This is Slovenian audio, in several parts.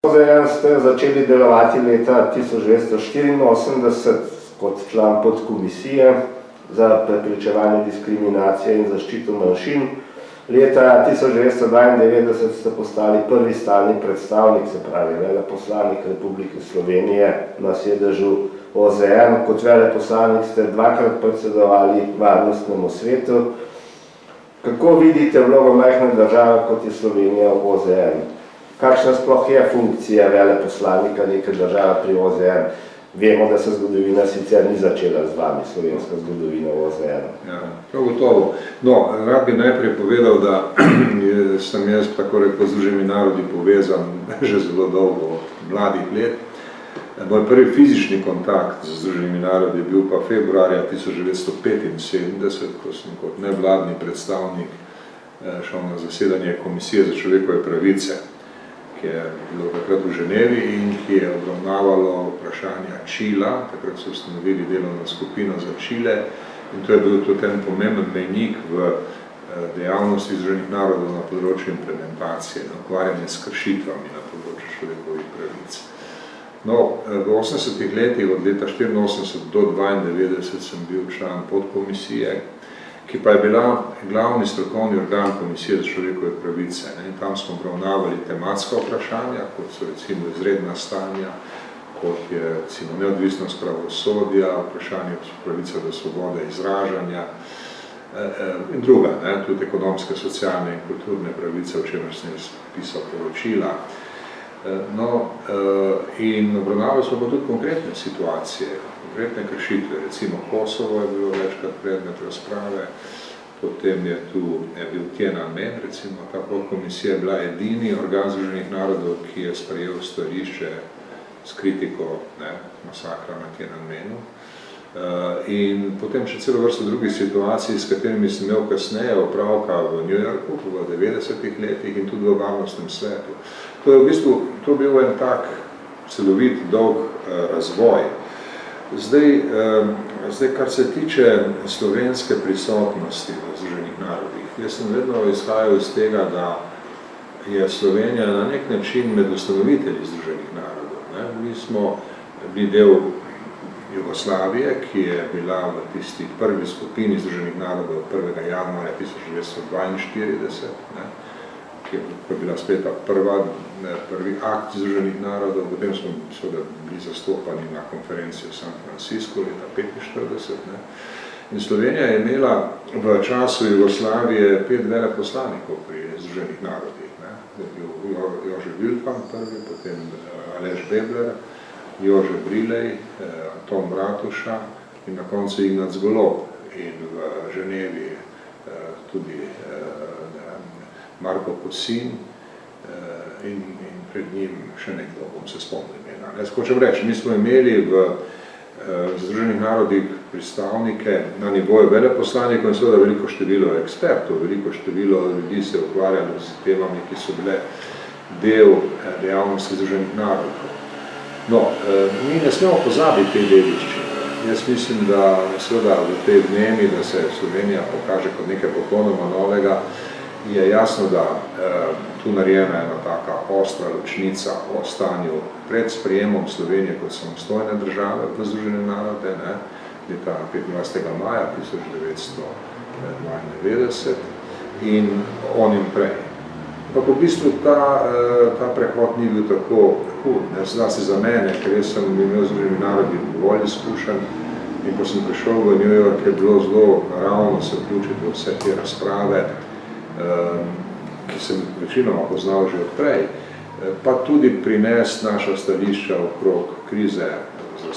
OZN ste začeli delovati leta 1984 kot član podkomisije za preprečevanje diskriminacije in zaščito manjšin. Leta 1992 ste postali prvi stalni predstavnik, se pravi veleposlanik Republike Slovenije na sedežu OZN. Kot veleposlanik ste dvakrat predsedovali Varnostnemu svetu. Kako vidite vlogo majhne države, kot je Slovenija v OZN? Kakšna sploh je funkcija veleposlanika neke države pri OZN? Vemo, da se zgodovina sicer ni začela z vami, slovenska zgodovina v OZN. Ja, prav gotovo. No, rad bi najprej povedal, da sem jaz tako rekel z Združenimi narodi povezan že zelo dolgo, od mladih let. Moj prvi fizični kontakt z Združenimi narodi je bil pa februarja 1975, ko sem kot nevladni predstavnik šel na zasedanje Komisije za človekove pravice, ki je bilo takrat v Ženevi in ki je obravnavalo vprašanja Čila. Takrat so ustanovili delovno skupino za Čile in to je bil tudi en pomemben mejnik v dejavnosti Združenih narodov na področju implementacije, na ukvarjanje s kršitvami na področju človekovih pravic. No, v 80-ih letih, od leta 1984 do 1992 sem bil član podkomisije, ki pa je bila glavni strokovni organ Komisije za človekove pravice. In tam smo obravnavali tematska vprašanja, kot so recimo izredna stanja, kot je recimo neodvisnost pravosodja, vprašanje pravice do svobode izražanja in druga, tudi ekonomske, socialne in kulturne pravice, o čemer sem pisal poročila. No, in obravnavali smo pa tudi konkretne situacije, konkretne kršitve, recimo Kosovo je bilo večkrat predmet razprave, potem je tu bil Tiananmen, recimo ta podkomisija je bila edini organ Združenih narodov, ki je sprejel stališče s kritiko masakra na Tiananmenu. In potem še celo vrsto drugih situacij, s katerimi sem imel kasneje opravka v New Yorku v 90-ih letih in tudi v Varnostnem svetu. To je v bistvu bil en tak celovit, dolg razvoj. Zdaj, kar se tiče slovenske prisotnosti v Združenih narodih, jaz sem vedno izhajal iz tega, da je Slovenija na nek način med ustanovitelji Združenih narodov. Mi smo bili del Jugoslavije, ki je bila v tisti prvi skupini Združenih narodov 1. januarja 1942, ki je bila sprejeta prvi akt Združenih narodov, potem smo seveda bili zastopani na konferenci v San Francisco leta 1945. In Slovenija je imela v času Jugoslavije 5 veleposlanikov pri Združenih narodih. Jože Vilfan prvi, potem Aleš Bebler, Jože Brilej, Tom Bratuša in na koncu Ignac Golob in v Ženevi tudi Marko Kosin in pred njim še nekdo, bom se spomnil imena. Hočem reči, mi smo imeli v Združenih narodih predstavnike na nivoju veleposlanikov in seveda veliko število ekspertov, veliko število ljudi se ukvarjalo s temami, ki so bile del dejavnosti Združenih narodov. No, mi ne smemo pozabiti te dediščine. Jaz mislim, da seveda v tej vnemi, da se Slovenija pokaže kot nekaj popolnoma novega, je jasno, da tu narejena ena taka ostra ločnica o stanju pred sprejemom Slovenije kot samostojne države v Združene narode, leta 25. maja 1992 in onim prej. Pa v bistvu ta prehod ni bil tako hud, zlasti za mene, ker jaz sem imel Združeni narodi dovolj izkušenj in ko sem prišel v New York, je bilo zelo naravno se vključiti v vse te razprave, ki sem večinoma poznal že odprej, pa tudi prinesti naša stališča okrog krize v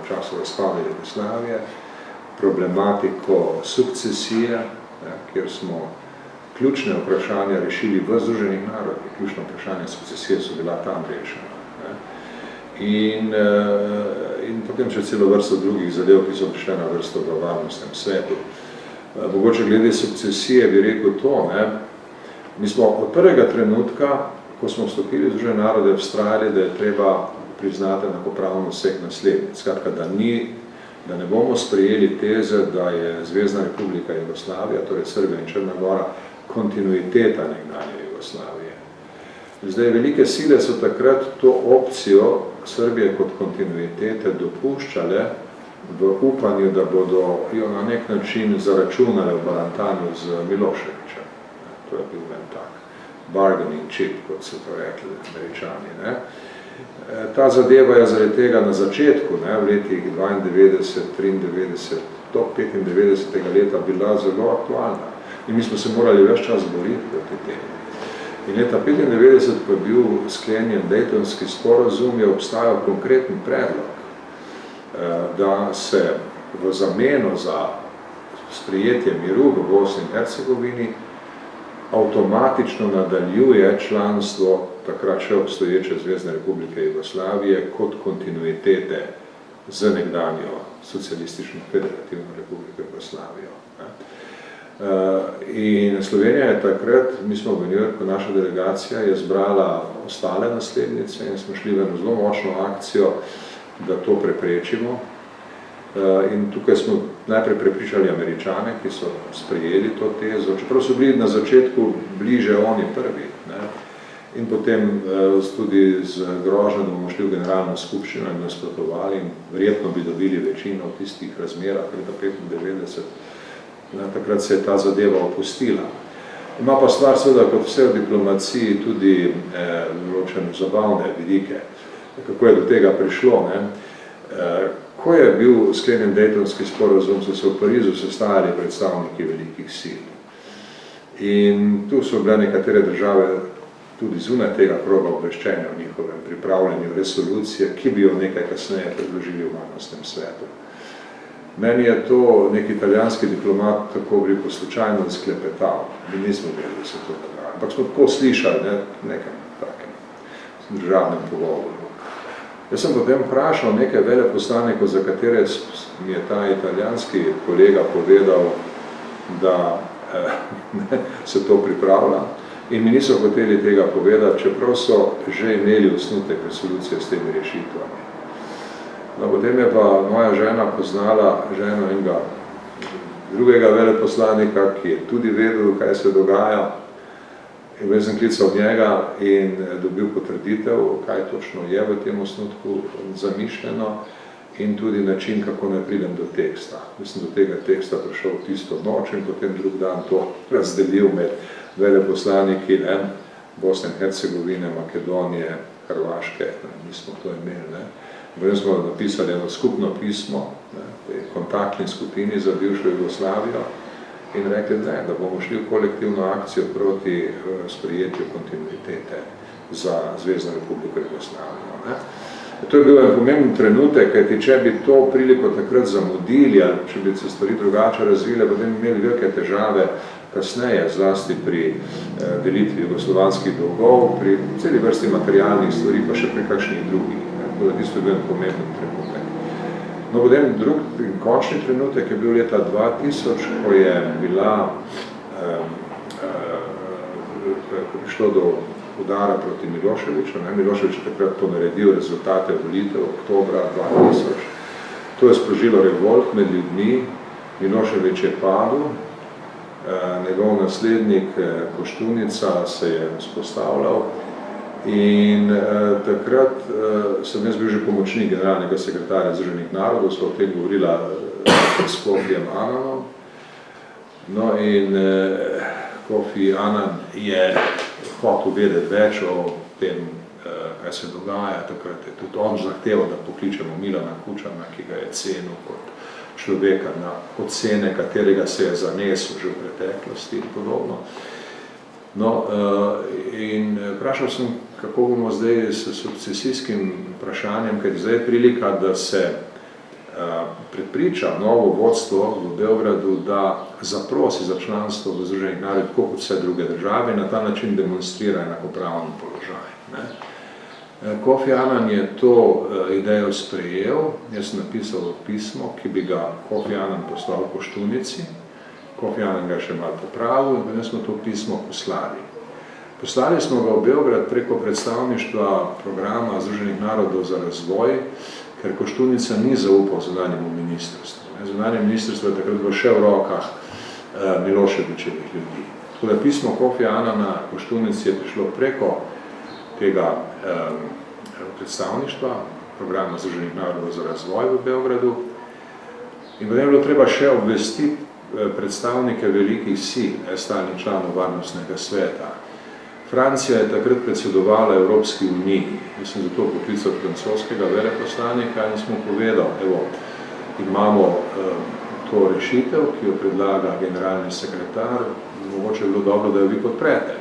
času razpada Jugoslavije, problematiko sukcesije, kjer smo ključne vprašanja rešili v Združenih narodih, ključne vprašanja sukcesije so bila tam rešena. In potem še celo vrsto drugih zadev, ki so prišle na vrsto v Varnostnem svetu. Mogoče glede sukcesije bi rekel to, mi smo od prvega trenutka, ko smo vstopili v Združene narode, vztrajali, da je treba priznati enakopravnost vseh naslednic. Skratka, da ne bomo sprejeli teze, da je Zvezna republika Jugoslavija, torej Srbija in Črna Gora, kontinuiteta nekdanje Jugoslavije. Zdaj, velike sile so takrat to opcijo Srbije kot kontinuitete dopuščale v upanju, da bodo jo na nek način zaračunale v barantanju z Miloševićem. To je bil en tak bargaining chip, kot so to rekli Američani. Ne? Ta zadeva je zaradi tega na začetku, ne, v letih 92, 93, do 95. leta bila zelo aktualna. In mi smo se morali ves čas boriti proti temu. In leta 95, ko je bil sklenjen Daytonski sporazum, je obstajal konkreten predlog, da se v zameno za sprejetje miru v Bosni in Hercegovini avtomatično nadaljuje članstvo takrat še obstoječe Zvezne republike Jugoslavije kot kontinuitete z nekdanjo socialistično federativno republiko Jugoslavijo. In Slovenija je takrat, mi smo v New Yorku, naša delegacija je zbrala ostale naslednice in smo šli v eno zelo močno akcijo, da to preprečimo. In tukaj smo najprej prepričali Američane, ki so sprejeli to tezo, čeprav so bili na začetku bliže oni prvi. Ne? In potem tudi z grožnjo, da bomo šli v generalno skupščino in nasprotovali in verjetno bi dobili večino v tistih razmerah leta 95. Takrat se je ta zadeva opustila. Ima pa stvar seveda kot vse v diplomaciji tudi določene zabavne vidike, kako je do tega prišlo. Ne? Ko je bil sklenjen Daytonski sporazum, so se v Parizu sestajali predstavniki velikih sil. In tu so bile nekatere države tudi zunaj tega kroga obveščenja o njihovem pripravljanju resolucije, ki bi jo nekaj kasneje predložili v varnostnem svetu. Meni je to nek italijanski diplomat tako bi slučajno sklepetal. Mi nismo vedeli, da se to dogaja. Ampak smo tako slišali, nekaj takem državnem pogovoru. Jaz sem potem vprašal nekaj veleposlanikov, za katere mi je ta italijanski kolega povedal, da se to pripravlja. In mi niso hoteli tega povedati, čeprav so že imeli osnutek resolucije s temi rešitvami. No, potem je pa moja žena poznala ženo enega drugega veleposlanika, ki je tudi vedel, kaj se dogaja. In jaz sem klical njega in dobil potrditev, kaj točno je v tem osnutku zamišljeno in tudi način, kako ne pridem do teksta. Jaz sem do tega teksta prišel tisto noč in potem drug dan to razdelil med veleposlaniki Bosne in Hercegovine, Makedonije, Hrvaške, mi smo to imeli. Potem smo napisali eno skupno pismo kontaktni skupini za bivšo Jugoslavijo in rekli, da bomo šli v kolektivno akcijo proti sprejetju kontinuitete za Zvezno republiko Jugoslavijo. To je bil en pomemben trenutek, kajti če bi to priliko takrat zamudili ali če bi se stvari drugače razvile, potem bi imeli velike težave kasneje, zlasti pri delitvi jugoslovanskih dolgov, pri celi vrsti materialnih stvari, pa še pri kakšnih drugih. To je tisto bil pomemben trenutek. No, potem drug in končni trenutek je bil leta 2000, ko je prišlo do udara proti Miloševiću. Milošević je takrat ponaredil rezultate volitev oktobra 2000. To je sprožilo revolt med ljudmi. Milošević je padel, njegov naslednik Koštunica se je vzpostavljal. In takrat sem jaz bil že pomočnik generalnega sekretarja Združenih narodov, so o tem govorila s Kofijem Annanom. No in Kofi Annan je hotel vedeti več o tem, kaj se dogaja. Takrat je tudi on zahteval, da pokličemo Milana Kučana, ki ga je cenil kot človeka na ocene, katerega se je zanesel že v preteklosti in podobno. No, in vprašal sem, kako bomo zdaj s sukcesijskim vprašanjem, ker zdaj je prilika, da se prepriča novo vodstvo v Beogradu, da zaprosi za članstvo v Združenih narodih, tako kot vse druge države, in na ta način demonstrira enakopraven položaj. Kofi Annan je to idejo sprejel, jaz sem napisal pismo, ki bi ga Kofi Annan poslal v Koštunici. Kofi Annan ga še malo popravil in potem smo to pismo poslali. Poslali smo ga v Beograd preko predstavništva programa Združenih narodov za razvoj, ker Koštunica ni zaupal zunanjemu ministrstvu. Zunanje ministrstvo je takrat bilo še v rokah Miloševićevih ljudi. Tako da pismo Kofi Annana Koštunici je prišlo preko tega predstavništva, programa Združenih narodov za razvoj v Beogradu. In potem je bilo treba še obvestiti predstavnike velikih sil, stalnih članov Varnostnega sveta. Francija je takrat predsedovala Evropski uniji. Jaz sem zato poklical francoskega veleposlanika in smo povedali, evo, imamo to rešitev, ki jo predlaga generalni sekretar, mogoče je bilo dobro, da jo vi podprete.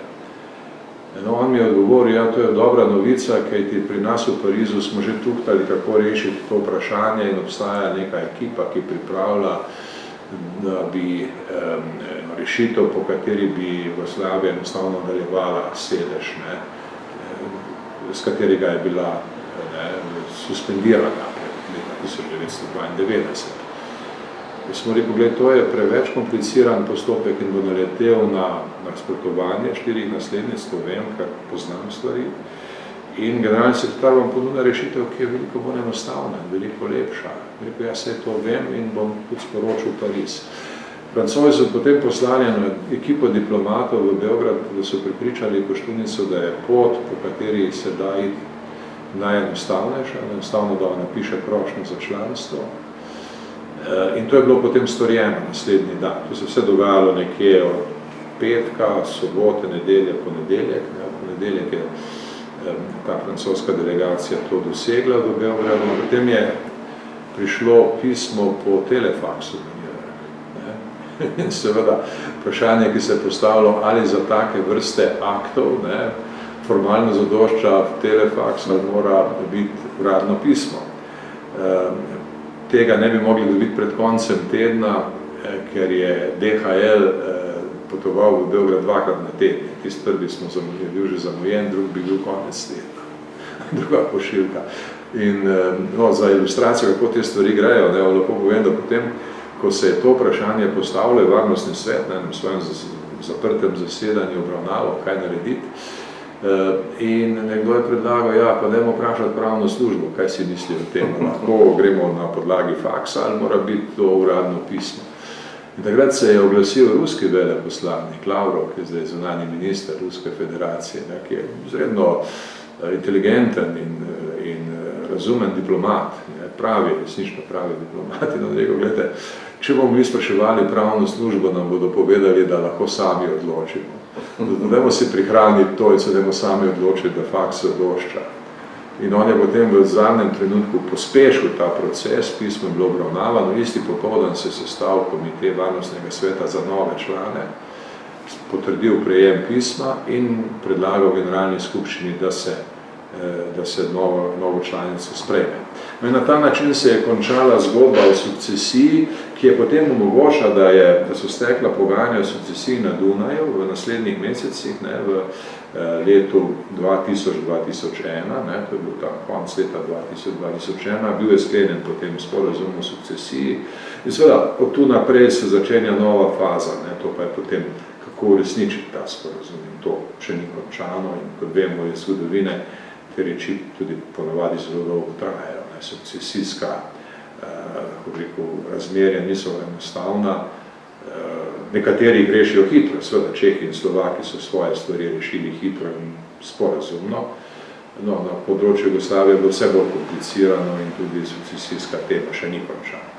No, on mi je odgovoril, ja, to je dobra novica, kajti pri nas v Parizu smo že tuhtali, kako rešiti to vprašanje in obstaja neka ekipa, ki pripravlja, da bi rešitev, po kateri bi Jugoslavija enostavno nadaljevala sedež, ne, z katerega je bila suspendirana leta 1992. Mi smo rekli, pogled, to je preveč kompliciran postopek in bo naletel na nasprotovanje 4 naslednic, to vem, ker poznam stvari. In generalni sekretar vam ponuja rešitev, ki je veliko bolj enostavna in veliko lepša. Rekel, jaz se to vem in bom tudi sporočil Pariz. Francozi so potem poslali na ekipo diplomatov v Beograd, da so pripričali Koštunico, da je pot, po kateri se da iti najenostavnejša, enostavno da napiše prošnjo za članstvo. In to je bilo potem storjeno naslednji dan. To se vse dogajalo nekje od petka, sobote, nedelje, ponedeljek. Ponedeljek je ta francoska delegacija to dosegla v Beogradu. Potem je prišlo pismo po telefaksu. In seveda vprašanje, ki se je postavilo, ali za take vrste aktov, formalno zadošča telefaks, ali mora biti uradno pismo. Tega ne bi mogli dobiti pred koncem tedna, ker je DHL potoval v Beograd 2-krat na teden. Tisti prvi je bil že zamujen, drugi bi bil konec tedna. Druga pošiljka. In za ilustracijo, kako te stvari grejo, lahko povem, da potem, ko se je to vprašanje postavilo, Varnostni svet na enem svojem zaprtem zasedanju obravnaval, kaj narediti, in nekdo je predlagal, ja, pa dajmo vprašati pravno službo, kaj si misli o tem, lahko gremo na podlagi faksa ali mora biti to uradno pismo. In takrat se je oglasil ruski veleposlanik Lavrov, ki je zdaj zunanji minister Ruske federacije, ki je izredno inteligenten in razumen diplomat, resnično pravi diplomat, in on rekel, gledajte, če bomo mi spraševali pravno službo, nam bodo povedali, da lahko sami odločimo. Dajmo si prihraniti to in se dajmo sami odločiti, da faks se odlošča. In on je potem v zadnjem trenutku pospešil ta proces, pismo je bilo obravnavano, isti popoldan se je sestal komitej Varnostnega sveta za nove člane, potrdil prejem pisma in predlagal generalni skupščini, da se novo članico sprejme. No in na ta način se je končala zgodba o sukcesiji, ki je potem omogočila, da so stekla pogajanja o sukcesiji na Dunaju v naslednjih mesecih, v letu 2000-2001, to je bil ta konc leta 2000-2001, bil je sklenjen potem sporazum o sukcesiji. In seveda, od tu naprej se začenja nova faza, to pa je potem, kako uresničiti ta sporazum. In to še ni končano in kot vemo iz zgodovine, te reči tudi ponavadi zelo dolgo trajajo. Sukcesijska razmerja niso enostavna. Nekateri grešijo hitro, seveda Čehi in Slovaki so svoje stvari rešili hitro in sporazumno. No, na področju Jugoslavije je bilo vse bolj komplicirano in tudi sukcesijska tema še ni končana.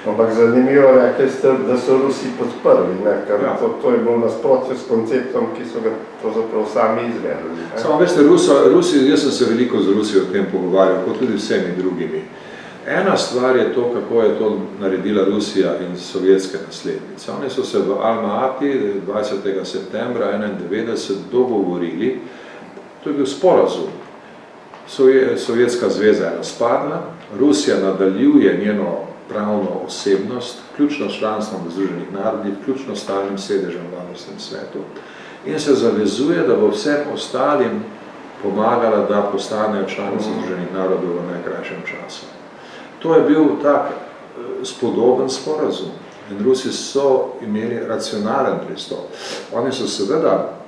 Ampak zanimivo, rekli ste, da so Rusi podprli, ker to je bilo nasprotje s konceptom, ki so ga pravzaprav sami izvedli. Samo veste, Rusi, jaz sem se veliko z Rusijo o tem pogovarjal, kot tudi vsemi drugimi. Ena stvar je to, kako je to naredila Rusija in sovjetske naslednice. Oni so se v Alma-Ati 20. septembra 1991 dogovorili, to je bil sporazum. Sovjetska zveza je razpadla, Rusija nadaljuje njeno pravno osebnost, vključno s članstvom v Združenih narodih, vključno s stalnim sedežem v Varnostnem svetu in se zavezuje, da bo vsem ostalim pomagala, da postanejo članice Združenih narodov v najkrajšem času. To je bil tak spodoben sporazum in Rusi so imeli racionalen pristop. Oni so seveda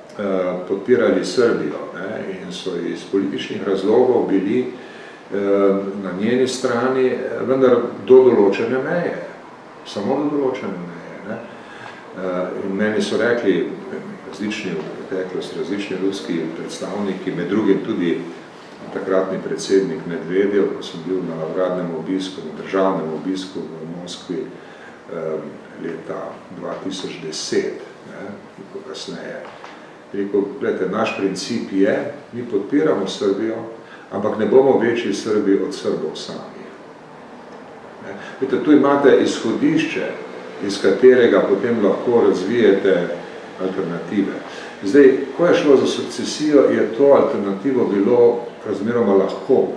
podpirali Srbijo in so iz političnih razlogov bili na njeni strani, vendar do določene meje, samo do določene meje. In meni so rekli različni preteklost, različni ruski predstavniki, med drugim tudi takratni predsednik Medvedev, ko sem bil na uradnem obisku, na državnem obisku v Moskvi leta 2010, neko kasneje. Rekel, gledajte, naš princip je, mi podpiramo Srbijo, ampak ne bomo večji Srbi od Srbov sami. Vidite, tu imate izhodišče, iz katerega potem lahko razvijete alternative. Zdaj, ko je šlo za sukcesijo, je to alternativo bilo razmeroma lahko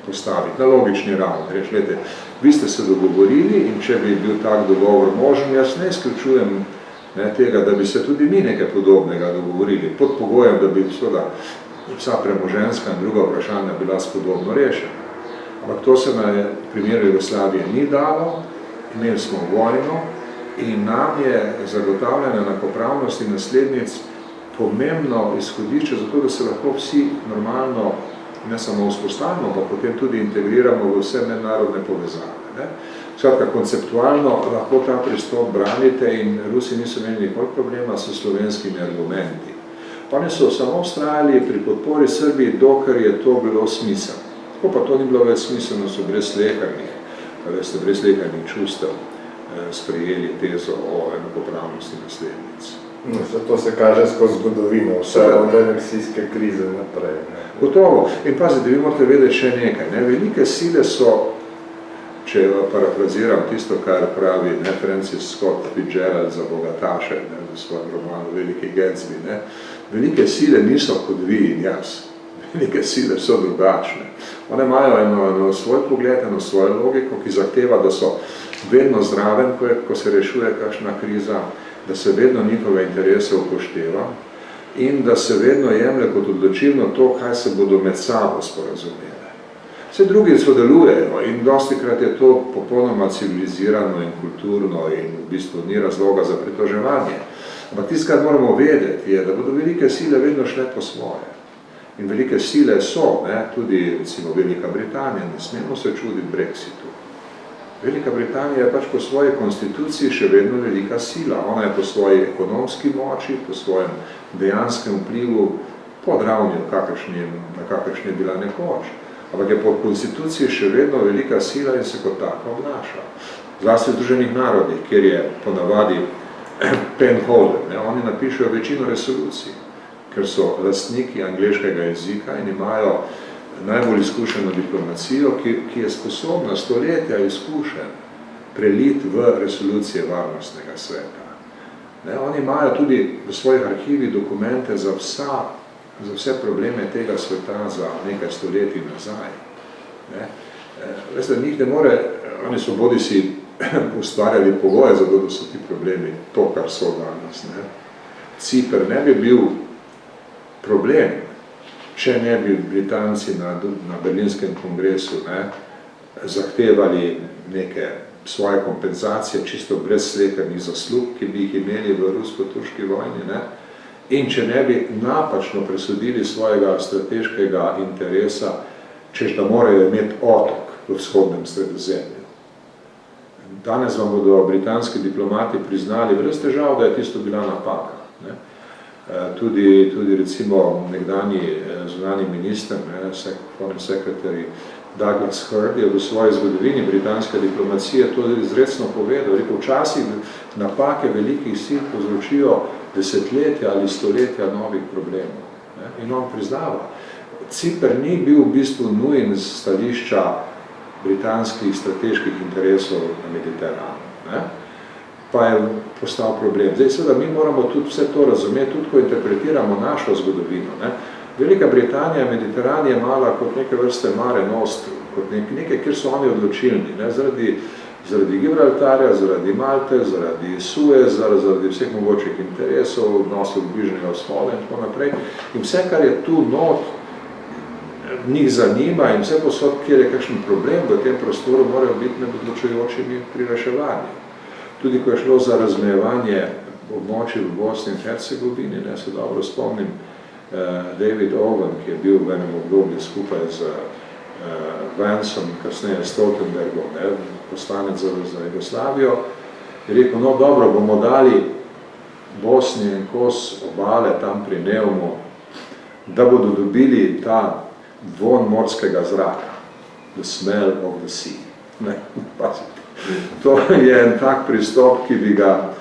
postaviti na logični ravni. Reč, gledajte, vi ste se dogovorili in če bi bil tak dogovor možen, jaz ne izključujem tega, da bi se tudi mi nekaj podobnega dogovorili, pod pogojem, da bi vsa premoženska in druga vprašanja bila spodobno rešena. Ampak to se na primeru Jugoslavije ni dalo, imeli smo vojno in nam je zagotavljanje enakopravnosti naslednic pomembno izhodišče, zato da se lahko vsi normalno ne samo vzpostavimo, pa potem tudi integriramo v vse mednarodne povezave. Skratka, konceptualno lahko ta pristop branite in Rusi niso imeli nikoli problema s slovenskimi argumenti. Pa oni so samo vztrajali pri podpori Srbiji, dokler je to bilo smiselno. Tako pa to ni bilo več smiselno, so brez lekarnih čustev sprejeli tezo o enakopravnosti naslednic. To se kaže skozi zgodovino, vse od aneksijske krize naprej. Gotovo. In pazite, vi morate vedeti še nekaj. Velike sile so, če parafraziram tisto, kar pravi Francis Scott Fitzgerald za bogataše, v svojem romanu Veliki Gatsby, velike sile niso kot vi in jaz. Velike sile so drugačne. One imajo eno svoj pogled, eno svojo logiko, ki zahteva, da so vedno zraven, ko se rešuje kakšna kriza, da se vedno njihove interese upošteva in da se vedno jemlje kot odločilno to, kaj se bodo med sabo sporazumele. Vse drugi sodelujejo in dostikrat je to popolnoma civilizirano in kulturno in v bistvu ni razloga za pritoževanje. Ampak tisto, kar moramo vedeti, je, da bodo velike sile vedno šle po svoje. In velike sile so, tudi recimo Velika Britanija, ne smemo se čuditi Brexitu. Velika Britanija je pač po svoji konstituciji še vedno velika sila. Ona je po svoji ekonomski moči, po svojem dejanskem vplivu pod ravnjo, na kakršni je bila nekoč. Ampak je po konstituciji še vedno velika sila in se kot tako obnaša. Zlasti v Združenih narodih, kjer je ponavadi pen holder, oni napišejo večino resolucij, ker so lastniki angleškega jezika in imajo najbolj izkušeno diplomacijo, ki je sposobna stoletja izkušen preliti v resolucije Varnostnega sveta. Oni imajo tudi v svojih arhivih dokumente za vse probleme tega sveta za nekaj stoletij nazaj. Veste, njih ne more, oni so bodisi ustvarjali pogoje za to, da so ti problemi to, kar so danes. Ciper ne bi bil problem, če ne bi Britanci na Berlinskem kongresu zahtevali neke svoje kompenzacije, čisto brez slehernih zaslug, ki bi jih imeli v rusko-turški vojni, in če ne bi napačno presodili svojega strateškega interesa, češ da morajo imeti otok v vzhodnem Sredozemlju. Danes vam bodo britanski diplomati priznali brez težav, da je tisto bila napaka. Tudi recimo nekdanji zunanji minister, foreign secretary Douglas Hurd je v svoji zgodovini britanske diplomacije to izrecno povedal. Rekel, včasih napake velikih sil povzročijo desetletja ali stoletja novih problemov. In on priznava. Ciper ni bil v bistvu nujen z stališča britanskih strateških interesov na Mediteranu. Pa je postal problem. Zdaj, seveda, mi moramo tudi vse to razumeti, tudi ko interpretiramo našo zgodovino. Velika Britanija, Mediteran je mala kot neke vrste Mare Nostrum, kot nekaj, kjer so oni odločilni, zaradi Gibraltarja, zaradi Malte, zaradi Sueza, zaradi vseh mogočih interesov, odnosov bližnjega vzhoda in tako naprej. In vse, kar je tu not, njih zanima in vse posod, kjer je kakšen problem v tem prostoru, morajo biti med odločujočimi pri reševanju. Tudi ko je šlo za razmejevanje območij v Bosni in Hercegovini, se dobro spomnim, David Owen, ki je bil v enem obdobju skupaj z Vanceom, kasneje Stoltenbergom, poslanec za Jugoslavijo, je rekel, no dobro, bomo dali Bosni en kos obale tam pri Neumu, da bodo dobili ta von morskega zraka, the smell of the sea. Ne, pazite. To je en tak pristop, ki bi ga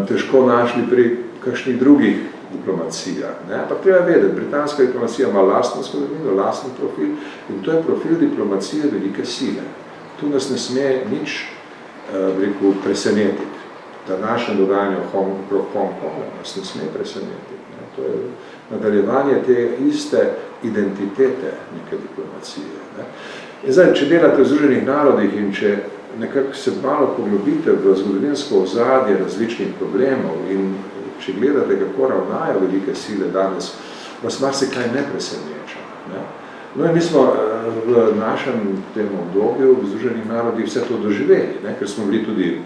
težko našli pri kakšnih drugih diplomacijah. Ne? Ampak treba vedeti, britanska diplomacija ima lastno zgodovino, lastni profil in to je profil diplomacije velike sile. Tu nas ne sme nič presenetiti. Današnje dogajanje okrog Hong Konga nas ne sme presenetiti. Ne? To je nadaljevanje te iste identitete neke diplomacije. Ne? In zdaj, če delate v Združenih narodih in če nekako se malo poglobite v zgodovinsko ozadje različnih problemov in če gledate, kako ravnajo velike sile danes, vas marsikaj ne preseneča. Ne? No in mi smo v našem tem obdobju v Združenih narodih vse to doživeli, ne? Ker smo bili tudi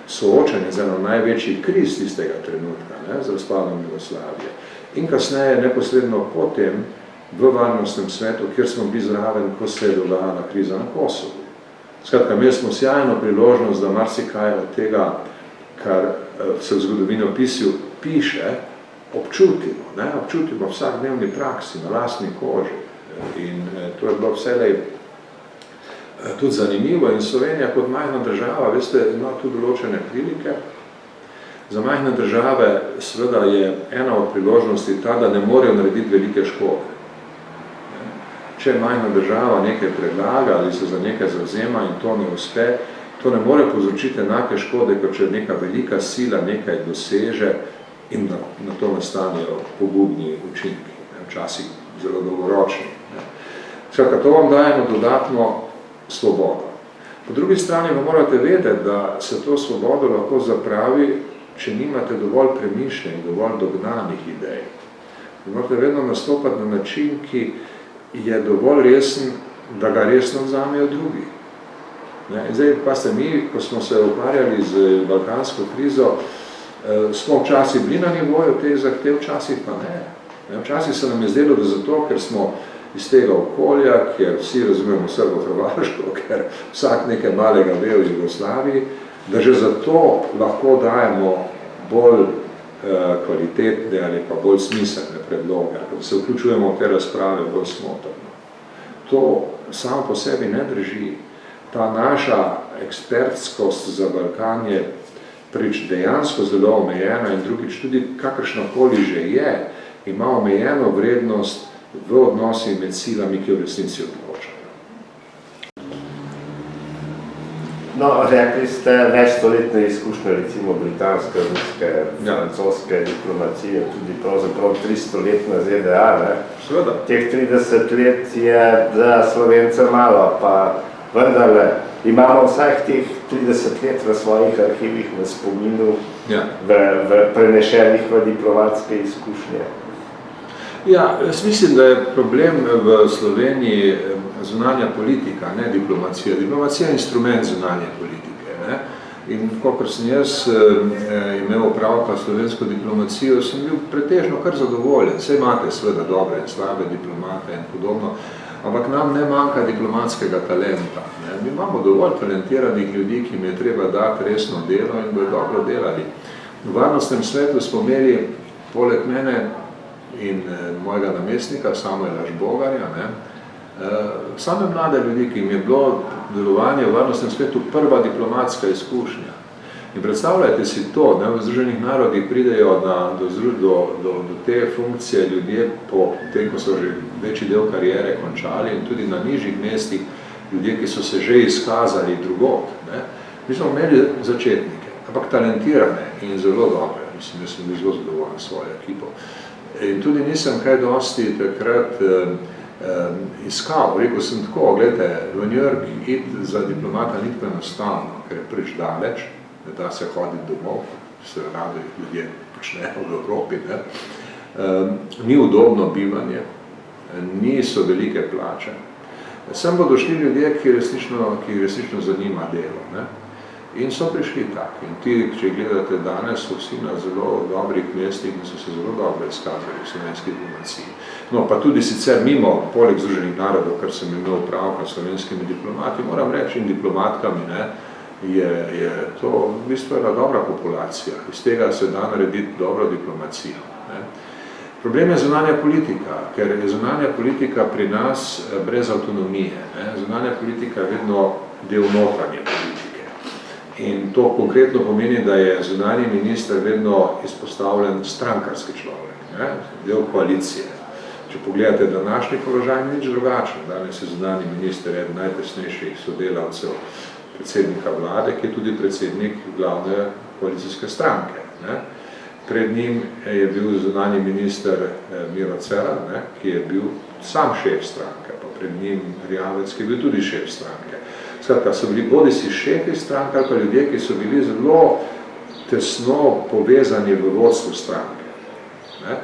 soočeni z eno največjih kriz tistega trenutka, ne? Z razpadom Jugoslavije. In kasneje, neposredno potem, v varnostnem svetu, kjer smo bili zraven, ko se je dogajala kriza na Kosovu. Skratka, imeli smo sjajno priložnost, da marsikaj od tega, kar se v zgodovinopisju piše, občutimo. Ne? Občutimo v vsakdnevni praksi, na lastni koži. In to je bilo vselej tudi zanimivo. In Slovenija kot majhna država, veste, ima tudi določene prilike. Za majhne države seveda je ena od priložnosti ta, da ne morejo narediti velike škode. Če majhna država nekaj predlaga ali se za nekaj zavzema in to ne uspe, to ne more povzročiti enake škode, kot če neka velika sila nekaj doseže in na to nastanejo pogubni učinki, včasih zelo dolgoročni. Skratka, to vam daje dodatno svobodo. Po drugi strani pa morate vedeti, da se to svobodo lahko zapravi, če nimate dovolj premišljenih, dovolj dognanih idej. Morate vedno nastopati na način, ki je dovolj resen, da ga resno vzamejo drugi. In zdaj pa ste mi, ko smo se ukvarjali z balkansko krizo, smo včasih bili na nivoju teh zahtev, včasih pa ne. Včasih se nam je zdelo, da zato, ker smo iz tega okolja, ker vsi razumemo Srbo-Hrvaško, ker vsak nekaj malega ve v Jugoslaviji, da že zato lahko dajemo bolj kvalitetne ali pa bolj smiselne predloge, da se vključujemo v te razprave bolj smotrno. To samo po sebi ne drži. Ta naša ekspertskost za Balkan je prič dejansko zelo omejena in drugič tudi kakršnakoli že je, ima omejeno vrednost v odnosi med silami, ki v resnici odločajo. No, rekli ste večstoletne izkušnje, recimo britanske, ruske, francoske diplomacije, tudi pravzaprav 300 let na ZDA. Ne? Seveda. Teh 30 let je za Slovence malo, pa vendarle imamo vseh teh 30 let v svojih arhivih, v spominu, v prenešenih v diplomatske izkušnje. Ja, jaz mislim, da je problem v Sloveniji zunanja politika, ne diplomacija. Diplomacija je instrument zunanje politike. Ne? In kakor sem jaz imel opravka slovensko diplomacijo, sem bil pretežno kar zadovoljen. Saj imate seveda dobre in slabe diplomate in podobno, ampak nam ne manjka diplomatskega talenta. Ne? Mi imamo dovolj talentiranih ljudi, ki jim je treba dati resno delo in bojo dobro delali. V varnostnem svetu smo imeli poleg mene in mojega namestnika, Samuela Žbogarja, same mlade ljudi, ki jim je bilo delovanje v varnostnem svetu prva diplomatska izkušnja. In predstavljajte si to, v Združenih narodih pridejo do te funkcije ljudje, po tem, ko so že večji del karijere končali in tudi na nižjih mestih ljudje, ki so se že izkazali drugod. Mi smo imeli začetnike, ampak talentirane in zelo dobre. Mislim, da sem bil zelo zadovoljen s svojo ekipo. In tudi nisem kaj dosti takrat iskal. Rekel sem tako, gledajte, v New York iti za diplomata ni tako enostavno, ker je preč daleč, ne da se hoditi domov, se radi ljudje počnejo v Evropi. Ni udobno bivanje, niso velike plače. Sem bodo šli ljudje, ki resnično zanima delo. In so prišli tak. In ti, če gledate danes, so vsi na zelo dobrih mestih in so se zelo dobro izkazali v slovenski diplomaciji. No, pa tudi sicer mimo, poleg Združenih narodov, kar sem imel pravka s slovenskimi diplomati, moram reči in diplomatkami, je to v bistvu ena dobra populacija. Iz tega se da narediti dobro diplomacijo. Ne. Problem je zunanja politika, ker je zunanja politika pri nas brez avtonomije. Ne. Zunanja politika je vedno del notranje politike. In to konkretno pomeni, da je zunanji minister vedno izpostavljen strankarski človek, ne, del koalicije. Če pogledate današnji položaj, ni nič drugačen. Danes je zunanji minister eden najtesnejših sodelavcev predsednika vlade, ki je tudi predsednik glavne koalicijske stranke. Ne. Pred njim je bil zunanji minister Miro Cerar, ne, ki je bil sam šef stranke, pa pred njim Erjavec, ki je bil tudi šef stranke. Skratka, so bili bodisi šefi stranke ali pa ljudje, ki so bili zelo tesno povezani v vodstvu stranke. Ne.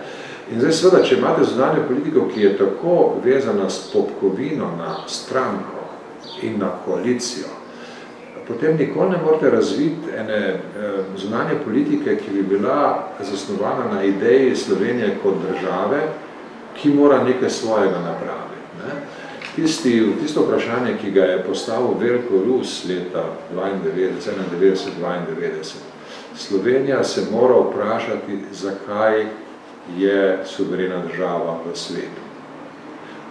In zdaj seveda, če imate zunanjo politiko, ki je tako vezana s popkovino na stranko in na koalicijo, potem nikoli ne morate razviti ene zunanje politike, ki bi bila zasnovana na ideji Slovenije kot države, ki mora nekaj svojega napraviti. Ne? Tisto vprašanje, ki ga je postavil Veljko Rus leta 1991-1992, Slovenija se mora vprašati, zakaj je suverena država v svetu.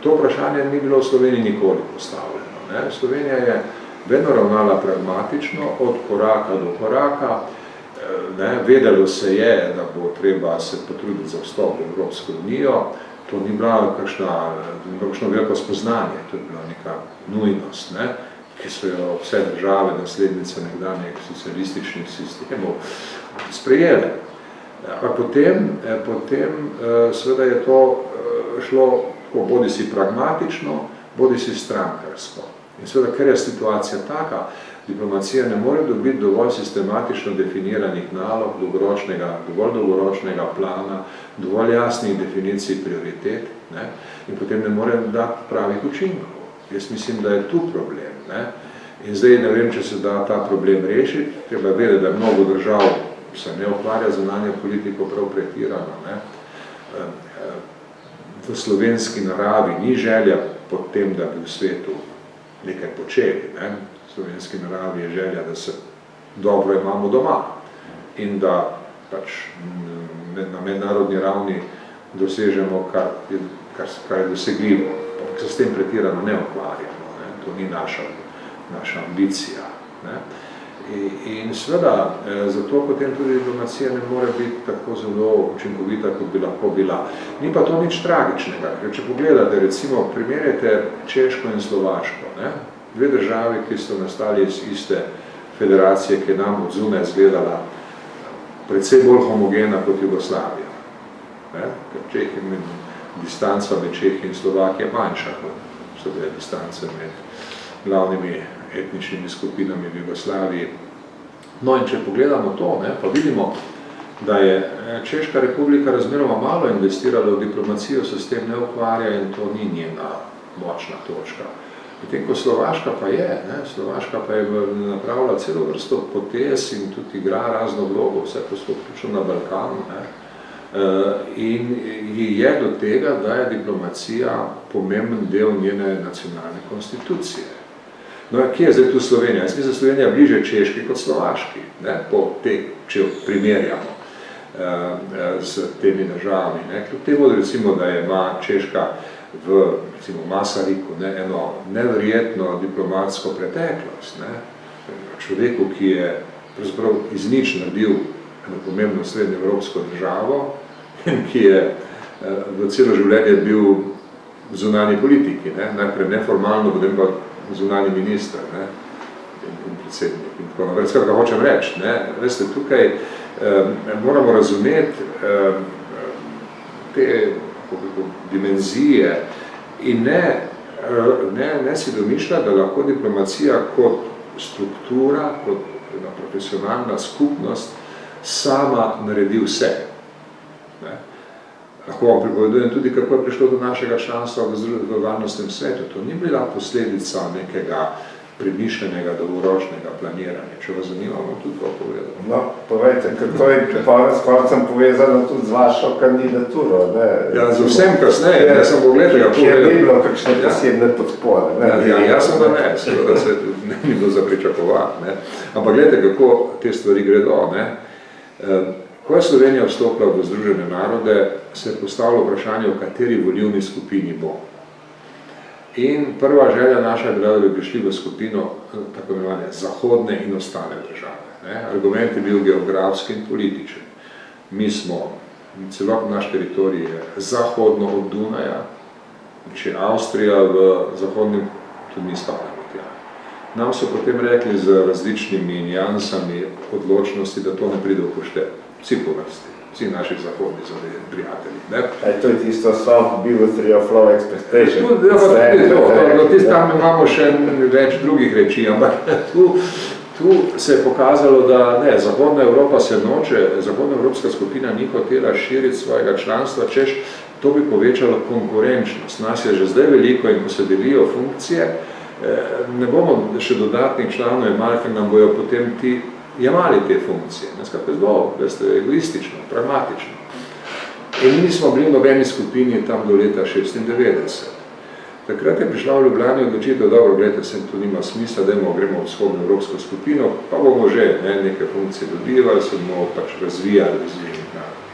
To vprašanje ni bilo v Sloveniji nikoli postavljeno. Ne? Slovenija je vedno ravnala pragmatično, od koraka do koraka. Ne? Vedelo se je, da bo treba se potruditi za vstop v Evropsko unijo. To ni bilo kakšno veliko spoznanje, to je bila neka nujnost, ne? Ki so jo vse države, naslednice nekdanjih socialističnih sistemov sprejele. Ampak potem seveda je to šlo bodisi pragmatično, bodisi strankarsko. In seveda, ker je situacija taka, diplomacija ne more dobiti dovolj sistematično definiranih nalog, dovolj dolgoročnega plana, dovolj jasnih definicij prioritet, ne? In potem ne more dati pravih učinkov. Jaz mislim, da je tu problem. Ne? In zdaj ne vem, če se da ta problem rešiti, treba vedeti, da mnogo držav se ne ukvarja z zunanjo politiko prav pretirano. Ne? V slovenski naravi ni želja po tem, da bi v svetu nekaj počeli. Ne? V slovenski naravi je želja, da se dobro imamo doma in da pač na mednarodni ravni dosežemo, kar je dosegljivo. Se s tem pretirano ne ukvarjamo. Ne? To ni naša ambicija. Ne? In seveda, zato potem tudi diplomacija ne more biti tako zelo učinkovita, kot bi lahko bila. Ni pa to nič tragičnega, ker če pogledate, recimo, primerjate Češko in Slovaško, ne? Dve državi, ki so nastali iz iste federacije, ki je nam od zunaj izgledala precej bolj homogena kot Jugoslavija. Ne? Ker distanca med Čehi in Slovakije manjša, kot so bile distance med glavnimi etničnimi skupinami v Jugoslaviji. No in če pogledamo to, ne, pa vidimo, da je Češka republika razmeroma malo investirala v diplomacijo, se s tem ne ukvarja in to ni njena močna točka. Medtem ko Slovaška pa je, ne, Slovaška pa je napravila celo vrsto potez in tudi igra razno vlogo, vse posod vključno na Balkanu, ne, in je do tega, da je diplomacija pomemben del njene nacionalne konstitucije. No, kje je zdaj tu Slovenija? Jaz mislim, da Slovenija bliže Češki kot Slovaški, ne? Če jo primerjamo s temi državami. Ne? Kljub temu, recimo, da ima Češka v Masariku eno neverjetno diplomatsko preteklost. Ne? Človeku, ki je pravzaprav iz nič naredil eno pomembno srednjeevropsko državo, ki je v celo življenje bil v zunanji politiki, ne? Najprej neformalno, potem pa zunanji minister, ne, in predsednik in tako naprej. Skratka, hočem reči, ne, veste, tukaj moramo razumeti te dimenzije in ne si domišljati, da lahko diplomacija kot struktura, kot ena profesionalna skupnost sama naredi vse. Ne. Lahko vam pripovedujem tudi, kako je prišlo do našega članstva v Varnostnem svetu. To ni bila posledica nekega premišljenega, dolgoročnega planiranja. Če vas zanima, bom tudi to povedal. No, povejte, ker to je konec koncem povezano tudi z vašo kandidaturo, ne? Ja, z vsem kasneje, ne sem pogledal, kjer ni bilo kakšne posebne podpore, ne? Ja, jasno, da ne, seveda se ne bi bilo za pričakovati, ne. Ampak gledajte, kako te stvari gredo, ne. Ko je Slovenija vstopila v Združene narode, se je postavilo vprašanje, v kateri volilni skupini bo. In prva želja naša je bila, da bi prišli v skupino tako imenovane zahodne in ostale države. Ne? Argument je bil geografski in političen. Mi smo, celotno naš teritorij je zahodno od Dunaja, če Avstrija v zahodnem tudi ni spadamo tja. Nam so potem rekli z različnimi nijansami odločnosti, da to ne pride v poštev. Vsi po vrsti. Vsi naših zahodnih prijatelji. Ne? To je tisto soft bigotry of low expectation. Tudi tam imamo še več drugih reči, ampak tu se je pokazalo, da ne, Zahodna Evropa se noče, Zahodna Evropska skupina ni hotela širiti svojega članstva, češ to bi povečalo konkurenčnost. Nas je že zdaj veliko in ko se delijo funkcije, ne bomo še dodatnih članov imali, ker nam bojo potem ti jemali te funkcije, skratka zelo, veste, egoistično, pragmatično. In mi smo bili v nobeni skupini tam do leta 96. Takrat je prišla v Ljubljani odločitev, dobro, gledajte, se to nima smisla, gremo v vzhodno evropsko skupino, pa bomo že neke funkcije dobivali, se bomo pač razvijali v Združenih narodih.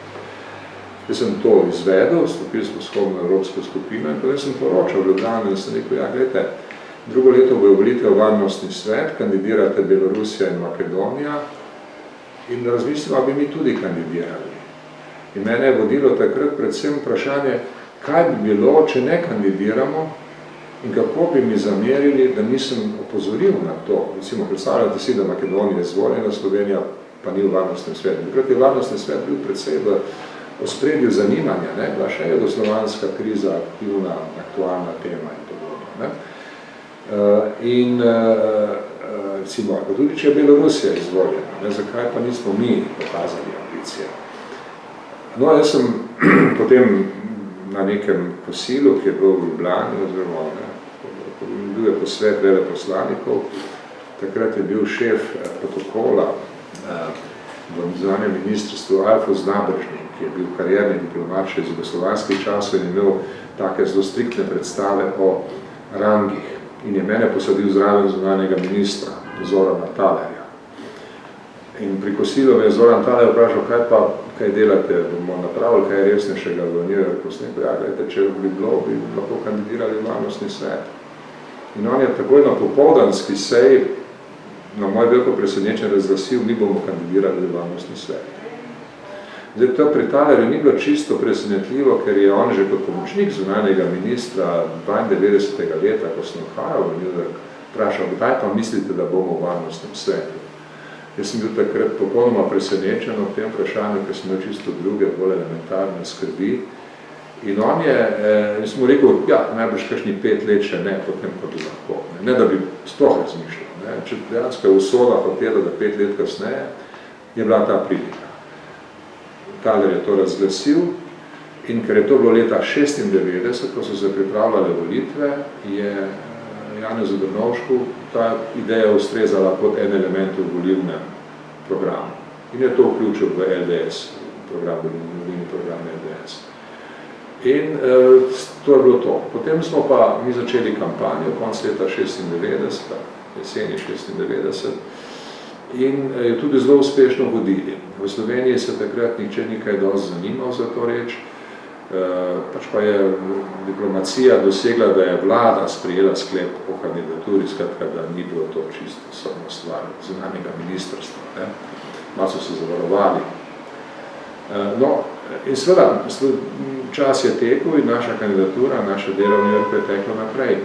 Jaz sem to izvedel, vstopili smo v vzhodno evropsko skupino in potem sem poročal v Ljubljani in sem rekel, ja, gledajte, drugo leto bojo volitve v varnostni svet, kandidirate Belorusija in Makedonija in razmislimo, bi mi tudi kandidirali. In mene je vodilo takrat predvsem vprašanje, kaj bi bilo, če ne kandidiramo in kako bi mi zamerili, da nisem opozoril na to. Recimo, predstavljate si, da Makedonija je izvoljena, Slovenija pa ni v varnostnem svetu. Takrat je varnostni svet bil predvsej v ospredju zanimanja, ne? Bila še jugoslovanska kriza, aktivna, aktualna tema in podobno. Ne? Recimo, tudi če je Belorusija izvoljena, ne, zakaj pa nismo mi pokazali ambicije. No, jaz sem potem na nekem posilu, ki je bil v Ljubljani, oziroma bil je posvet veleposlanikov, takrat je bil šef protokola v zunanjem ministrstvu Alfons Nabržnik, ki je bil karierni diplomat še iz jugoslovanskih časov in imel take zelo striktne predstave o rangih. In je mene posadil zraven zunanjega ministra, Zorana Thalerja. In pri kosilu me je Zoran Thaler vprašal, kaj delate, bomo napravili, kaj je resnejšega v New Yorku. Ja, gledajte, če bi bilo, bi lahko kandidirali v varnostni svet. In on je takoj na popoldanski seji, na moj veliko presenečen razglasil, mi bomo kandidirali v varnostni svet. Zdaj, to pri Thalerju ni bilo čisto presenetljivo, ker je on že kot pomočnik zunanjega ministra 92. leta, ko sem odhajal v New York, vprašal, kdaj pa mislite, da bomo v varnostnem svetu. Jaz sem bil takrat popolnoma presenečen v tem vprašanju, ker sem imel čisto druge, bolj elementarne skrbi. In on je, smo rekel, ja, najbrž kakšni 5 let še ne, potem pa bi lahko. Ne da bi sploh razmišljal. Ne. Če dejansko je usoda hotela, da 5 let kasneje, je bila ta prilika. Thaler je to razglasil in ker je to bilo leta 96, ko so se pripravljale volitve, je Janezu Drnovšku ta ideja ustrezala kot en element v volilnem programu. In je to vključil v LDS, volilni program LDS. In to je bilo to. Potem smo pa mi začeli kampanjo konc leta 96, jeseni 96, in jo tudi zelo uspešno vodili. V Sloveniji se takrat nihče nikaj dosti zanimal za to reč, pač pa je diplomacija dosegla, da je vlada sprejela sklep o kandidaturi, skratka, da ni bilo to čisto samo stvar zunanjega ministrstva. Malo so se zavarovali. No, in seveda, čas je tekel in naša kandidatura, naše delo v New Yorku je teklo naprej.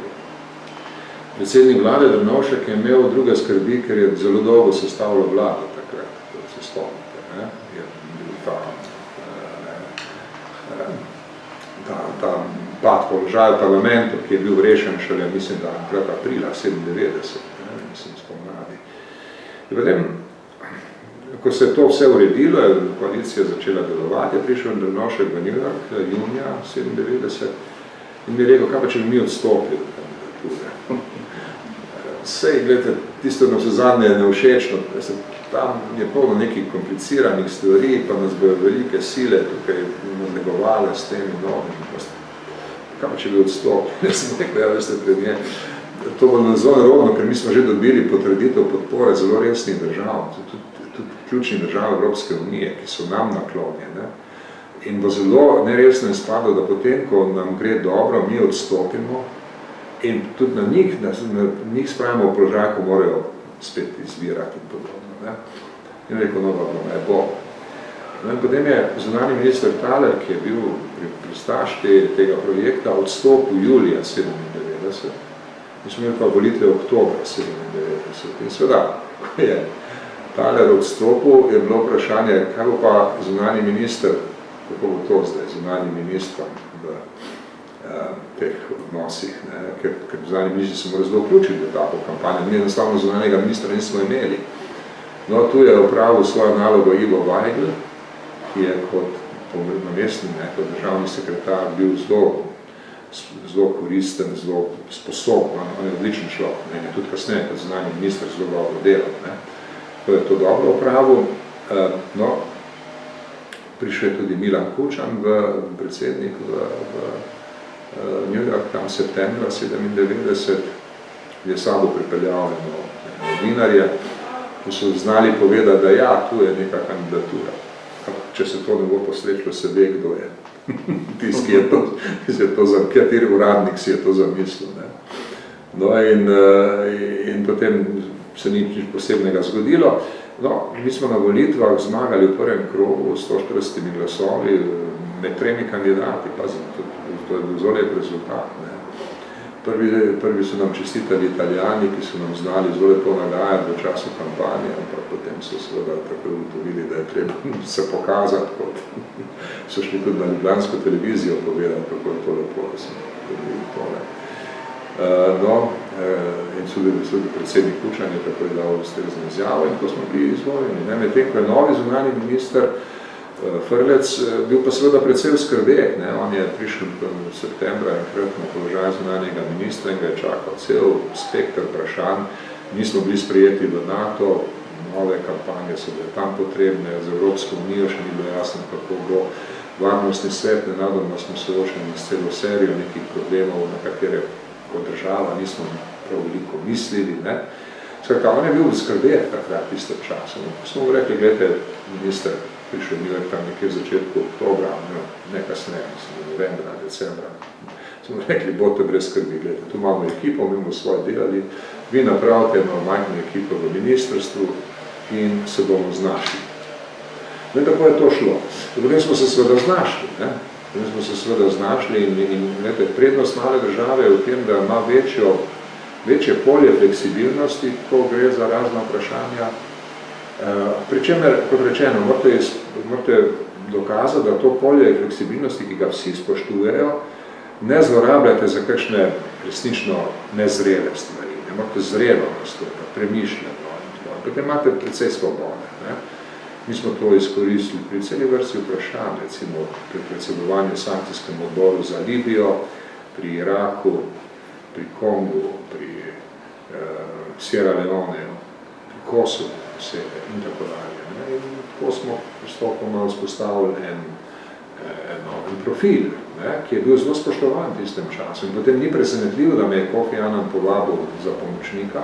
Predsednik vlade Drnovšek je imel druge skrbi, ker je zelo dolgo sestavljal vlado takrat, ko se spomnite. Je bil ta pad položaj v parlamentu, ki je bil rešen šele, mislim, da takrat aprila 97, mislim, spomnadi. In potem, ko se je to vse uredilo, je koalicija začela delovati, je prišel Drnovšek v New York, junija 97, in mi je rekel, kaj pa če bi mi odstopili kandidature. Sej, gledajte, tisto nam se zadnje nevšečno, tam je polno nekih kompliciranih stvari, pa nas bojo velike sile tukaj nadlegovale s temi novimi. Kaj pa če bi odstopil? Jaz sem rekel, ja, veste, premijer, to bo zelo nerodno, ker mi smo že dobili potrditev podpore zelo resnih držav, tudi ključnih držav Evropske unije, ki so nam naklonjene. In bo zelo neresno izpadlo, da potem, ko nam gre dobro, mi odstopimo in tudi na njih spravimo v položaj, ko morajo spet izbirati in podobno. Ne? In rekel, no, dobro, ne bo. No, in potem je zunanji minister Thaler, ki je bil pristaš tega projekta, odstopil julija 1997 in smo imeli pa volitve oktobra 1997. In seveda, ko je Thaler odstopil, je bilo vprašanje, kaj bo pa zunanji minister, kako bo to zdaj, zunanji ministrom v teh odnosih, ne? Ker zunanji ministri se morajo zelo vključiti v tako kampanjo. Mi enostavno zunanjega ministra nismo imeli. No, tu je opravil svojo nalogo Ivo Vajgl, ki je kot namestni, kot državni sekretar bil zelo koristen, zelo sposoben, on je odličen človek, ne, tudi kasneje kot zunanji minister zelo dobro delal. Ne. To je to dobro opravil. No, prišel je tudi Milan Kučan, predsednik v New York, tam septembra 1997, je sabo pripeljal novinarje, ki so znali povedati, da ja, tu je neka kandidatura. Če se to ne bo posrečilo, se ve, kdo je. Tisti, kateri uradnik si je to zamislil. Ne. No in potem se ni nič posebnega zgodilo. No, mi smo na volitvah zmagali v prvem krogu 140 glasovi med 3 kandidati, pa to je bil zelo lep rezultat. Ne. Prvi so nam čestitali Italijani, ki so nam znali zelo lepo nagajati v času kampanje, ampak potem so seveda tako ugotovili, da je treba se pokazati, kot so šli tudi na ljubljansko televizijo povedati, kako je to lepo, da smo dobili tole. No, in tudi predsednik Kučan je tako dal ustrezno izjavo in ko smo bili izvoljeni. Medtem, ko je novi zunanji minister Frlec bil pa seveda precej skrbek. On je prišel v septembra enkrat na položaj zunanjega ministra in ga je čakal cel spektr vprašanj. Nismo bili sprejeti v NATO, nove kampanje so bile tam potrebne, z Evropsko unijo še ni bilo jasno, kako bo. Varnostni svet, nenadoma smo soočeni s celo serijo nekih problemov, na katere kot država nismo prav veliko mislili. Ne? Skratka, on je bil skrbet takrat tistem času. Smo mu rekli, gledajte, minister, prišel New York tam nekje v začetku oktobra, ne kasneje, novembra, decembra. Smo rekli, bote brez skrbi, gledajte, tu imamo ekipo, mi bomo svoje delali, vi napravite eno majhno ekipo v ministrstvu in se bomo znašli. No in tako je to šlo. Potem smo se seveda znašli, ne? Potem smo se seveda znašli in gledajte, prednost male države je v tem, da ima večje polje fleksibilnosti, ko gre za razna vprašanja. Pričemer, kot rečeno, morate dokazati, da to polje fleksibilnosti, ki ga vsi spoštujejo, ne zlorabljate za kakšne resnično nezrele stvari. Ne morate zrelo nastopati, premišljeno. Potem imate precej svobode. Ne? Mi smo to izkoristili pri celi vrsti vprašanj, recimo pri predsedovanju sankcijskem odboru za Libijo, pri Iraku, pri Kongu, pri Sierra Leoneju, pri Kosovu posebej in tako dalje. In tako smo postopoma vzpostavili en profil, ki je bil zelo spoštovan v tistem času. In potem ni presenetljivo, da me je Kofi Annan povabil za pomočnika,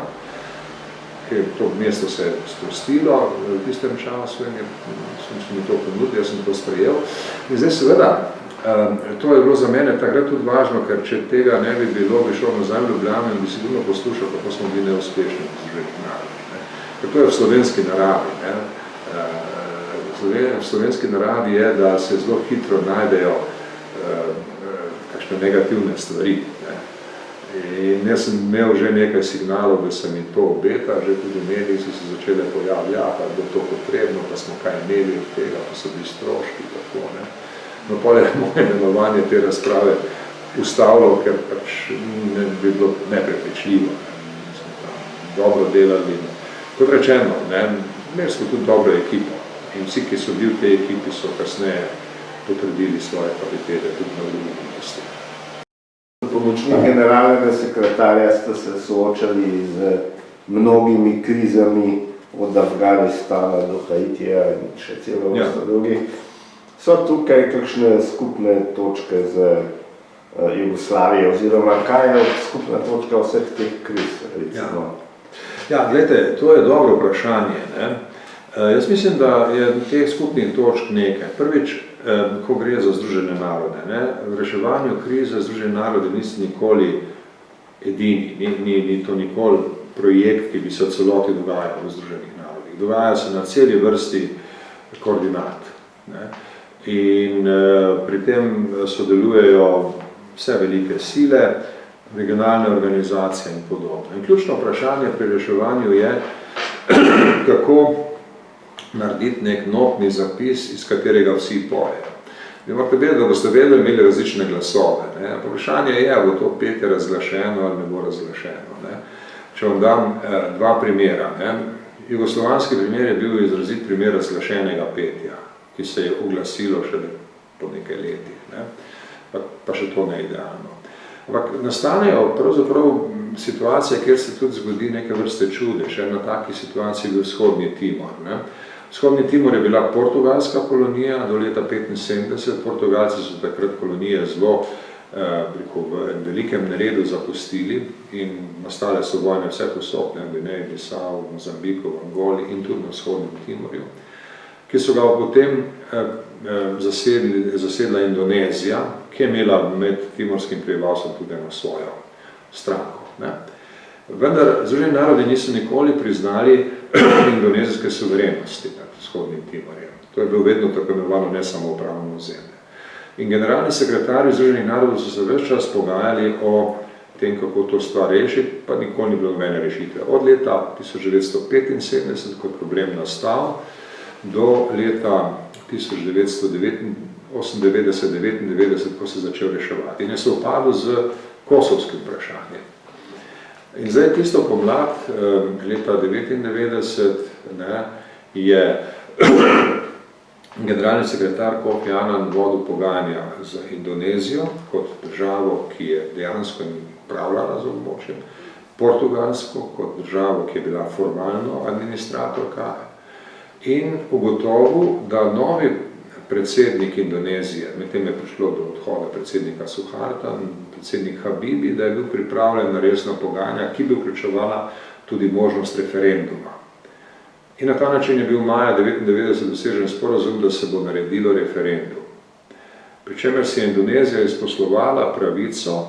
ker to mesto se je sprostilo v tistem času in sem mi to ponudil, jaz sem to sprejel. In zdaj seveda, to je bilo za mene takrat tudi važno, ker če tega ne bi bilo, bi šel nazaj v Ljubljano in bi sigurno poslušal, kako smo bili neuspešni v Združenih narodih. Ker to je v slovenski naravi. V slovenski naravi je, da se zelo hitro najdejo kakšne negativne stvari. In jaz sem imel že nekaj signalov, da se mi to obeta, že tudi v mediji so se začele pojavljati, pa je bilo to potrebno, pa smo kaj imeli od tega, pa so bili stroški, tako, ne. No, poleg moje imenovanje te razprave ustavilo, ker pač ne bi bilo neprepričljivo. Mi smo tam dobro delali. Kot rečeno, imeli smo tudi dobro ekipo in vsi, ki so bili v tej ekipi, so kasneje potrdili svoje kvalitete tudi na drugih mestih. Pomočnik generalnega sekretarja ste se soočali z mnogimi krizami, od Afganistana do Haitija in še celo vrsta drugih. So tukaj kakšne skupne točke z Jugoslavijo, oziroma kaj je skupna točka vseh teh kriz, recimo? Ja, gledajte, to je dobro vprašanje, ne? Jaz mislim, da je teh skupnih točk nekaj. Prvič, ko gre za Združene narode, ne? V reševanju krize Združene narode niso nikoli edini, ni to nikoli projekt, ki bi se v celoti dogajal v Združenih narodih. Dogaja se na celi vrsti koordinat, ne? In pri tem sodelujejo vse velike sile, regionalne organizacije in podobno. In ključno vprašanje pri reševanju je, kako narediti nek notni zapis, iz katerega vsi pojejo. Vi morate vedeti, da boste vedeli, imeli različne glasove. Ne? Vprašanje je, bo to petje razglašeno ali ne bo razglašeno. Ne? Če vam dam dva primera. Ne? Jugoslovanski primer je bil izrazit primer razglašenega petja, ki se je oglasilo šele po nekaj letih. Ne? Pa še to ne idealno. Ampak nastanejo pravzaprav situacije, kjer se tudi zgodi neke vrste čude. Še ena taki situaciji je bil Vzhodni Timor. Ne? Vzhodni Timor je bila portugalska kolonija do leta 1975. Portugalci so takrat kolonije zelo v velikem neredu zapustili in nastale so vojne vse posod, v Gvineji, Bisau, v Mozambiku, v Angoli in tudi na Vzhodnem Timorju, ki so ga potem zasedla Indonezija, ki je imela med timorskim prebivalstvom tudi eno svojo stranko. Ne? Vendar Združeni narodi niso nikoli priznali indonezijske suverenosti nad Vzhodnim Timorjem. To je bilo vedno tako imenovano ne samo upravno ozemlje. In generalni sekretarji Združenih narodov so se ves čas pogajali o tem, kako to stvar rešiti, pa nikoli ni bilo nobene rešitve. Od leta 1975, ko je problem nastal, do leta 1998-99, ko se je začel reševati. In je se upadil z kosovskim vprašanjem. In zdaj tisto pomlad, leta 1999, ne, je generalni sekretar Kofi Annan vodil pogajanja z Indonezijo kot državo, ki je dejansko upravljala z območjem, Portugalsko kot državo, ki je bila formalno administratorka, in ugotovil, da novi predsednik Indonezije, medtem je prišlo do odhoda predsednika Suharta, predsednik Habibie, da je bil pripravljen na resna pogajanja, ki bi vključevala tudi možnost referenduma. In na ta način je bil maja 1999 dosežen sporazum, da se bo naredilo referendum. Pričemer si je Indonezija izposlovala pravico,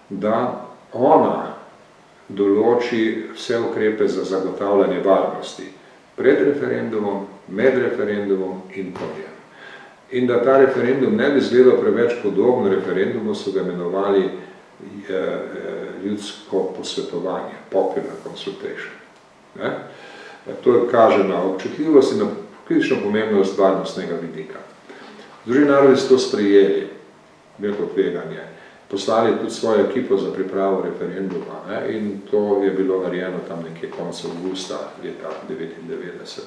da ona določi vse ukrepe za zagotavljanje varnosti pred referendumom, med referendumom in po njem. In da ta referendum ne bi izgledal preveč podobno referendumu, so ga imenovali ljudsko posvetovanje, popular consultation. Ne? To kaže na občutljivost in na kritično pomembnost varnostnega vidika. Združeni narodi so to sprejeli, veliko tveganje, poslali tudi svojo ekipo za pripravo referenduma, ne? In to je bilo narejeno tam nekje konec avgusta leta 1999.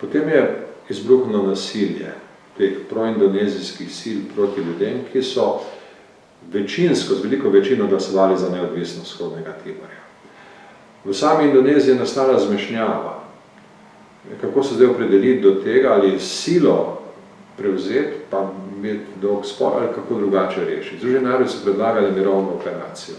Potem je izbruhnilo nasilje teh proindonezijskih sil proti ljudem, ki so večinsko, z veliko večino glasovali za neodvisnost Vzhodnega Timorja. V sami Indoneziji je nastala zmešnjava. Kako se zdaj opredeliti do tega, ali silo prevzeti, pa imeti dolg spor, ali kako drugače rešiti. Združeni narodi so predlagali mirovno operacijo.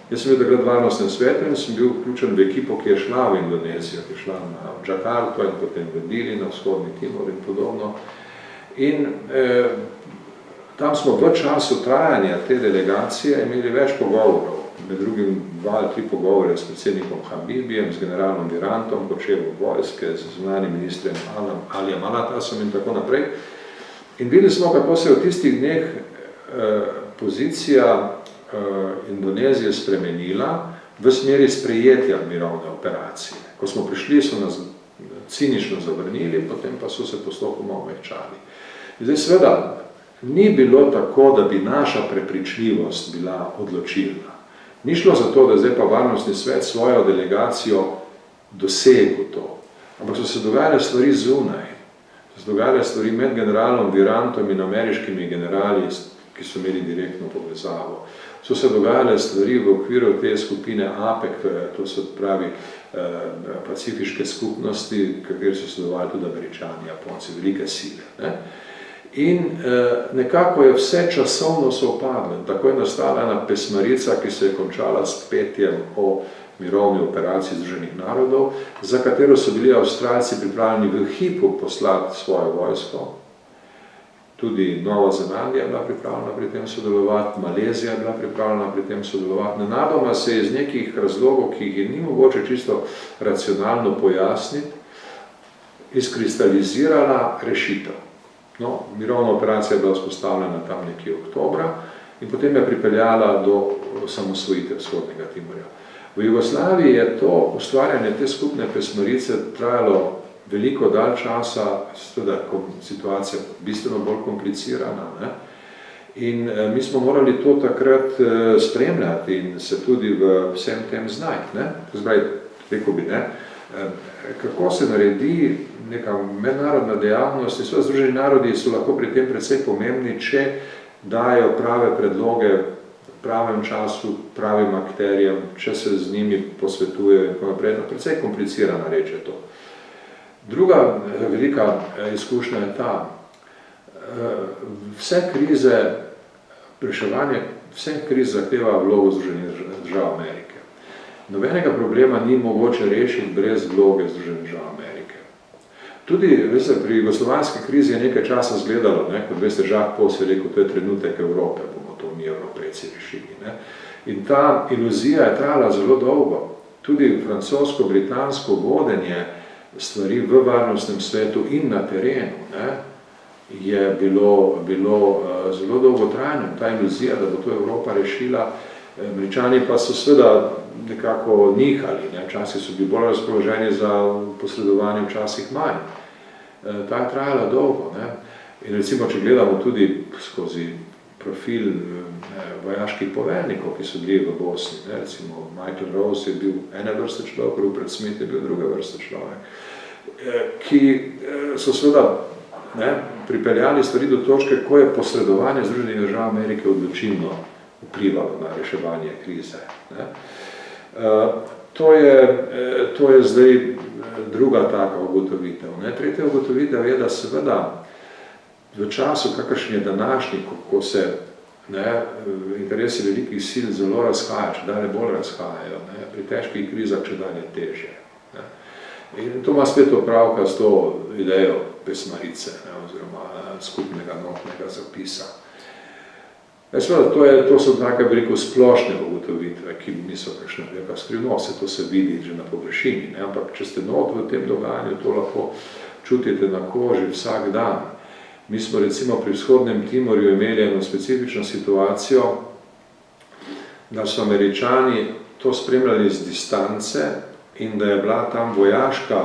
Jaz sem bil takrat v varnostnem svetu in sem bil vključen v ekipo, ki je šla v Indonezijo, ki je šla na Džakarto in potem v Dili, na Vzhodni Timor in podobno. In tam smo v času trajanja te delegacije imeli več pogovorov, med drugim 2 ali 3 pogovore s predsednikom Habibijem, s generalom Virantom, kot šefom vojske, z zunanjim ministrem Alijem Alatasom in tako naprej. In videli smo, kako se je v tistih dneh pozicija Indonezije spremenila v smeri sprejetja mirovne operacije. Ko smo prišli, so nas cinično zavrnili, potem pa so se postopoma omehčali. Zdaj seveda ni bilo tako, da bi naša prepričljivost bila odločilna. Ni šlo za to, da zdaj pa varnostni svet svojo delegacijo dosegel to. Ampak so se dogajale stvari zunaj. So se dogajale stvari med generalom Virantom in ameriškimi generali ki so imeli direktno povezavo. So se dogajale stvari v okviru te skupine APEC, to se pravi pacifiške skupnosti, kjer so sodelovali tudi Američani, Japonci, velike sile. Ne? In nekako je vse časovno sovpadlo. Tako je nastala ena pesmarica, ki se je končala s petjem o mirovni operaciji Združenih narodov, za katero so bili Avstralci pripravljeni v hipu poslati svojo vojsko. Tudi Nova Zelandija je bila pripravljena pri tem sodelovati, Malezija je bila pripravljena pri tem sodelovati. Nenadoma se je iz nekih razlogov, ki jih ni mogoče čisto racionalno pojasniti, izkristalizirala rešitev. No, mirovna operacija je bila vzpostavljena tam nekje oktobra in potem je pripeljala do osamosvojitve Vzhodnega Timorja. V Jugoslaviji je to ustvarjanje te skupne pesmarice trajalo veliko dalj časa, seveda situacija bistveno bolj komplicirana. Ne? In mi smo morali to takrat spremljati in se tudi v vsem tem znajti. Ne? Zdaj, rekel bi, ne? Kako se naredi neka mednarodna dejavnost in seveda Združeni narodi so lahko pri tem precej pomembni, če dajo prave predloge v pravem času, pravim akterjem, če se z njimi posvetujejo in tako naprej. Precej komplicirana reč je to. Druga velika izkušnja je ta, vse krize, reševanje vseh kriz zahteva vlogo Združenih držav Amerike. Nobenega problema ni mogoče rešiti brez vloge Združenih držav Amerike. Tudi, veste, pri jugoslovanski krizi je nekaj časa izgledalo, ne, kot veste, Jacques Pos je rekel, to je trenutek Evrope, bomo to mi Evropejci rešili. Ne. In ta iluzija je trajala zelo dolgo. Tudi francosko-britansko vodenje stvari v varnostnem svetu in na terenu, ne, je bilo zelo dolgotrajno. Ta iluzija, da bo to Evropa rešila, Američani pa so seveda nekako nihali, ne, včasih so bili bolj razpoloženi za posredovanje, včasih manj. Ta je trajala dolgo, ne. In recimo, če gledamo tudi skozi profil vojaških poveljnikov, ki so bili v Bosni, ne, recimo Michael Rose je bil ene vrste človek, Rupert Smith je bil druge vrste človek, ki so seveda pripeljali stvari do točke, ko je posredovanje Združenih držav Amerike odločilno vplivalo na reševanje krize. Ne. To je zdaj druga taka ugotovitev. Ne. Tretja ugotovitev je, da seveda v času, kakršen je današnji, ko se interesi velikih sil zelo razhajajo, če dalje bolj razhajajo, ne, pri težkih krizah če dalje težje. Ne. In to ima spet opravka s to idejo pesmarice, ne, oziroma skupnega notnega zapisa. Seveda, to so take, bi rekel, splošne ugotovitve, ki niso kakšne neka skrivnost, to se vidi že na površini, ne, ampak če ste not v tem dogajanju, to lahko čutite na koži vsak dan. Mi smo recimo pri Vzhodnem Timorju imeli eno specifično situacijo, da so Američani to spremljali z distance in da je bila tam vojaška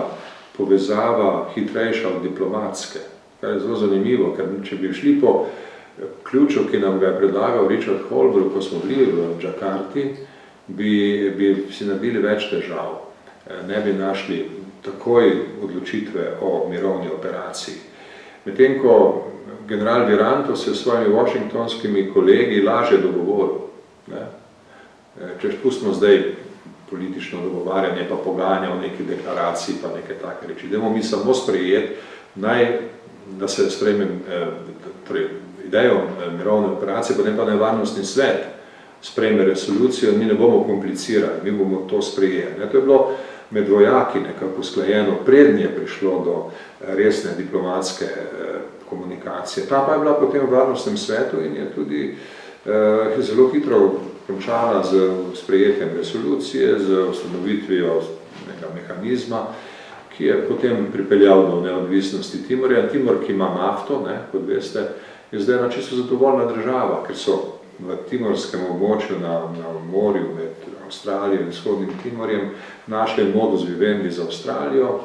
povezava hitrejša od diplomatske. Kar je zelo zanimivo, ker če bi šli po ključu, ki nam ga je predlagal Richard Holbrooke, ko smo bili v Džakarti, bi si naredili več težav. Ne bi našli takoj odločitve o mirovni operaciji. Medtem ko general Viranto se s svojimi washingtonskimi kolegi lažje dogovoril. Če pustimo zdaj politično dogovarjanje, pa pogajanja o neki deklaraciji, pa neke take reči. Dajmo mi samo sprejeti, da se sprejmem idejo mirovne operacije, pa ne varnostni svet sprejme resolucijo, mi ne bomo komplicirali, mi bomo to sprejeli. To je bilo med vojaki nekako usklajeno, prednje je prišlo do resne diplomatske komunikacije. Ta pa je bila potem v varnostnem svetu in je tudi zelo hitro končala z sprejetjem resolucije, z ustanovitvijo nekega mehanizma, ki je potem pripeljal do neodvisnosti Timorja. Timor, ki ima nafto, kot veste, je zdaj ena čisto zadovoljna država, ker so v timorskem območju na morju med Avstralijo in Vzhodnim Timorjem našli modus vivendi za Avstralijo,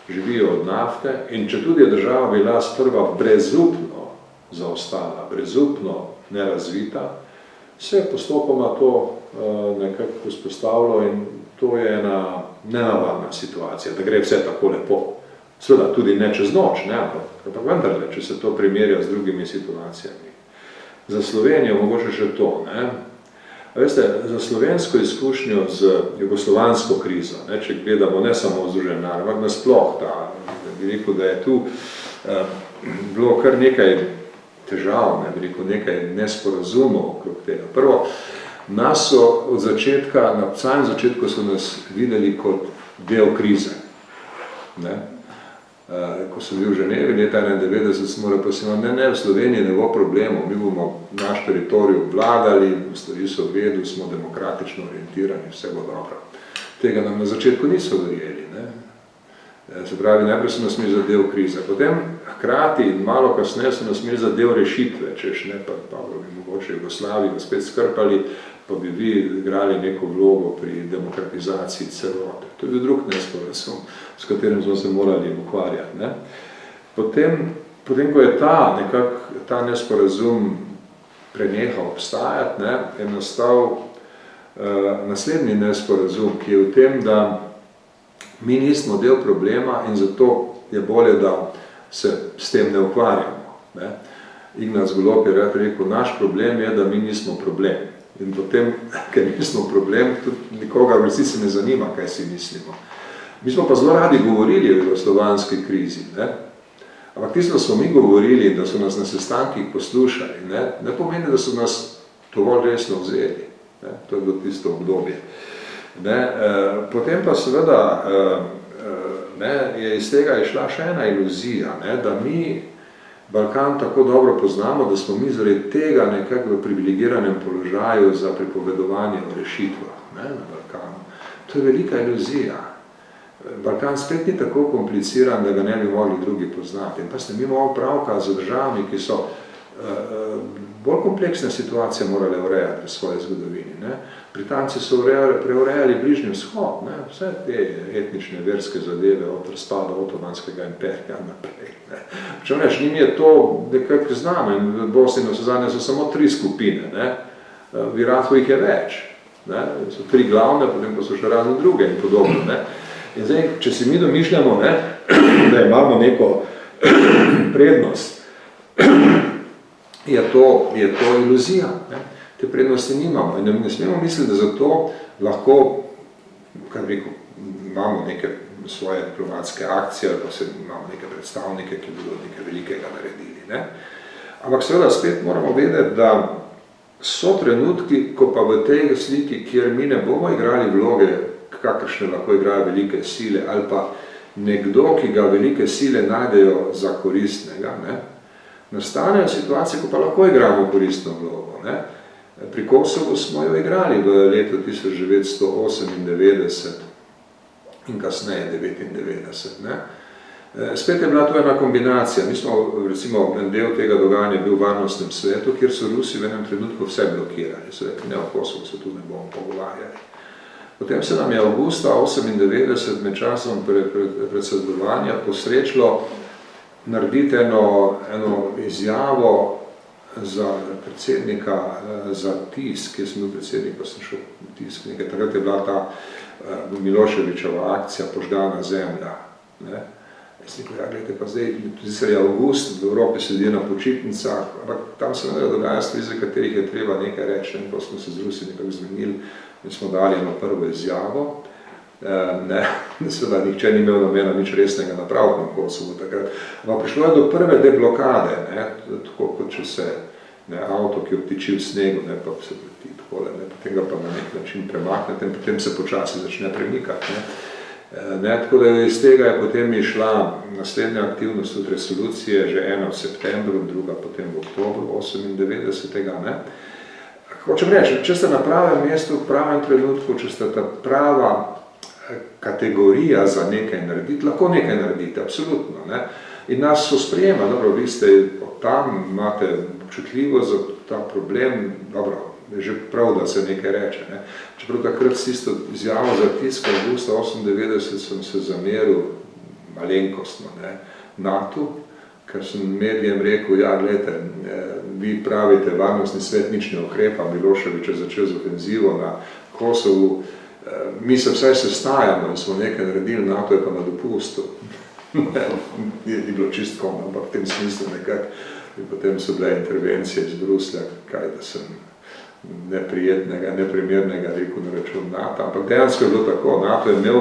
živijo od nafte in če tudi je država bila sprva brezupno zaostala, brezupno nerazvita, se je postopoma to nekako vzpostavilo in to je ena nenavadna situacija, da gre vse tako lepo. Seveda tudi ne čez noč, ampak vendarle, če se to primerja z drugimi situacijami. Za Slovenijo mogoče še to, ne? Veste, za slovensko izkušnjo z jugoslovansko krizo, ne, če gledamo ne samo Združene narode, ampak nasploh, bi rekel, da je tu bilo kar nekaj težav, ne, bi rekel, nekaj nesporazumov okrog tega. Prvo, nas so od začetka, na samem začetku so nas videli kot del krize. Ne? Ko sem bil v Ženevi leta 1991, smo rekel, ne, v Sloveniji ne bo problemov, mi bomo naš teritorij obvladali, stvari so v redu, smo demokratično orientirani, vse bo dobro. Tega nam na začetku niso verjeli. Ne? Se pravi, najprej so nas imeli za del krize, potem hkrati in malo kasneje so nas imeli za del rešitve, češ ne, pa bi mogoče Jugoslaviji spet skrpali, pa bi vi igrali neko vlogo pri demokratizaciji celote. To je bil drug nesporazum, s katerim smo se morali ukvarjati. Ne? Potem, ko je ta nesporazum prenehal obstajati, ne, je nastal naslednji nesporazum, ki je v tem, da mi nismo del problema in zato je bolje, da se s tem ne ukvarjamo. Ne? Ignác Golob je rekel, naš problem je, da mi nismo problem. In potem, ker nismo problem, tudi nikoga v resnici ne zanima, kaj si mislimo. Mi smo pa zelo radi govorili o jugoslovanski krizi, ne? Ampak tisto, da smo mi govorili, da so nas na sestankih poslušali, ne pomeni, da so nas dovolj resno vzeli. Ne? To je bilo tisto obdobje. Ne? Potem pa seveda je iz tega išla še ena iluzija, ne? Da mi Balkan tako dobro poznamo, da smo mi zaradi tega nekako v privilegiranem položaju za pripovedovanje o rešitvah, ne, na Balkanu. To je velika iluzija. Balkan spet ni tako kompliciran, da ga ne bi mogli drugi poznati. In pa ste mi imamo pravka z državami, ki so bolj kompleksne situacije morale urejati v svoji zgodovini. Ne. Britanci so preurejali Bližnji vzhod, ne, vse te etnične, verske zadeve od razpada Otomanskega imperija naprej. Če reš, njim je to nekako znamo in v Bosni na Sozanje so samo 3 skupine, ne. V Iraku jih je več, ne. So 3 glavne, potem pa so še razne druge in podobno. Ne. In zdaj, če si mi domišljamo, ne, da imamo neko prednost, je to iluzija. Ne. Te prednosti nimamo in ne smemo misliti, da zato lahko, kaj rekel, imamo neke svoje diplomatske akcije ali pa imamo neke predstavnike, ki bodo nekaj velikega naredili. Ne? Ampak seveda spet moramo vedeti, da so trenutki, ko pa v tej sliki, kjer mi ne bomo igrali vloge, kakršne lahko igrajo velike sile ali pa nekdo, ki ga velike sile najdejo za koristnega, ne? Nastanejo situacije, ko pa lahko igramo koristno vlogo. Ne? Pri Kosovu smo jo igrali v letu 1998 in kasneje 1999. Ne? Spet je bila to ena kombinacija. Mi smo, recimo, en del tega dogajanja bil v varnostnem svetu, kjer so Rusi v enem trenutku vse blokirali. So rekli, ne, o Kosovu se tu ne bomo pogovarjali. Potem se nam je avgusta 1998 med časom predsedovanja posrečilo narediti eno izjavo za predsednika, za tisk, jaz sem bil predsednik, pa sem šel v tisk nekaj, takrat je bila ta Miloševičeva akcija Požgana zemlja. Ne? Jaz rekel, ja, gledajte, pa zdaj, tudi je avgust, v Evropi sedi na počitnicah, ampak tam se dogaja stvari, za katerih je treba nekaj reči, in ko smo se z Rusi nekako zmenili, in smo dali eno prvo izjavo, seveda nihče ni imel namena nič resnega napraviti na Kosovu takrat. Ampak prišlo je do prve deblokade, tako kot če se avto, ki obtiči v snegu, pa se vrti takole, potem ga pa na nek način premaknete in potem se počasi začne premikati. Tako da iz tega je potem išla naslednja aktivnost od resolucije, že ena v septembru, druga potem v oktobru 1998. Hočem reči, če ste na pravem mestu, v pravem trenutku, če ste ta prava kategorija za nekaj narediti, lahko nekaj naredite, absolutno. Ne? In nas so sprejema, dobro, vi ste tam, imate občutljivo za ta problem, dobro, je že prav, da se nekaj reče. Ne? Čeprav takrat s tisto izjavo za tisk, avgusta 1998 sem se zameril malenkostno, ne? NATO, ker sem medijem rekel, ja, gledajte, vi pravite, varnostni svet nič ne ukrepa, Milošević je začel z ofenzivo na Kosovu, mi se vsaj sestajamo in smo nekaj naredili, NATO je pa na dopustu. Ni bilo čistkom, ampak v tem smislu nekako. In potem so bile intervencije iz Bruslja, kaj da sem neprijetnega, neprimernega rekel na račun NATO, ampak dejansko je bilo tako. NATO je imel,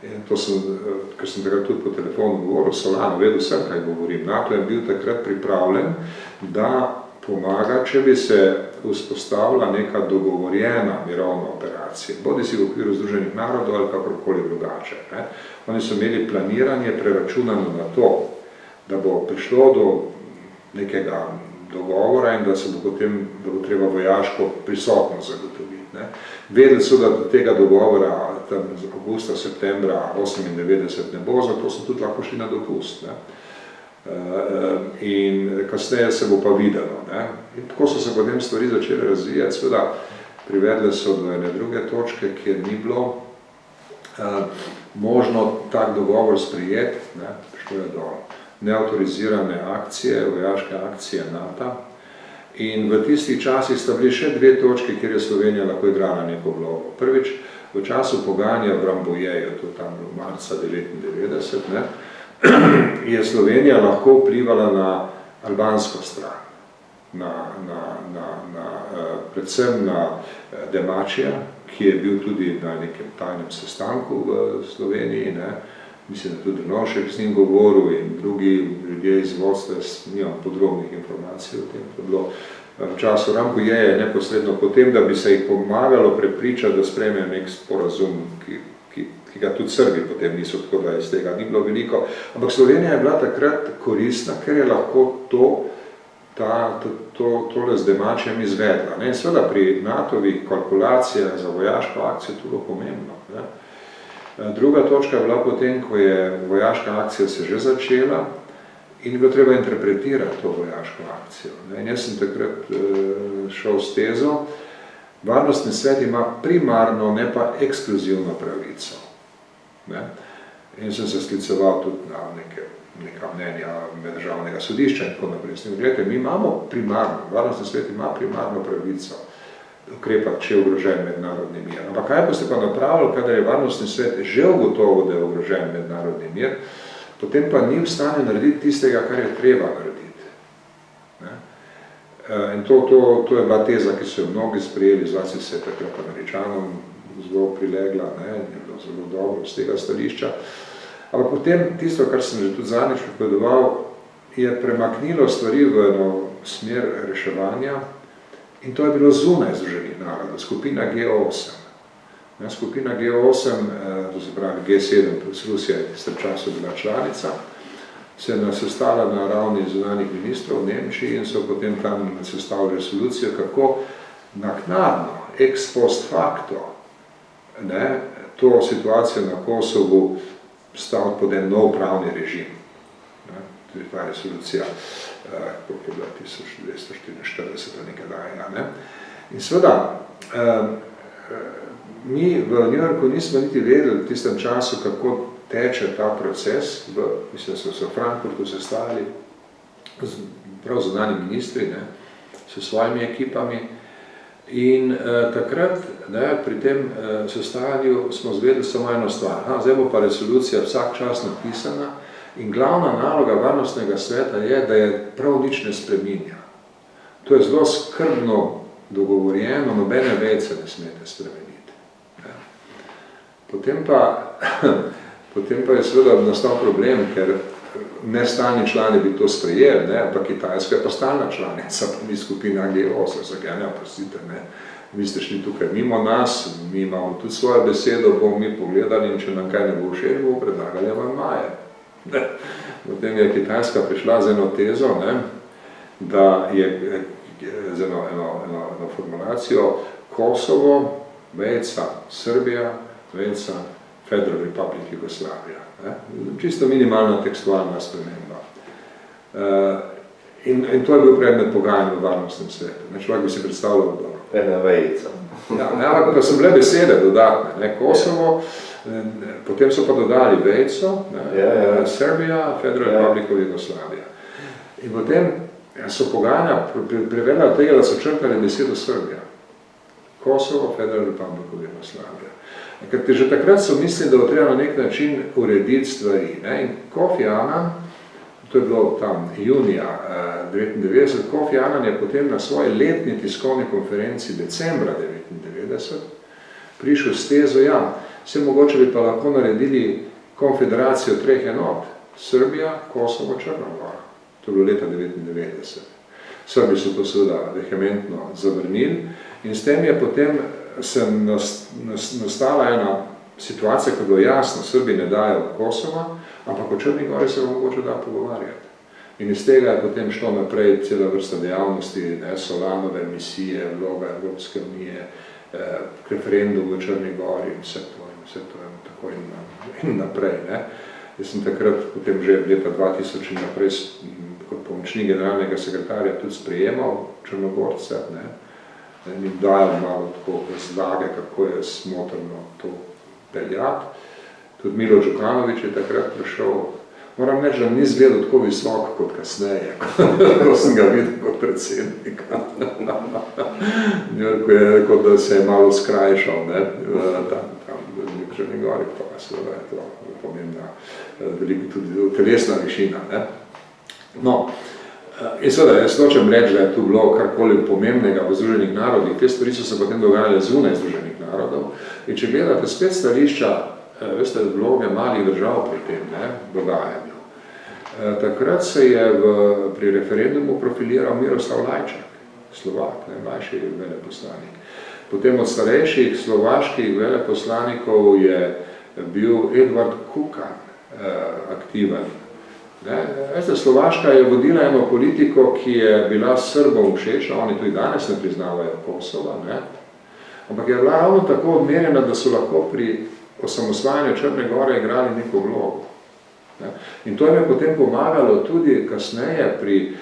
in to sem, ker sem takrat tudi po telefonu govoril, Solano, vedel sem, kaj govorim, NATO je bil takrat pripravljen, da pomaga, če bi se vzpostavila neka dogovorjena mirovna operacija, bodi si v okviru Združenih narodov ali kakorkoli drugače. Ne. Oni so imeli planiranje preračunano na to, da bo prišlo do nekega dogovora in da se bo potem, da bo treba vojaško prisotnost zagotoviti. Ne. Vedeli so, da do tega dogovora tam z avgusta, septembra 98 ne bo, zato so tudi lahko šli na dopust. Ne. In kasneje se bo pa videlo. Ne. In tako so se potem stvari začele razvijati, seveda privedle so do ene druge točke, kjer ni bilo možno tak dogovor sprijeti, ne. Prišlo je do neautorizirane akcije, vojaške akcije NATO. In v tistih časih sta bili še dve točke, kjer je Slovenija lahko igrala neko vlogo. Prvič, v času pogajanja v Rambouilletu, to tam v marca 1999, ne, je Slovenija lahko vplivala na albansko stran, predvsem na Demačija, ki je bil tudi na nekem tajnem sestanku v Sloveniji, ne. Mislim, da tudi Drnovšek z njim govoril in drugi ljudje iz vodstva, nimam podrobnih informacij o tem, to je bilo v času Rambouilleja neposredno potem, da bi se jih pomagalo prepričati, da sprejmejo nek sporazum, ki ga tudi Srbi potem niso, tako da iz tega ni bilo veliko. Ampak Slovenija je bila takrat koristna, ker je lahko tole z Demačijem izvedla. Ne? Seveda pri NATO-vih kalkulacijah za vojaško akcijo to bilo pomembno. Ne? Druga točka je bila potem, ko je vojaška akcija se že začela in bilo treba interpretirati to vojaško akcijo. In jaz sem takrat šel s tezo, Varnostni svet ima primarno, ne pa ekskluzivno pravico. Ne? In sem se skliceval tudi na neka mnenja Meddržavnega sodišča in tako naprej. Gledajte, mi imamo primarno, Varnostni svet ima primarno pravico ukrepati, če je ogrožen mednarodni mir. Ampak kaj boste pa napravili, kadar je Varnostni svet že ugotovil, da je ogrožen mednarodni mir, potem pa ni v stanju narediti tistega, kar je treba narediti. Ne? In to je bila teza, ki so jo mnogi sprejeli, zlasti se je takrat Američanom zelo prilegla, ne? Je bilo zelo dobro z tega stališča. Ampak potem tisto, kar sem že tudi zadnjič pripovedoval, je premaknilo stvari v eno smer reševanja. In to je bilo zunaj Združenih narodov, skupina G8. Skupina G8, to se pravi G7 plus Rusija je v tistem času bila članica, se je sestala na ravni zunanjih ministrov v Nemčiji in so potem tam sestavili resolucijo, kako naknadno, ex post facto, ne, to situacijo na Kosovu staviti pod en nov pravni režim. Ne, to je ta resolucija, koliko je bila 1244 ali nekaj daja. Ne? In seveda, mi v New Yorku nismo niti vedeli v tistem času, kako teče ta proces, mislim, so se v Frankfurtu sestali prav zunanji ministri, ne, s svojimi ekipami in takrat, ne, pri tem sestajanju smo zvedeli samo eno stvar. Zdaj bo pa resolucija vsak čas napisana, in glavna naloga Varnostnega sveta je, da je prav nič ne spreminja. To je zelo skrbno dogovorjeno, nobene vejce ne smete spremeniti. Potem pa je seveda nastal problem, ker nestalni člani bi to sprejeli, ne? Ampak Kitajska je pa stalna članica, pa ni skupina G8, prosite, ne? Vi ste šli tukaj mimo nas, mi imamo tudi svojo besedo, bomo mi pogledali in če nam kaj ne bo všeč, bomo predlagali amandmaje. Potem je Kitajska prišla z eno tezo, ne, da je z eno formulacijo Kosovo, vejca Srbija, vejca Federal Republic Jugoslavija. Ne. Čisto minimalna tekstualna sprememba. In to je bil predmet pogajanja v Varnostnem svetu. Človek bi si predstavljal dobro. Ena vejca. Ja, pa so bile besede dodatne, ne, Kosovo, potem so pa dodali vejco, Srbija, Federal Republic Jugoslavija. In potem so pogajanja privedla od tega, da so črtali besedo Srbija. Kosovo, Federal Republic of Jugoslavia. Ker že takrat so mislili, da bo treba na nek način urediti stvari. Ne? In Kofi Annan, to je bilo tam junija 1999, Kofi Annan je potem na svoji letni tiskovni konferenci decembra 1999 prišel s tezo, ja, vse mogoče bi pa lahko naredili konfederacijo 3 enot, Srbija, Kosovo, Črna Gora. To je bilo leta 1999. Srbi so to seveda vehementno zavrnili in s tem je potem se nastala ena situacija, ko je bilo jasno, Srbi ne dajo Kosova, ampak o Črni Gori se bo mogoče da pogovarjati. In iz tega je potem šlo naprej cela vrsta dejavnosti, ne, Solanove misije, vloga Evropske unije, referendum v Črni Gori in vse to je tako in naprej. Ne. Jaz sem takrat potem že leta 2000 naprej kot pomočnik generalnega sekretarja tudi sprejemal Črnogorce, ne, in dajal malo tako razlage, kako je smotrno to peljati. Tudi Milo Đukanović je takrat prišel. Moram reči, da ni izgledal tako visok kot kasneje, ko sem ga videl kot predsednika. Njurko je rekel, da se je malo skrajšal, ne, tam v Črni Gori, pa seveda je to pomembna, veliko tudi telesna višina, ne. No, in seveda, jaz hočem reči, da je tu bilo karkoli pomembnega v Združenih narodih. Te stvari so se potem dogajale zunaj Združenih narodov. In če gledate spet stališča, veste, vloge malih držav pri tem, ne, dogajanju. Takrat se je pri referendumu profiliral Miroslav Lajčak, Slovak, mlajši veleposlanik. Potem od starejših slovaških veleposlanikov je bil Edvard Kukan aktiven. Veste, Slovaška je vodila eno politiko, ki je bila Srbom všečna, oni tudi danes ne priznavajo Kosova, ne? Ampak je bila ravno tako odmerjena, da so lahko pri osamosvajanju Črne Gore igrali neko vlogo. Ne? In to je potem pomagalo tudi kasneje pri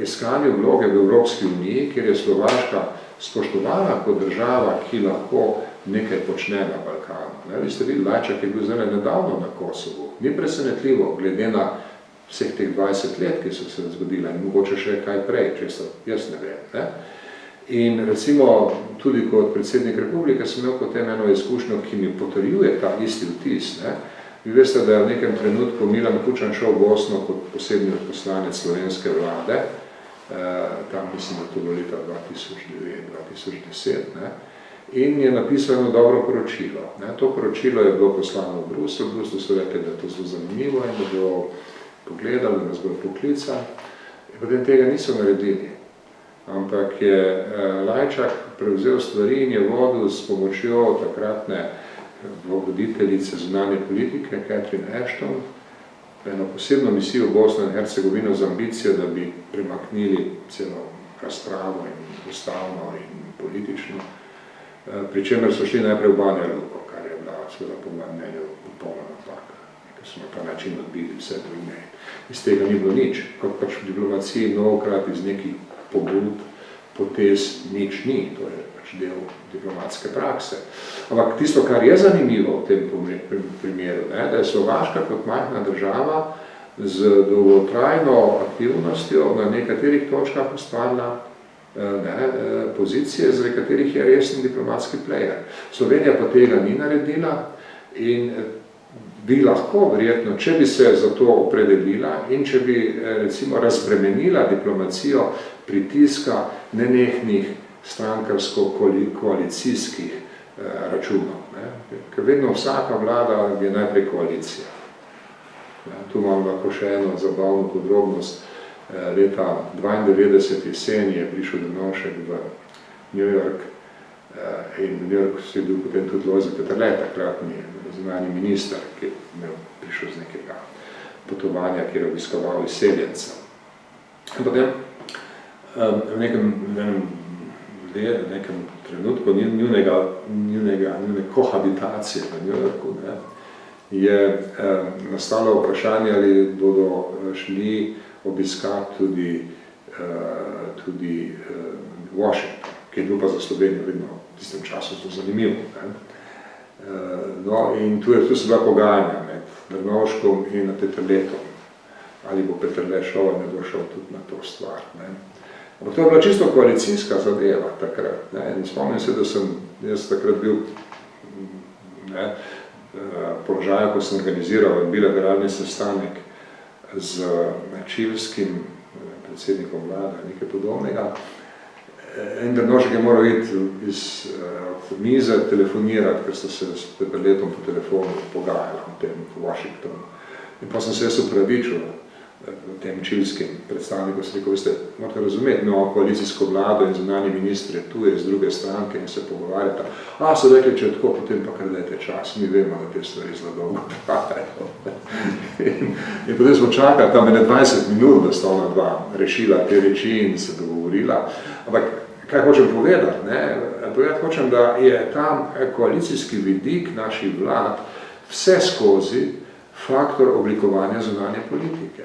iskanju vloge v Evropski uniji, kjer je Slovaška spoštovana kot država, ki lahko nekaj počne na Balkanu. Ne? Vi ste videli, Lajčak je bil zdaj nedavno na Kosovu. Ni presenetljivo, glede na vseh teh 20 let, ki so se zgodila in mogoče še kaj prej, česa jaz ne vem. Ne? In recimo tudi kot predsednik republike sem imel potem eno izkušnjo, ki mi potrjuje ta isti vtis. Ne? Vi veste, da je v nekem trenutku Milan Kučan šel v Bosno kot posebni poslanec slovenske vlade, tam mislim, da to bilo leta 2009-2010, ne? In je napisal eno dobro poročilo. Ne? To poročilo je bilo poslano v Bruselj, v Bruslju so rekli, da je to zelo zanimivo in da bo pogledali, da nas bo poklical. In potem tega niso naredili. Ampak je Lajčak prevzel stvari in je vodil s pomočjo takratne voditeljice zunanje politike, Catherine Ashton, eno posebno misijo v Bosno in Hercegovino z ambicijo, da bi premaknili celo razpravo in ustavno in politično. Pri čemer so šli najprej v Banja Luko, kar je bila seveda po mojem mnenju popolna napaka, ker so na ta način odbili vse druge. Iz tega ni bilo nič, kot pač v diplomaciji mnogokrat iz nekih pobud, potez nič ni, to je pač del diplomatske prakse. Ampak tisto, kar je zanimivo v tem primeru, ne, da je Slovaška kot majhna država z dolgotrajno aktivnostjo na nekaterih točkah ustvarila pozicije, zaradi katerih je resen diplomatski player. Slovenija pa tega ni naredila in bi lahko, verjetno, če bi se za to opredelila in če bi recimo razbremenila diplomacijo pritiska nenehnih strankarsko-koalicijskih računov. Ne? Ker vedno vsaka vlada je najprej koalicija. Tu imam lahko še eno zabavno podrobnost. Leta 1992 jesen je prišel Drnovšek v New York in v New York se je bil potem tudi Lojze Peterle, takratni zunanji minister, ki je prišel z nekega potovanja, kjer je obiskoval izseljenca. Potem v nekem trenutku njune kohabitacije v New Yorku, ne, je nastalo vprašanje, ali bodo šli obiskati tudi Washington, ki je bil pa za Slovenijo vedno v tistem času zelo zanimivo. No, in tu so bila pogajanja med Drnovškom in Peterletom, ali bo Peterle šel ali ne bo šel tudi na to stvar. Ne. Ampak to je bila čisto koalicijska zadeva takrat. Ne? In spomnim se, da sem jaz takrat bil položaju, ko sem organiziral bilateralni sestanek z čilskim predsednikom vlade, nekaj podobnega. En Drnovšek je moral iti iz mize telefonirati, ker so se s Peterletom po telefonu pogajali v tem Washingtonu. In pa sem se jaz upravičil tem čilskim predstavnikom, sem rekel, veste, morate razumeti, imamo koalicijsko vlado in zunanji ministri tu je iz druge stranke in se pogovarjata. So rekli, če je tako, potem pa kar dajte čas, mi vemo, da te stvari zelo dolgo trajajo. In potem smo čakali tam 20 minut, da sta ona dva rešila te reči in se dogovorila. Ampak kaj hočem povedati? Povedati hočem, da je tam koalicijski vidik naših vlad vse skozi faktor oblikovanja zunanje politike.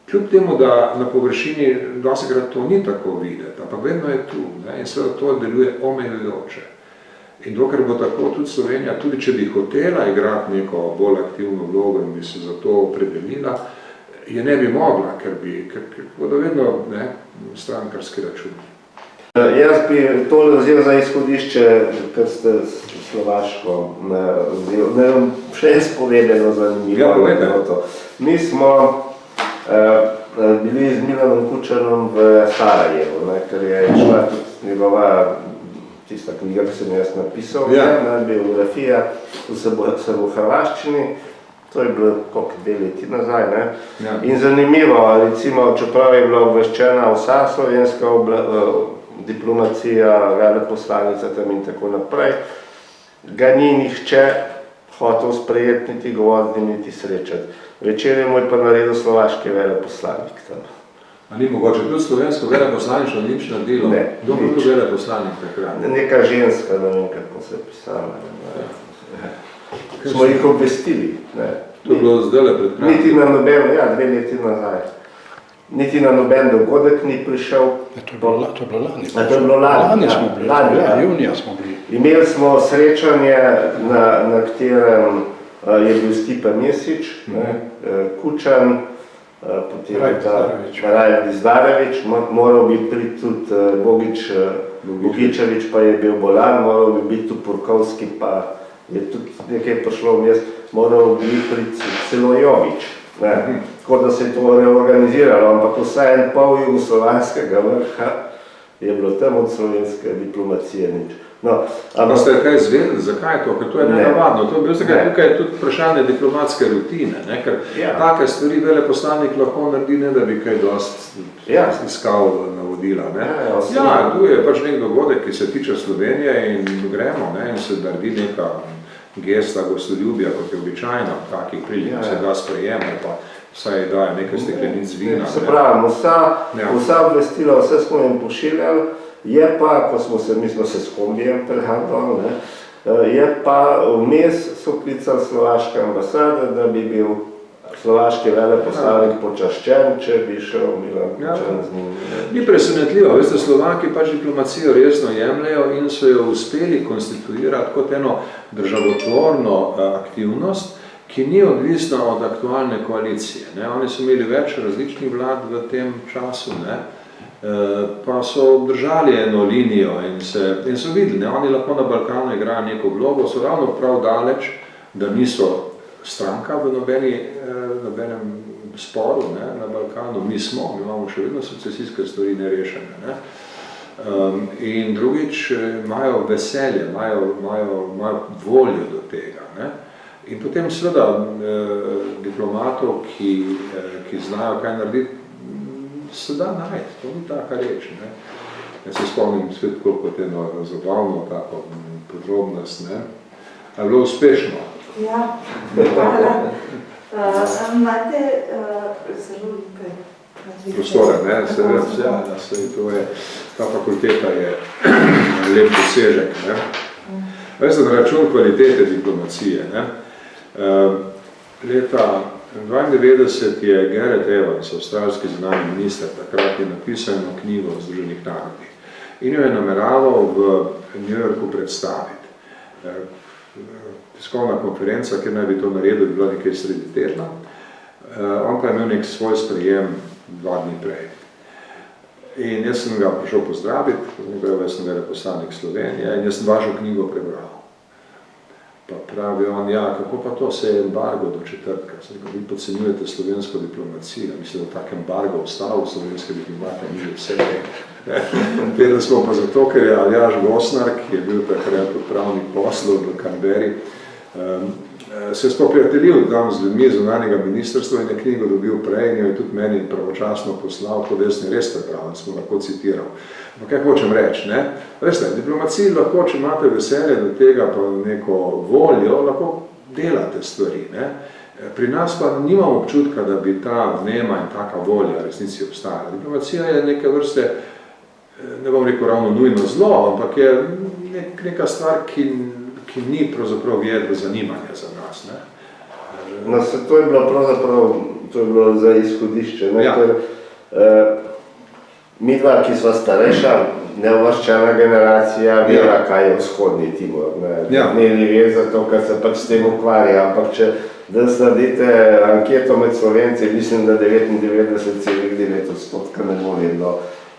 Kljub temu, da na površini dosikrat to ni tako videti, ampak vedno je tu, in seveda to deluje omejujoče. In dokler bo tako tudi Slovenija, tudi če bi hotela igrati neko bolj aktivno vlogo in bi se za to opredelila, je ne bi mogla, ker bodo vedno strankarski računi. Jaz bi to vzel za izhodišče, ker ste Slovaško vzel, še jaz povedano zanimivo. Mi smo bili z Milanom Kučanom v Sarajevu, ker je šla tudi njegova tista knjiga, ki sem jaz napisal, biografija v srbohrvaščini, to je bilo koliko 2 leti nazaj. In zanimivo, recimo, čeprav je bila obveščena vsa slovenska diplomacija, veleposlanica tam in tako naprej, ga ni nihče hotel sprejeti, niti govoriti, niti srečati. Večer je moj pa naredil slovaški veleposlanik tam. A ni mogoče tudi slovensko veleposlaništvo nič naredilo? Ne. Kdo bil tu veleposlanik takrat? Neka ženska, ne vem, kako se je pisala. Smo jih obvestili. To je bilo zdajle pred krajem? Niti na noben, 2 leti nazaj. Niti na noben dogodek ni prišel. To je bilo lani. To je bilo lani. Lani smo bili, junija smo bili. Imeli smo srečanje, na katerem je bil Stipe Mesić, Kučan, potem Rajan Izdarević, moral bi priti tudi Bogičević, pa je bil bolan, moral bi biti tudi Purkovski, pa je tudi nekaj prišlo vmes, moral bi priti celo Jović. Tako da se je to reorganiziralo, ampak vsaj pol jugoslovanskega vrha je bilo tam od slovenske diplomacije nič. Pa ste kaj izvedeli, zakaj je to? Ker to je nenavadno. To je bil tukaj tudi vprašanje diplomatske rutine, ker take stvari veleposlanik lahko naredi, ne da bi kaj dosti iskal navodila. Tu je pač nek dogodek, ki se tiče Slovenije in gremo in se naredi neka gesta gostoljubja, kot je običajno v takih prilikah, se da sprejeme, pa vsaj daje nekaj steklenic vina. Se pravim, vsa obvestila, vse smo jim pošiljali, je pa, mi smo se s kombijem prehajali, je pa vmes so klicali slovaške ambasade, da bi bil slovaški veleposlanik počaščen, če bi šel Milan Kučan z njim. Ni presenetljivo, veste, Slovaki pač diplomacijo resno jemljajo in so jo uspeli konstituirati kot eno državotvorno aktivnost, ki ni odvisna od aktualne koalicije. Oni so imeli več različnih vlad v tem času, pa so obdržali eno linijo in so videli, oni lahko na Balkanu igrajo neko vlogo, so ravno prav daleč, da niso stranka v nobenem sporu na Balkanu. Mi imamo še vedno secesijske stvari nerešene. In drugič, imajo veselje, imajo voljo do tega. In potem seveda diplomatov, ki znajo kaj narediti, se da najti, to ni taka reč. Jaz se spomnim svet kot eno zabavno tako podrobnost. A je bilo uspešno? Ja, hvala. Imate zelo lepe prostore, ta fakulteta je lep dosežek. Veste, na račun kvalitete diplomacije. Leta 1992 je Gareth Evans, avstralski zunanji minister, takrat je napisal eno knjigo o Združenih narodih in jo je nameraval v New Yorku predstaviti. Tiskovna konferenca, kjer naj bi to naredil, je bila nekaj sredi tedna. On pa je imel nek svoj sprejem 2 dni prej. In jaz sem ga prišel pozdraviti, jaz sem veleposlanik Slovenije in jaz sem vašo knjigo prebral. Pa pravi on, ja, kako pa to se je embargo do četrtka? Vi podcenjujete slovensko diplomacijo, mislim, da tak embargo ostal v slovenske diplomate, ni vse. Vedeli smo pa zato, ker je Aljaž Gosnar, ki je bil takrat upravnik poslov v Canberri, se je spoprijateljil tam z ljudmi zunanjega ministrstva in je knjigo dobil prej in jo je tudi meni pravočasno poslal, tako da jaz ne res prebral, da smo lahko citiral. Pa kaj hočem reči, ne? Veste, diplomaciji lahko, če imate veselje do tega, pa neko voljo, lahko delate stvari, ne? Pri nas pa nimam občutka, da bi ta vnema in taka volja resnici obstajala. Diplomacija je neke vrste, ne bom rekel ravno nujno zlo, ampak je neka stvar, ki ni pravzaprav jedro zanimanja za nas, ne? No, to je bilo pravzaprav, to je bilo za izhodišče, ne? Ja. Ker, mi dva, ki sva starejša, neuvrščena generacija, vera, kaj je vzhodni Timor. Ne ve zato, ker se pač s tem ukvarja, ampak če danes naredite anketo med Slovenci, mislim, da 99,9% ne bo vedno,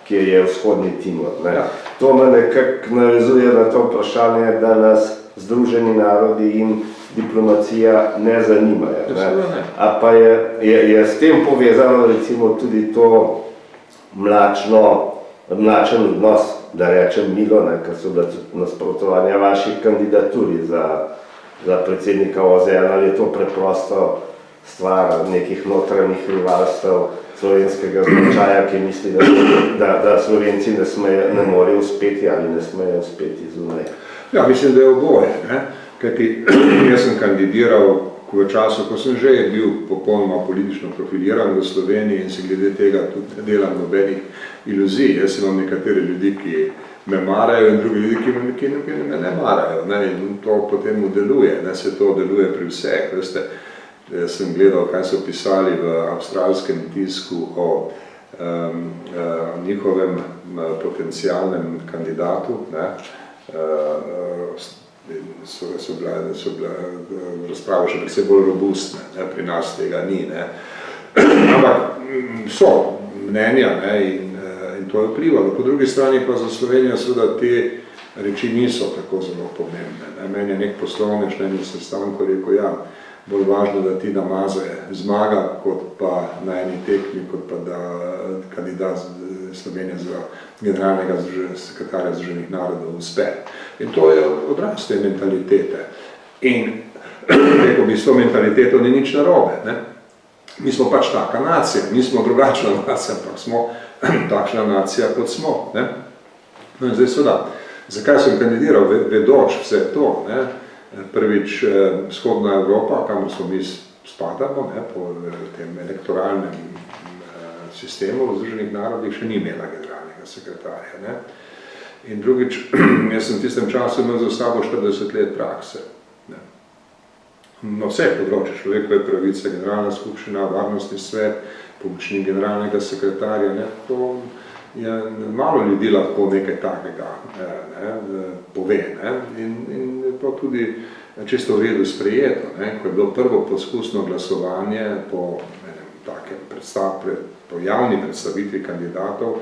kje je vzhodni Timor. Ne. Ja. To me nekako navezuje na to vprašanje, da nas Združeni narodi in diplomacija ne zanimajo. Ne. A pa je s tem povezano recimo tudi to mlačen odnos, da rečem milo, ne, ker so bila tudi nasprotovanja vaših kandidaturi za predsednika OZN, ali je to preprosto stvar nekih notranjih rivalstev slovenskega značaja, ki misli, da Slovenci ne morejo uspeti ali ne smejo uspeti zunaj. Ja, mislim, da je oboje, ne? Kajti jaz sem kandidiral v času, ko sem že bil popolnoma politično profiliran v Sloveniji in se glede tega tudi delam nobenih iluzij. Jaz imam nekatere ljudi, ki me marajo in drugi ljudi, ki me ne marajo, ne? In to potem deluje, ne? Se to deluje pri vseh. Veste, jaz sem gledal, kaj so pisali v avstralskem tisku o njihovem potencialnem kandidatu, ne? So bile razprave še predvsej bolj robustne, ne? Pri nas tega ni, ne? Ampak so mnenja, ne? In to je vplivalo. Po drugi strani pa za Slovenijo seveda te reči niso tako zelo pomembne, ne? Meni je nek poslovnež na enem sestanku rekel, ja, bolj važno, da ti namaze zmaga, kot pa na eni tekmi, kot pa da kandidat Slovenije za generalnega sekretarja Združenih narodov uspe. In to je odraz te mentalitete. In rekel bi, s to mentaliteto ni nič narobe, ne? Mi smo pač taka nacija, mi smo drugačna nacija, ampak smo takšna nacija, kot smo, ne? No in zdaj seveda, zakaj sem kandidiral, vedoč vse to, ne? Prvič, vzhodna Evropa, kamor smo mi spadamo, ne? Po tem elektoralnem sistemu v Združenih narodih še ni imela generalnega sekretarja, ne? In drugič, jaz sem v tistem času imel za sabo 40 let prakse, ne? Na vseh področjih, človekove pravice, generalna skupščina, varnostni svet, pomočnik generalnega sekretarja, ne? To je malo ljudi lahko nekaj takega, ne? Pove, ne? In to tudi čisto v redu sprejeto, ne? Ko je bilo prvo poskusno glasovanje po takem po javni predstavitvi kandidatov,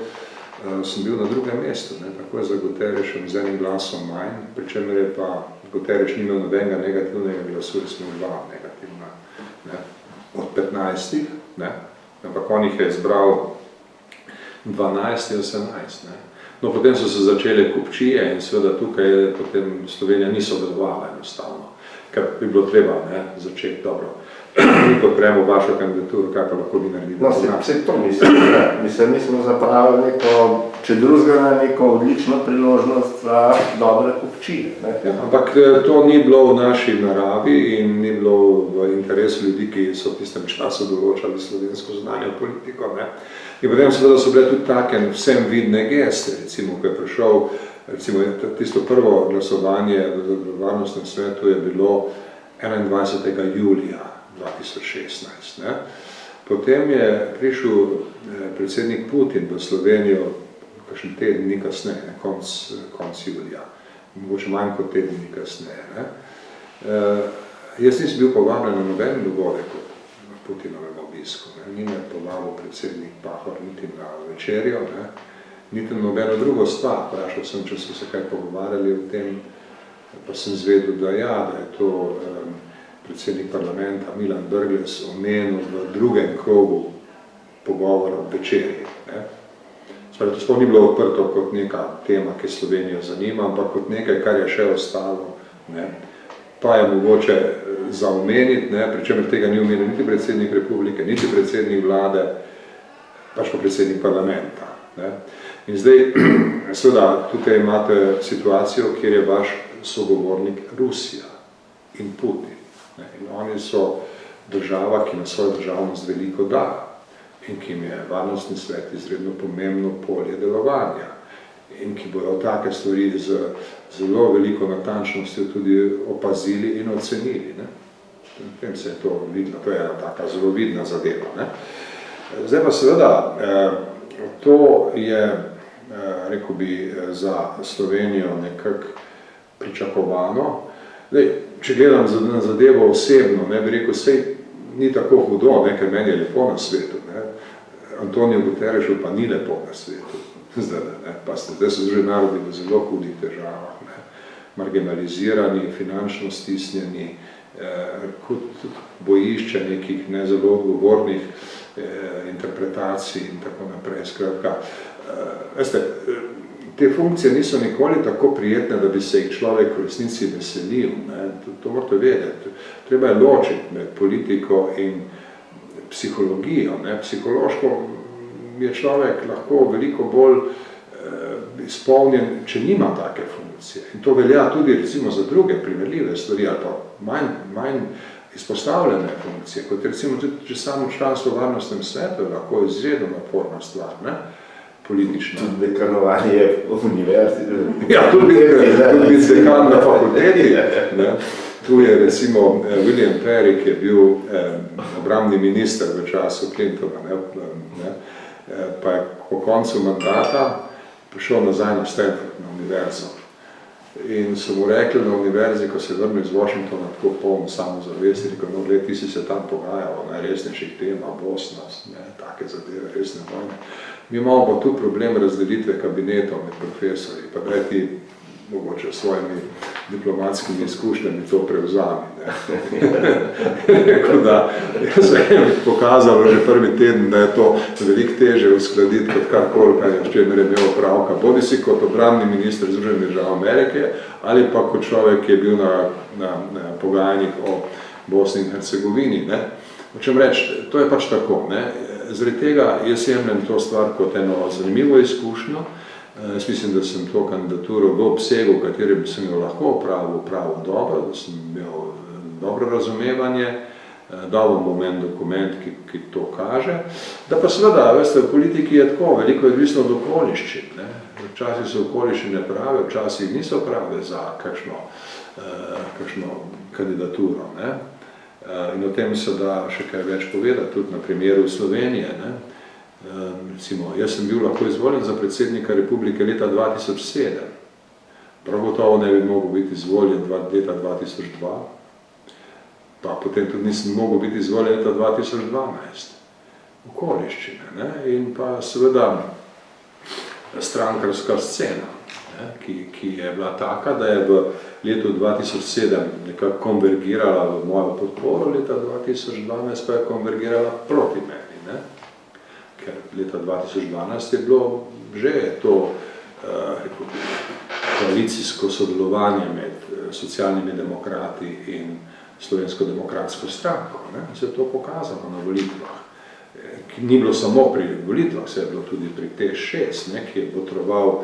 sem bil na drugem mestu, ne? Tako je za Guterrešem z enim glasom manj, pri čemer je pa Guterreš ni imel nobenega negativnega glasu, smo dva negativna, ne? Od 15, ne? Ampak on jih je izbral 12 in 18, ne? No, potem so se začele kupčije in seveda tukaj potem Slovenija ni sodelovala enostavno, ker bi bilo treba, ne, začeti dobro. Mi podpremo vašo kandidaturo, kaj pa lahko vi naredite? No, vse to mislim, mi smo zapravili če drugega, neko odlično priložnost za dobre kupčije. Ja, ampak to ni bilo v naši naravi in ni bilo v interesu ljudi, ki so v tistem času določali slovensko zunanjo politiko, ne? In potem seveda so bile tudi take vsem vidne geste, recimo, ko je prišel, recimo, tisto prvo glasovanje v varnostnem svetu je bilo 21. julija 2016. Ne? Potem je prišel predsednik Putin v Slovenijo kakšen teden dni kasneje, konc julija, mogoče manj kot teden dni kasneje. Ne? Jaz nisem bil povabljen na noben dogodek v Putinovem obisku. Ne? Ni me povabil predsednik Pahor niti na večerjo, ne? niti nobeno drugo stvar. Vprašal sem, če so se kaj pogovarjali o tem, pa sem zvedel, da ja, da je to predsednik parlamenta Milan Brglez omenil v drugem krogu pogovora v večerji. To sploh ni bilo odprto kot neka tema, ki Slovenijo zanima, ampak kot nekaj, kar je še ostalo. Pa je mogoče zaomeniti, pri čemer tega ni omenil niti predsednik republike, niti predsednik vlade, pač pa predsednik parlamenta. In zdaj, seveda, tukaj imate situacijo, kjer je vaš sogovornik Rusija in Putin. In oni so država, ki na svojo državnost veliko da in ki jim je varnostni svet izredno pomembno polje delovanja in ki bojo take stvari z zelo veliko natančnostjo tudi opazili in ocenili. Tem se je to vidno, to je ena taka zelo vidna zadeva. Zdaj pa seveda, to je, rekel bi, za Slovenijo nekako pričakovano. Zdaj, če gledam na zadevo osebno, bi rekel, sej ni tako hudo, ker meni je lepo na svetu. Antonijo Guterresu pa ni lepo na svetu. Zdaj so že narodi v zelo hudih težavah, marginalizirani, finančno stisnjeni, kot bojišče nekih ne zelo odgovornih interpretacij in tako naprej. Skratka, veste, te funkcije niso nikoli tako prijetne, da bi se jih človek v resnici veselil. To morate vedeti. Treba je ločiti med politiko in psihologijo. Psihološko je človek lahko veliko bolj izpolnjen, če nima take funkcije. In to velja tudi recimo za druge primerljive stvari ali pa manj izpostavljene funkcije, kot recimo tudi samo članstvo v varnostnem svetu je lahko izredno naporna stvar, politična. Tudi dekanovanje v univerzi. Ja, tudi dekan na fakulteti. Tu je recimo William Perry, ki je bil obrambni minister v času Clintona, pa je po koncu mandata prišel nazaj na Stanford, na univerzo. In so mu rekli na univerzi, ko se je vrnil iz Washingtona, tako polno samozavesti, rekel, no, gled, ti si se tam pogajal o najresnejših tema, Bosna, take zadeve, resne vojne. Mi imamo pa tu problem razdelitve kabinetov med profesorji, pa gre ti mogoče s svojimi diplomatskimi izkušnjami to prevzami. Rekel, da se je pokazalo že prvi teden, da je to veliko teže uskladiti kot karkoli, s čemer je imel opravka, bodi si kot obrambni minister Združenih držav Amerike ali pa kot človek, ki je bil na pogajanjih o Bosni in Hercegovini. Hočem reči, to je pač tako. Zaradi tega jaz jemljem to stvar kot eno zanimivo izkušnjo. Jaz mislim, da sem to kandidaturo v obsegu, v katerem sem jo lahko opravil dobro, da sem imel dobro razumevanje, dal bom en dokument, ki to kaže. Da pa seveda, veste, v politiki je tako, veliko je odvisno od okoliščin. Včasih so okoliščine prave, včasih niso prave za kakšno kandidaturo. In o tem se da še kaj več povedati, tudi na primeru Slovenije. Recimo, jaz sem bil lahko izvoljen za predsednika republike leta 2007. Prav gotovo ne bi mogel biti izvoljen leta 2002. Pa potem tudi nisem mogel biti izvoljen leta 2012. Okoliščine. In pa seveda strankarska scena, ki je bila taka, da je v letu 2007 nekako konvergirala v mojo podporo, leta 2012 pa je konvergirala proti meni. Ker leta 2012 je bilo že to koalicijsko sodelovanje med socialnimi demokrati in Slovensko demokratsko stranko. Se je to pokazalo na volitvah. Ni bilo samo pri volitvah, se je bilo tudi pri T6, ki je botroval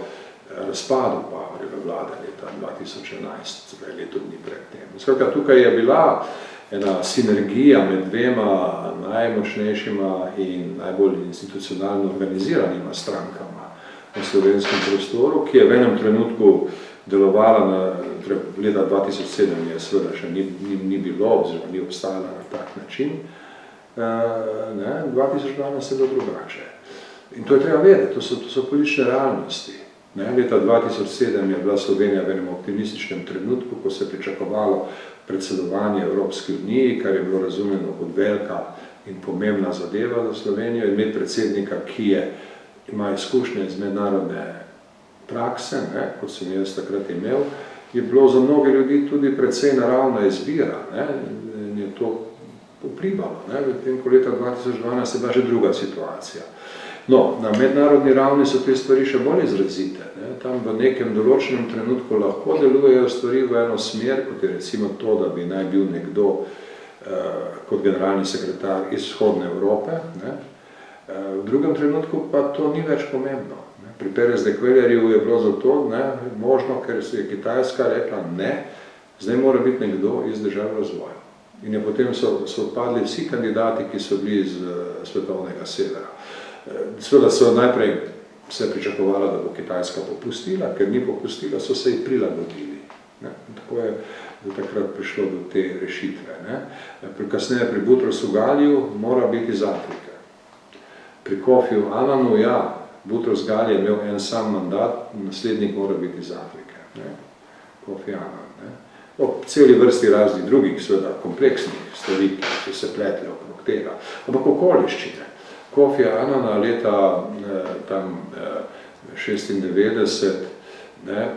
razpadu Pahorjeve vlade leta 2011, leto dni pred tem. Skratka, tukaj je bila ena sinergija med dvema najmočnejšima in najbolj institucionalno organiziranima strankama v slovenskem prostoru, ki je v enem trenutku delovala leta 2007, je seveda še ni bilo, oziroma ni obstajala na tak način. 2012 je bilo drugače. In to je treba vedeti, to so politične realnosti. Leta 2007 je bila Slovenija v enem optimističnem trenutku, ko se je pričakovalo predsedovanje Evropske unije, kar je bilo razumljeno kot velika in pomembna zadeva za Slovenijo, imeti predsednika, ki je ima izkušnje iz mednarodne prakse, ne, kot sem jaz takrat imel, je bilo za mnoge ljudi tudi precej naravna izbira, ne, in je to vplivalo. V tem, ko leta 2012 je bila že druga situacija. No, na mednarodni ravni so te stvari še bolj izrazite. Ne. Tam v nekem določenem trenutku lahko delujejo stvari v eno smer, kot je recimo to, da bi naj bil nekdo kot generalni sekretar iz vzhodne Evrope. Ne. V drugem trenutku pa to ni več pomembno. Ne. Pri Perez de Cuellarju je bilo zato možno, ker se je Kitajska rekla ne, zdaj mora biti nekdo iz držav razvoja. In je potem so odpadli vsi kandidati, ki so bili iz svetovnega severa. Seveda so najprej se pričakovalo, da bo Kitajska popustila, ker ni popustila, so se ji prilagodili. Ne. Tako je takrat prišlo do te rešitve. Ne. Kasneje pri Butrosu Galiju mora biti iz Afrike. Pri Kofiju Annanu, ja, Butros Gali je imel en sam mandat, naslednik mora biti iz Afrike. Ne. Kofi Annan. Ne. O celi vrsti raznih drugih, seveda, kompleksnih stvari, ki so se pletle okrog tega. Ampak okoliščine. Kofi Annana leta 96, ne,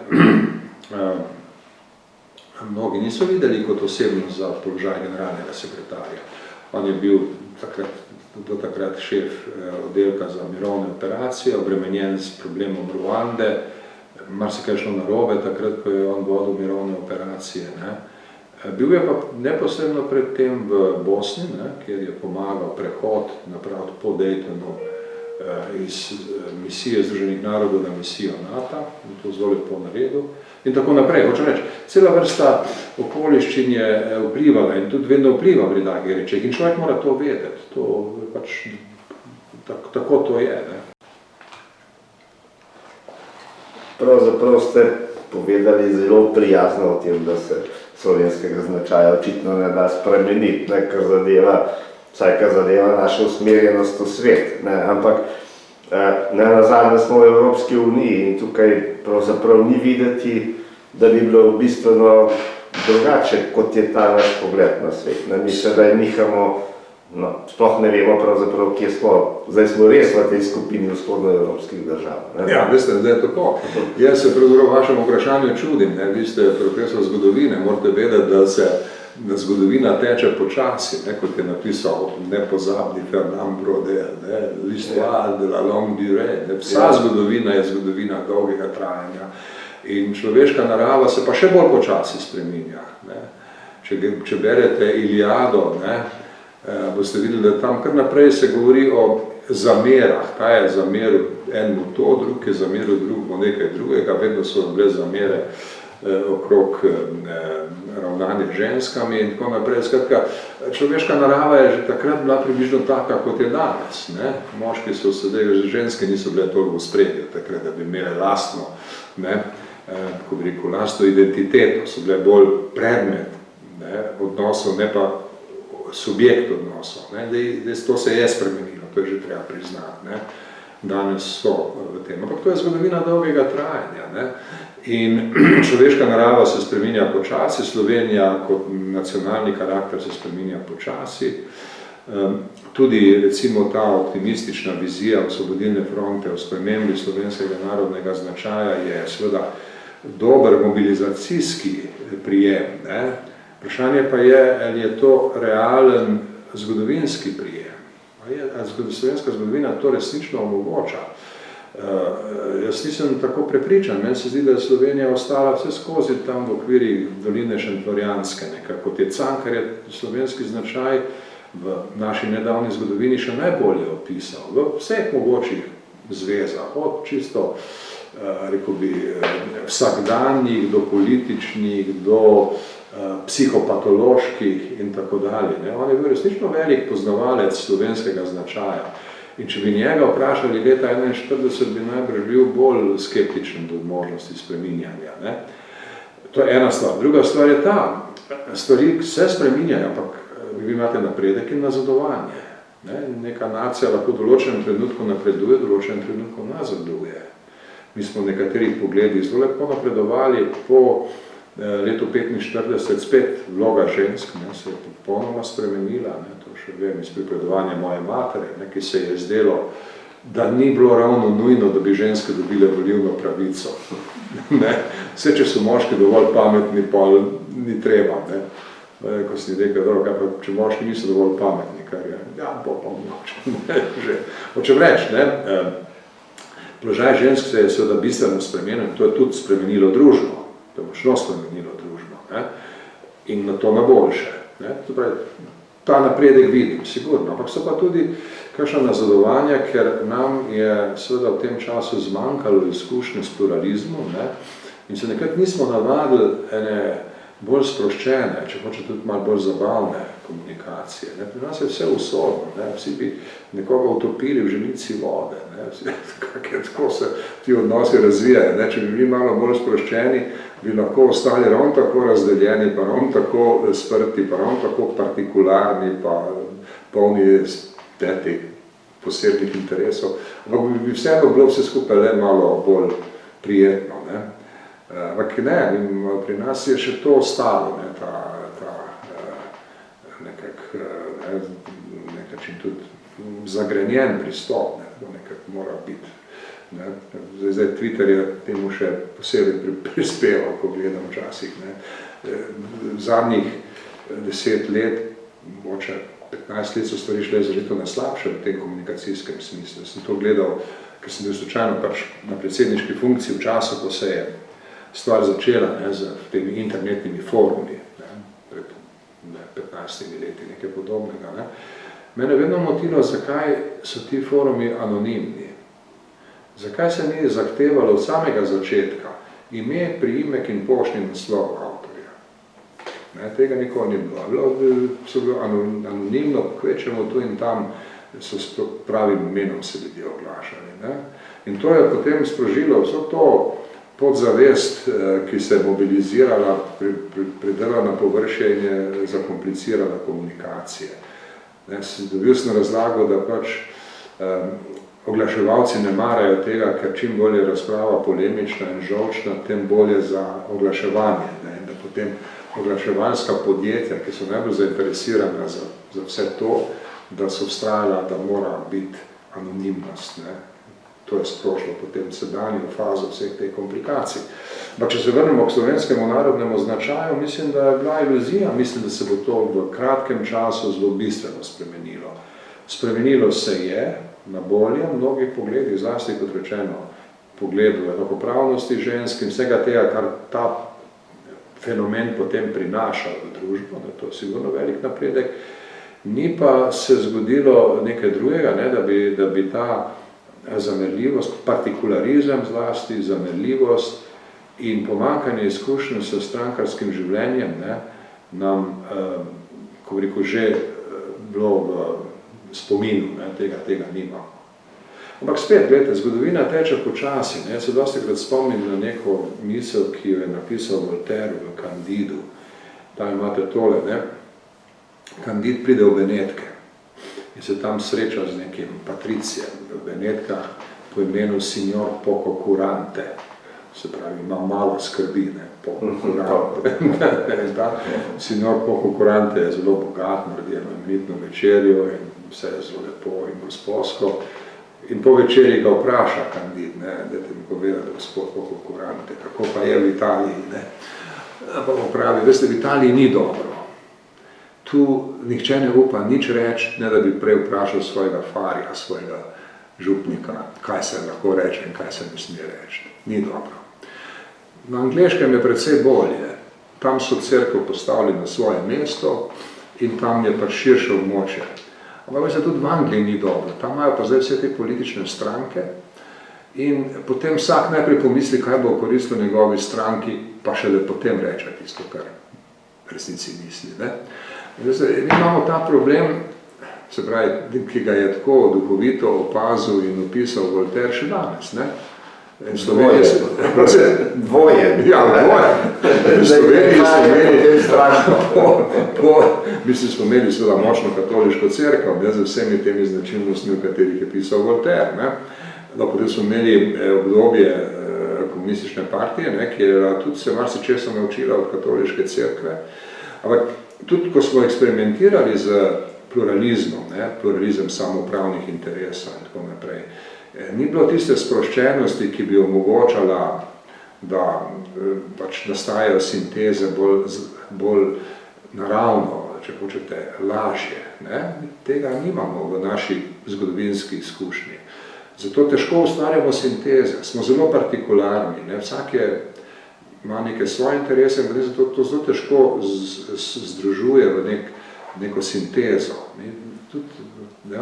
mnogi niso videli kot osebnost za položaj generalnega sekretarja. On je bil do takrat šef oddelka za mirovne operacije, obremenjen s problemom Ruande, marsikaj šlo narobe takrat, ko je on vodil mirovne operacije. Ne. Bil je pa neposredno pred tem v Bosni, ne, kjer je pomagal prehod napraviti po Daytonu iz misije Združenih narodov na misijo NATO, in to zelo lepo naredil. In tako naprej. Hočem reči, cela vrsta okoliščin je vplivala in tudi vedno vpliva pri takih rečeh. In človek mora to vedeti. To pač, tako to je. Ne. Pravzaprav ste povedali zelo prijazno o tem, da se slovenskega značaja očitno ne da spremeniti, ne, kar zadeva našo usmerjenost v svet. Ne. Ampak nazadnje smo v Evropski uniji in tukaj pravzaprav ni videti, da bi bilo bistveno drugače, kot je ta naš pogled na svet. Ne. Mi sedaj nihamo, sploh ne vemo pravzaprav, kje smo. Zdaj smo res v tej skupini vzhodnoevropskih držav. Ne? Ja, veste, da je tako. Jaz se pravzaprav vašem vprašanju čudim. Ne? Vi ste profesor zgodovine, morate vedeti, da zgodovina teče počasi, ne? Kot je napisal nepozabni Fernand Braudel, l'histoire de la longue durée. Vsa zgodovina je zgodovina dolgega trajanja. In človeška narava se pa še bolj počasi spreminja. Ne? Če berete Iliado, ne? Boste videli, da tam kar naprej se govori o zamerah. Ta je zameril enemu to, drug je zameril drugo nekaj drugega, vedno so bile zamere okrog ravnanja ženskami in tako naprej. Skratka, človeška narava je že takrat bila približno taka, kot je danes. Ne? Moški so sedaj, že ženske niso bile toliko v spredju takrat, da bi imele lastno, ne? Kako bi rekel, lastno identiteto, so bile bolj predmet, ne? Odnosov, ne pa subjekt odnosov. To se je spremenilo, to je že treba priznati. Ne? Danes so v tem. Ampak to je zgodovina dolgega trajanja. Ne? In človeška narava se spreminja počasi, Slovenija kot nacionalni karakter se spreminja počasi. Tudi recimo ta optimistična vizija Osvobodilne fronte o spremembi slovenskega narodnega značaja je seveda dober mobilizacijski prijem. Ne? Vprašanje pa je, ali je to realen zgodovinski prijem. Ali slovenska zgodovina to resnično omogoča. Jaz nisem tako prepričan. Meni se zdi, da je Slovenija ostala vse skozi tam v okviri doline Šentflorjanske. Kot je Cankarjev slovenski značaj v naši nedavni zgodovini še najbolje opisal. V vseh mogočih zvezah, od čisto rekel bi, vsakdanjih do političnih, do psihopatoloških in tako dalje. On je bil resnično velik poznavalec slovenskega značaja. In če bi njega vprašali leta 1941, bi najbrž bil bolj skeptičen do možnosti spreminjanja. Ne? To je ena stvar. Druga stvar je ta, stvari se spreminjajo, ampak vi imate napredek in nazadovanje. Ne? Neka nacija lahko v določenem trenutku napreduje, v določenem trenutku nazaduje. Mi smo v nekaterih pogledih zelo lepo napredovali po letu 1945, spet vloga žensk, ne, se je popolnoma spremenila, ne, to še vem iz pripovedovanja moje matere, ne, ki se je zdelo da ni bilo ravno nujno, da bi ženske dobile volilno pravico. Ne? Vse, če so moški dovolj pametni, pa ni treba. Ne? Ko si rekel, dobro, če moški niso dovolj pametni, kar je, ja, bo pa mogoče. Hočem reči, položaj žensk se je seveda bistveno spremenil, to je tudi spremenilo družbo, to je močno spremenilo družbo, ne? In na to na boljše. Ne? Ta napredek vidim, sigurno, ampak so pa tudi kakšna nazadovanja, ker nam je seveda v tem času zmanjkalo izkušnje s pluralizmom, ne? In se nekrat nismo navadili ene bolj sproščene, če hoče tudi malo bolj zabavne komunikacije. Ne? Pri nas je vse usodno, ne? Vsi bi nekoga utopili v želici vode, ne? Tako se ti odnosi razvijajo. Ne? Če bi bili malo bolj sproščeni, bi lahko ostali ravno tako razdeljeni, pa ravno tako sprti, pa ravno tako partikularni, pa polni teh posebnih interesov. Ampak bi vseeno bilo vse skupaj le malo bolj prijetno. Ne? Ampak ne, pri nas je še to ostalo, ne, ta nekakšen tudi zagrenjen pristop, ne, to nekako mora biti. Ne. Zdaj Twitter je temu še posebej prispeval, ko gledam včasih. Ne. Zadnjih 10 let, mogoče 15 let so stvari šle zelo na slabše v tem komunikacijskem smislu. Sem to gledal, ker sem bil slučajno pač na predsedniški funkciji v času, ko se je stvar začela, ne, z temi internetnimi forumi, ne, pred 15 leti, nekaj podobnega. Ne. Mene vedno motilo, zakaj so ti forumi anonimni. Zakaj se ni zahtevalo od samega začetka ime, priimek in poštni naslov avtorja. Ne, tega nikoli ni bilo. So bilo anonimno, kvečemo tu in tam, so s pravim imenom se ljudje oglašali. Ne. In to je potem sprožilo vso to podzavest, ki se je mobilizirala, pridelala na površje in je zakomplicirala komunikacije. Dobil sem razlago, da pač oglaševalci ne marajo tega, ker čim bolj je razprava polemična in žolčna, tem bolje za oglaševanje. Ne? In da potem oglaševalska podjetja, ki so najbolj zainteresirana za vse to, da so vztrajala, da mora biti anonimnost. Ne? To je sprošlo potem sedanjo fazo vseh teh komplikacij. Ampak če se vrnemo k slovenskemu narodnemu značaju, mislim, da je bila iluzija, mislim, da se bo to v kratkem času zelo bistveno spremenilo. Spremenilo se je na bolje v mnogih pogledih, zlasti kot rečeno, pogledu enakopravnosti žensk in vsega tega, kar ta fenomen potem prinaša v družbo, da to je sigurno velik napredek. Ni pa se zgodilo nekaj drugega, ne, da bi ta zamerljivost, partikularizem zlasti, zamerljivost in pomanjkanje izkušnje s strankarskim življenjem, ne, nam, ko bi rekel, že bilo v spominu, ne, tega nima. Ampak spet, gledajte, zgodovina teče počasi, ne, se dostikrat spomnim na neko misel, ki jo je napisal Voltaire v Candidu. Tam imate tole, ne, Candid pride v Benetke in se tam sreča z nekim patricijem v Benetkah po imenu Signor Pococurante. Se pravi, ima malo skrbi, ne, Pococurante. Signor Pococurante je zelo bogat, naredi eno imenitno večerjo in vse je zelo lepo in gospodsko. In po večerji ga vpraša Candid, ne, dajte mi povedati, gospod Pococurante, kako pa je v Italiji, ne. Pa mu pravi, veste, v Italiji ni dobro. Tu nihče ne upa nič reči, ne da bi prej vprašal svojega farja, svojega župnika, kaj se lahko reče in kaj se ne sme reči. Ni dobro. Na angleškem je precej bolje. Tam so cerkev postavili na svoje mesto in tam je pač širše območje. Ampak se tudi v Angliji ni dobro. Tam imajo pa zdaj vse te politične stranke in potem vsak najprej pomisli, kaj bo koristilo njegovi stranki, pa šele potem reče tisto, kar v resnici misli. Ne? Mi imamo ta problem, se pravi, ki ga je tako duhovito opazil in opisal Voltaire še danes. Ne? Dvoje. Ja, dvoje. V Sloveniji smo imeli seveda močno katoliško cerkev, ne, z vsemi temi značilnostmi, v katerih je pisal Voltaire. Ne? No, potem smo imeli obdobje komunistične partije, ne, ki je tudi se marsičesa naučila od katoliške cerkve. Ampak tudi, ko smo eksperimentirali z pluralizmom, ne, pluralizem samoupravnih interesov in tako naprej, Ni bilo tiste sproščenosti, ki bi omogočala, da pač nastajajo sinteze bolj naravno, če hočete, lažje. Ne? Tega nimamo v naši zgodovinski izkušnji. Zato težko ustvarjamo sinteze, smo zelo partikularni, ne? Vsak ima neke svoje interese, in zato to zelo težko združuje v neko sintezo. Tudi,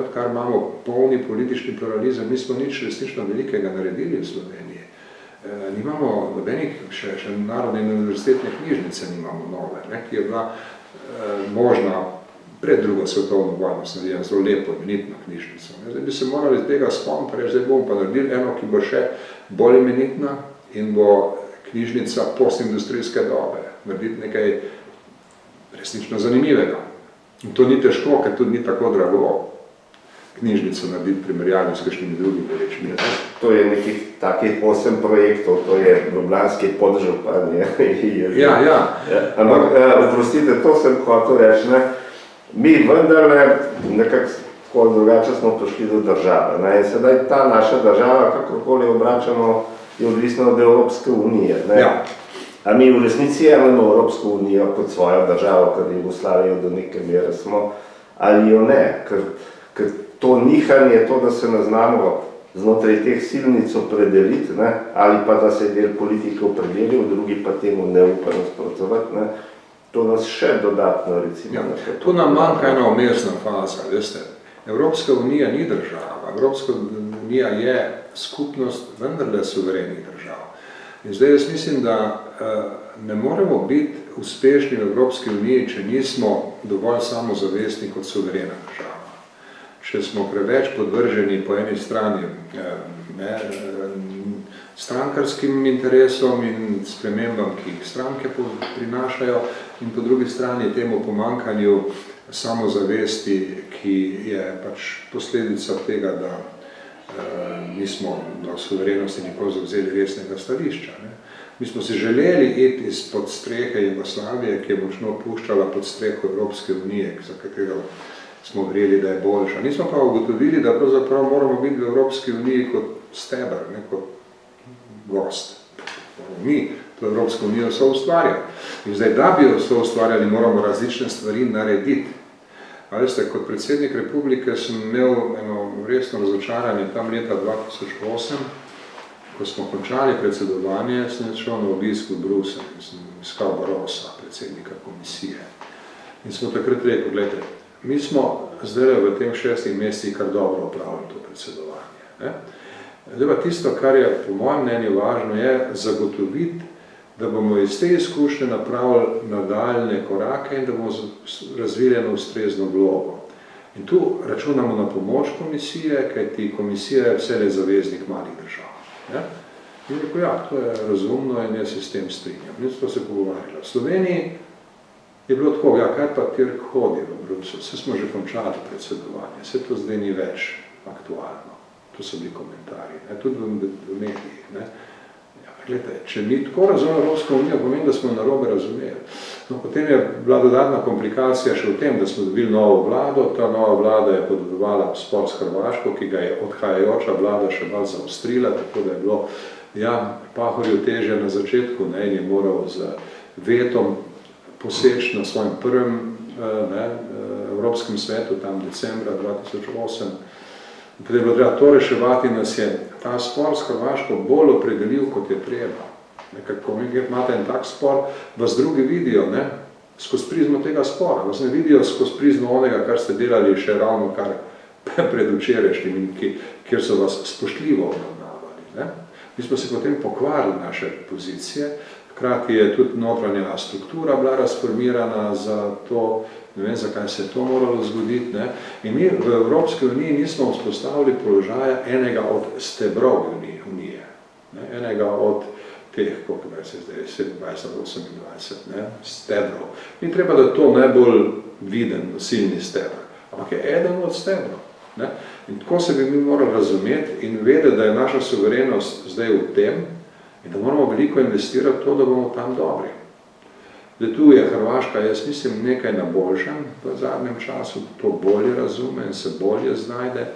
odkar imamo polni politični pluralizem, nismo nič resnično velikega naredili v Sloveniji. Nimamo nobenih, še narodne in univerzitetne knjižnice nimamo nove, ne, ki je bila možna pred drugo svetovno vojno, sem naredila zelo lepo, imenitno knjižnico. Zdaj bi se morali tega spomniti, reči, zdaj bomo pa naredili eno, ki bo še bolj imenitna in bo knjižnica postindustrijske dobe, narediti nekaj resnično zanimivega. In to ni težko, ker tudi ni tako drago knjižnico narediti primerjalno s kakšnimi drugimi rečmi. To je nekih takih 8 projektov, to je Ljubljanski podžupan. Ja. Ampak, oprostite, to sem hotel reči, ne? Mi vendarle nekako drugače smo prišli do države. Ne? In sedaj ta naša država, kakorkoli obračamo, je odvisna od Evropske unije. Ne? Ja. A mi v resnici imamo Evropsko unijo kot svojo državo, ker Jugoslavijo do neke mere smo, ali jo ne, ker to nihanje, to, da se ne znamo znotraj teh silnic opredeliti, ne, ali pa da se del politike opredeli, v drugi pa temu ne upa nasprotovati, ne, to nas še dodatno recimo. Ja, tu nam manjka ena umestna faza, veste. Evropska unija ni država, Evropska unija je skupnost vendarle suverenih držav. In zdaj jaz mislim, da ne moremo biti uspešni v Evropski uniji, če nismo dovolj samozavestni kot suverena država. Če smo preveč podvrženi po eni strani strankarskim interesom in spremembam, ki jih stranke prinašajo, in po drugi strani temu pomanjkanju samozavesti, ki je pač posledica tega, da nismo do suverenosti nikoli zavzeli resnega stališča. Ne? Mi smo si želeli iti izpod strehe Jugoslavije, ki je močno puščala pod streho Evropske unije, za katero smo verjeli, da je boljša. Nismo pa ugotovili, da pravzaprav moramo biti v Evropski uniji kot steber, ne kot gost. Mi to Evropsko unijo soustvarjali. In zdaj, da bi jo soustvarjali, moramo različne stvari narediti. A veste, kot predsednik republike sem imel eno resno razočaranje tam leta 2008, ko smo končali predsedovanje, sem šel na obisk v Bruselj in sem iskal Barossa, predsednika komisije. In smo takrat rekel, gledajte, mi smo zdaj v tem 6 mesecih kar dobro opravili to predsedovanje. Ne? Zdaj pa tisto, kar je po mojem mnenju važno, je zagotoviti, da bomo iz te izkušnje napravili nadaljne korake in da bomo razvili eno ustrezno vlogo. In tu računamo na pomoč komisije, kajti komisija je vselej zaveznik malih držav. Ne? In rekel, ja, to je razumno in jaz se s tem strinjam. In to se pogovarjalo. V Sloveniji je bilo tako, ja, kaj pa Tirk hodi v Bruselj, vse smo že končali predsedovanje, vse to zdaj ni več aktualno. To so bili komentarji, ne? Tudi v medijih. Ne? Ja, gledajte, če mi tako razumemo Evropsko unijo, pomeni, da smo narobe razumeli. No, potem je bila dodatna komplikacija še v tem, da smo dobili novo vlado, ta nova vlada je podedovala spor s Hrvaško, ki ga je odhajajoča vlada še malo zaostrila, tako da je bilo, ja, Pahorju težje na začetku, ne, in je moral z vetom poseči na svojem prvem Evropskem svetu, tam decembra 2008. Potem je bilo treba to reševati, nas je ta spor s Hrvaško bolj opredelil, kot je treba. Nekako, imate en tak spor, vas drugi vidijo, ne, skozi prizmo tega spora, vas ne vidijo skozi prizmo onega, kar ste delali še ravno kar predvčerajšnjim, kjer so vas spoštljivo obravnavali. Ne. Mi smo si potem pokvarili naše pozicije, hkrati je tudi notranja struktura bila razformirana za to, ne vem, zakaj se je to moralo zgoditi. Ne? In mi v Evropski uniji nismo vzpostavili položaja enega od stebrov unije, ne? Enega od teh, koliko je zdaj, 27-28 stebrov. Ni treba, da to najbolj viden, silni stebr, ampak je eden od stebrov. Ne? In tako se bi mi morali razumeti in vedeti, da je naša suverenost zdaj v tem in da moramo veliko investirati to, da bomo tam dobri. Da tu je Hrvaška, jaz mislim, nekaj na boljšem v zadnjem času, to bolje razume in se bolje znajde.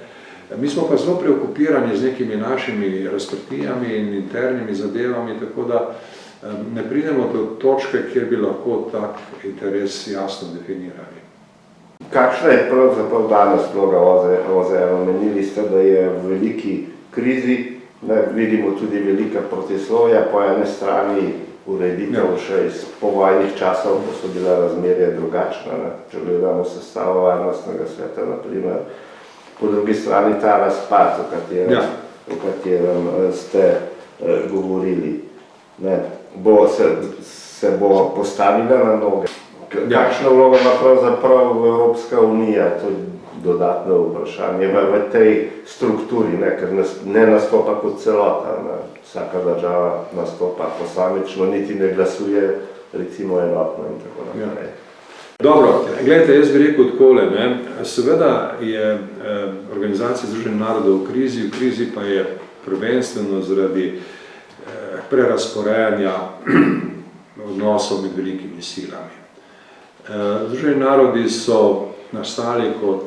Mi smo pa zelo preokupirani z nekimi našimi razprtijami in internimi zadevami, tako da ne pridemo do točke, kjer bi lahko tak interes jasno definirali. Kakšna je pravzaprav danes vloga OZN? Menili ste, da je v veliki krizi, vidimo tudi velika protislovja, po ene strani ureditev še iz povojnih časov, ko so bila razmerja drugačna, če gledamo sestavo Varnostnega sveta, naprimer, po drugi strani ta razpad, o katerem ste govorili, se bo postavila na noge. Kakšna vloga ima pravzaprav Evropska unija, to je dodatno vprašanje, v tej strukturi, ker ne nastopa kot celota, vsaka država nastopa posamično, niti ne glasuje recimo enotno in tako naprej. Dobro, gledajte, jaz bi rekel takole, seveda je Organizacija Združenih narodov v krizi pa je prvenstveno zaradi prerasporejanja odnosov med velikimi silami. Združeni narodi so nastali kot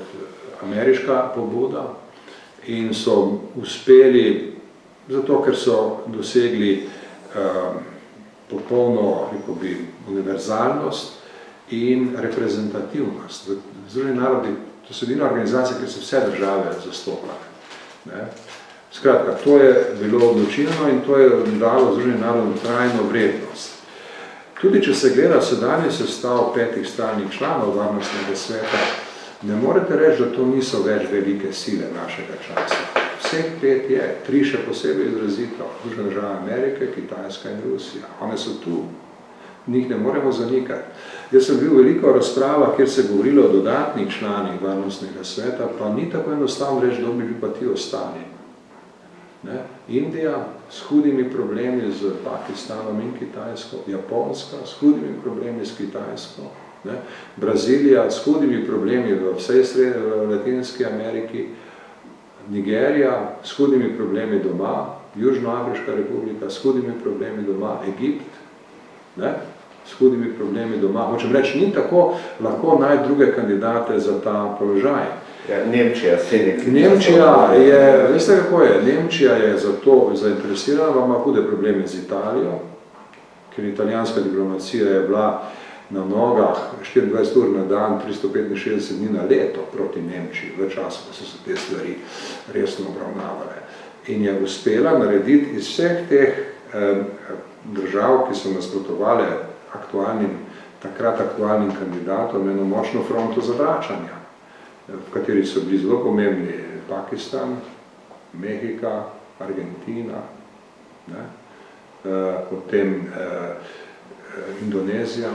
ameriška pobuda in so uspeli, zato ker so dosegli popolno, rekel bi, univerzalnost in reprezentativnost. Združeni narodi, to so edina organizacija, kjer so vse države zastopane. Skratka, to je bilo odločilno in to je dalo Združenim narodom trajno vrednost. Tudi če se gleda sedanji sestav 5 stalnih članov Varnostnega sveta, ne morete reči, da to niso več velike sile našega časa. Vseh 5 je, 3 še posebej izrazito, Združene države Amerike, Kitajska in Rusija. One so tu, njih ne moremo zanikati. Jaz sem bil veliko razprava, kjer se je govorilo o dodatnih članih Varnostnega sveta, pa ni tako enostavno reči, da bi pa ti ostali. Indija s hudimi problemi z Pakistanom in Kitajsko, Japonska s hudimi problemi s Kitajsko, Brazilija s hudimi problemi v vsej Latinski Ameriki, Nigerija s hudimi problemi doma, Južnoafriška republika s hudimi problemi doma, Egipt s hudimi problemi doma. Hočem reči, ni tako lahko najti druge kandidate za ta položaj. Nemčija je, veste kako je, Nemčija je za to zainteresirana, ima hude probleme z Italijo, ker italijanska diplomacija je bila na nogah 24 ur na dan, 365 dni na leto proti Nemčiji, v času, ko so se te stvari resno obravnavale. In je uspela narediti iz vseh teh držav, ki so nasprotovale takrat aktualnim kandidatom, eno močno fronto zavračanja, v kateri so bili zelo pomembni Pakistan, Mehika, Argentina, potem Indonezija,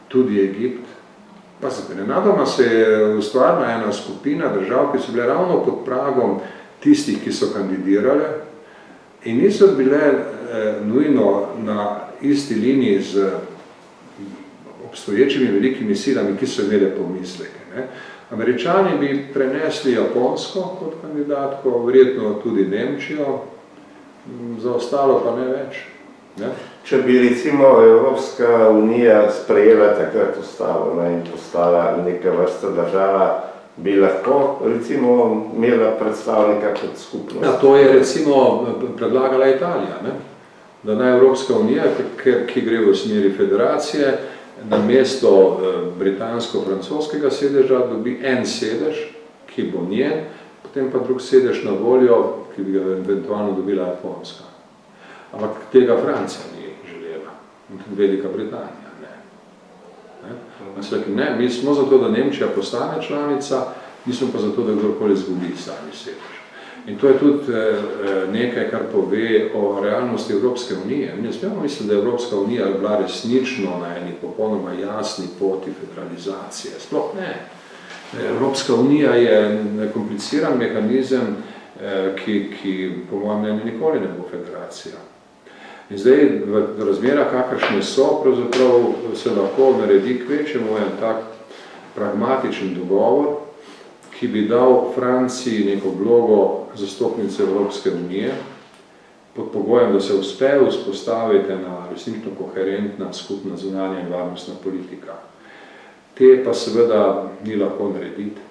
tudi Egipt. Nenadoma se je ustvarila ena skupina držav, ki so bile ravno pod pragom tistih, ki so kandidirale in niso bile nujno na isti liniji z obstoječimi velikimi silami, ki so imele pomisleke. Američani bi prenesli Japonsko kot kandidatko, verjetno tudi Nemčijo, za ostalo pa ne več. Če bi recimo Evropska unija sprejela takrat ustavo in postala neka vrsta država, bi lahko recimo imela predstavnika kot skupnost? To je recimo predlagala Italija, da naj Evropska unija, ki gre v smeri federacije, na mesto britansko-francoskega sedeža dobi en sedež, ki bo njen, potem pa drug sedež na voljo, ki bi ga eventualno dobila Japonska. Ampak tega Francija ni želela, Velika Britanija ne. Mi smo zato, da Nemčija postane članica, nismo pa zato, da kdorkoli izgubi sami sedež. In to je tudi nekaj, kar pove o realnosti Evropske unije. Mi ne smemo misliti, da je Evropska unija bila resnično na eni popolnoma jasni poti federalizacije. Sploh ne. Evropska unija je kompliciran mehanizem, ki po mojem mnenju nikoli ne bo federacija. In zdaj v razmerah, kakršne so, pravzaprav se lahko naredi kvečemo en tak pragmatičen dogovor, ki bi dal Franciji neko vlogo zastopnice Evropske unije, pod pogojem, da se uspe vzpostaviti ena resnično koherentna skupna zunanja in varnostna politika. Te pa seveda ni lahko narediti.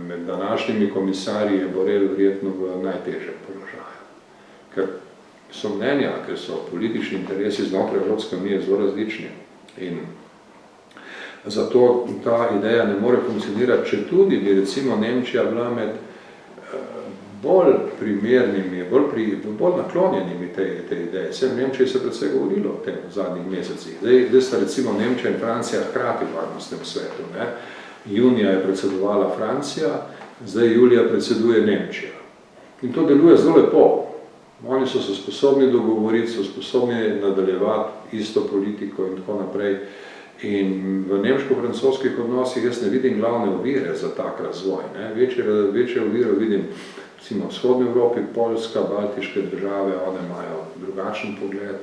med današnjimi komisarji je Borrell verjetno v najtežjem položaju. Ker so mnenja, ker so politični interesi znotraj Evropske unije zelo različni. In zato ta ideja ne more funkcionirati, če tudi bi recimo Nemčija bila med bolj primernimi, bolj naklonjenimi te ideje. Vse v Nemčiji se predvsej govorilo o tem v zadnjih mesecih. Zdaj sta recimo Nemčija in Francija hkrati v varnostnem svetu. Ne? Junija je predsedovala Francija, zdaj julija predseduje Nemčija. In to deluje zelo lepo. Oni so se sposobni dogovoriti, so sposobni nadaljevati isto politiko in tako naprej. In v nemško-francoskih odnosih jaz ne vidim glavne ovire za tak razvoj. Ne? Večje ovire vidim recimo v vzhodni Evropi, Poljska, baltiške države, one imajo drugačen pogled.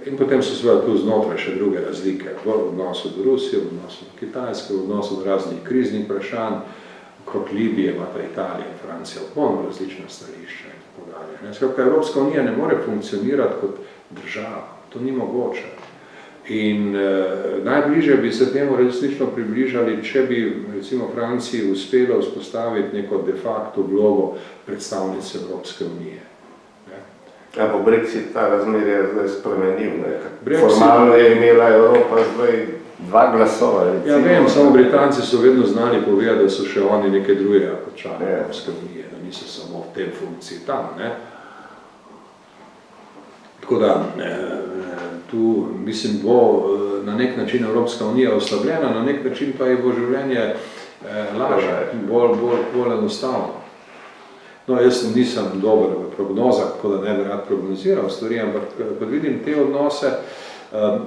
In potem so seveda tu znotraj še druge razlike v odnosu do Rusije, v odnosu do Kitajske, v odnosu do raznih kriznih vprašanj, kot Libije, imata Italija in Francija, polno različna stališča in tako dalje. Skratka, Evropska unija ne more funkcionirati kot država, to ni mogoče. In najbližje bi se temu resnično približali, če bi recimo Franciji uspelo vzpostaviti neko de facto vlogo predstavnice Evropske unije. Ja, po Brexit ta razmer je zdaj spremenil. Formalno je imela Evropa zdaj 2 glasova. Ja, vem, samo Britanci so vedno znali povedati, da so še oni neke drugega kot člani Evropske unije, da niso samo v tem funkciji tam. Ne? Tako da, tu mislim, bo na nek način Evropska unija oslabljena, na nek način pa je bo življenje lažje, bolj enostavno. No, jaz nisem dober v prognozah, tako da ne bi rad prognoziral stvari, ampak ko vidim te odnose,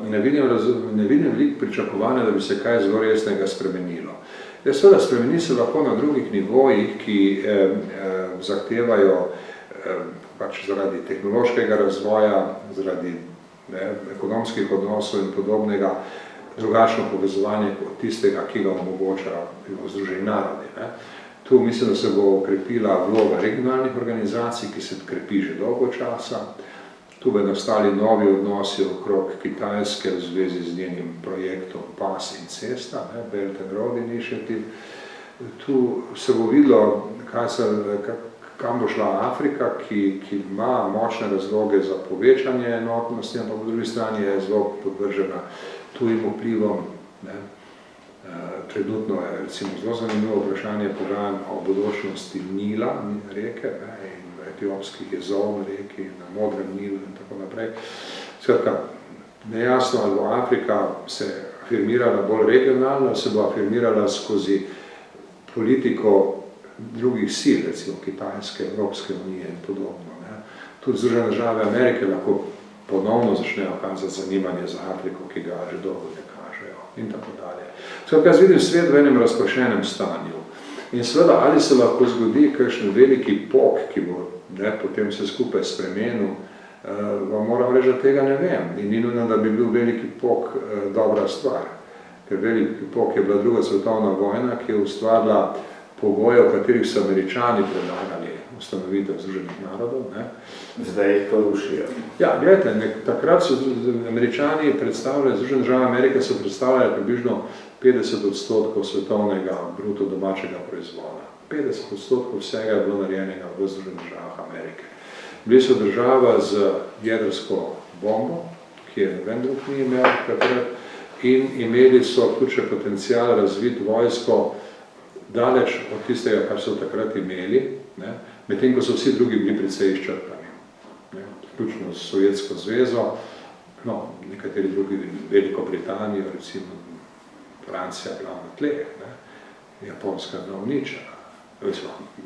ne vidim veliko pričakovanja, da bi se kaj zelo resnega spremenilo. Seveda spremeni se lahko na drugih nivojih, ki zahtevajo pač zaradi tehnološkega razvoja, zaradi ekonomskih odnosov in podobnega, drugačno povezovanje od tistega, ki ga omogoča Združeni narodi. Tu mislim, da se bo okrepila vloga regionalnih organizacij, ki se krepi že dolgo časa. Tu bo nastali novi odnosi okrog Kitajske v zvezi z njenim projektom Pas in cesta, Belt and Road Initiative. Tu se bo videlo, kam bo šla Afrika, ki ima močne razloge za povečanje enotnosti, ampak po drugi strani je zelo podvržena tujim vplivom. Trenutno je recimo zelo zanimivo vprašanje pogajanj o bodočnosti Nila, reke, in etiopskih jezov na reki, na Modrem Nilu in tako naprej. Skratka, nejasno, ali bo Afrika se afirmirala bolj regionalno, ali se bo afirmirala skozi politiko drugih sil, recimo Kitajske, Evropske unije in podobno. Tudi Združene države Amerike lahko ponovno začnejo kazati zanimanje za Afriko, ki ga že dolgo ne kažejo in tako dalje. Skratka, jaz vidim svet v enem razprašenem stanju. In seveda, ali se lahko zgodi kakšen veliki pok, ki bo potem se skupaj spremenil, vam moram reči, da tega ne vem. In ni nujno, da bi bil veliki pok dobra stvar. Ker veliki pok je bila druga svetovna vojna, ki je ustvarila pogoje, v katerih so Američani predlagali ustanovitev Združenih narodov. Zdaj jih to rušijo. Ja, gledajte, takrat so Američani predstavljali, Združene države Amerike so predstavljali približno 50% svetovnega bruto domačega proizvoda. 50% vsega je bilo narejenega v Združenih državah Amerike. Bili so država z jedrsko bombo, ki je noben drug ni imel takrat, in imeli so tudi še potencial razviti vojsko daleč od tistega, kar so takrat imeli, medtem ko so vsi drugi bili precej izčrpani. Vključno s Sovjetsko zvezo, nekateri drugi, Veliko Britanijo, recimo Francija bila na tleh, Japonska bila uničena,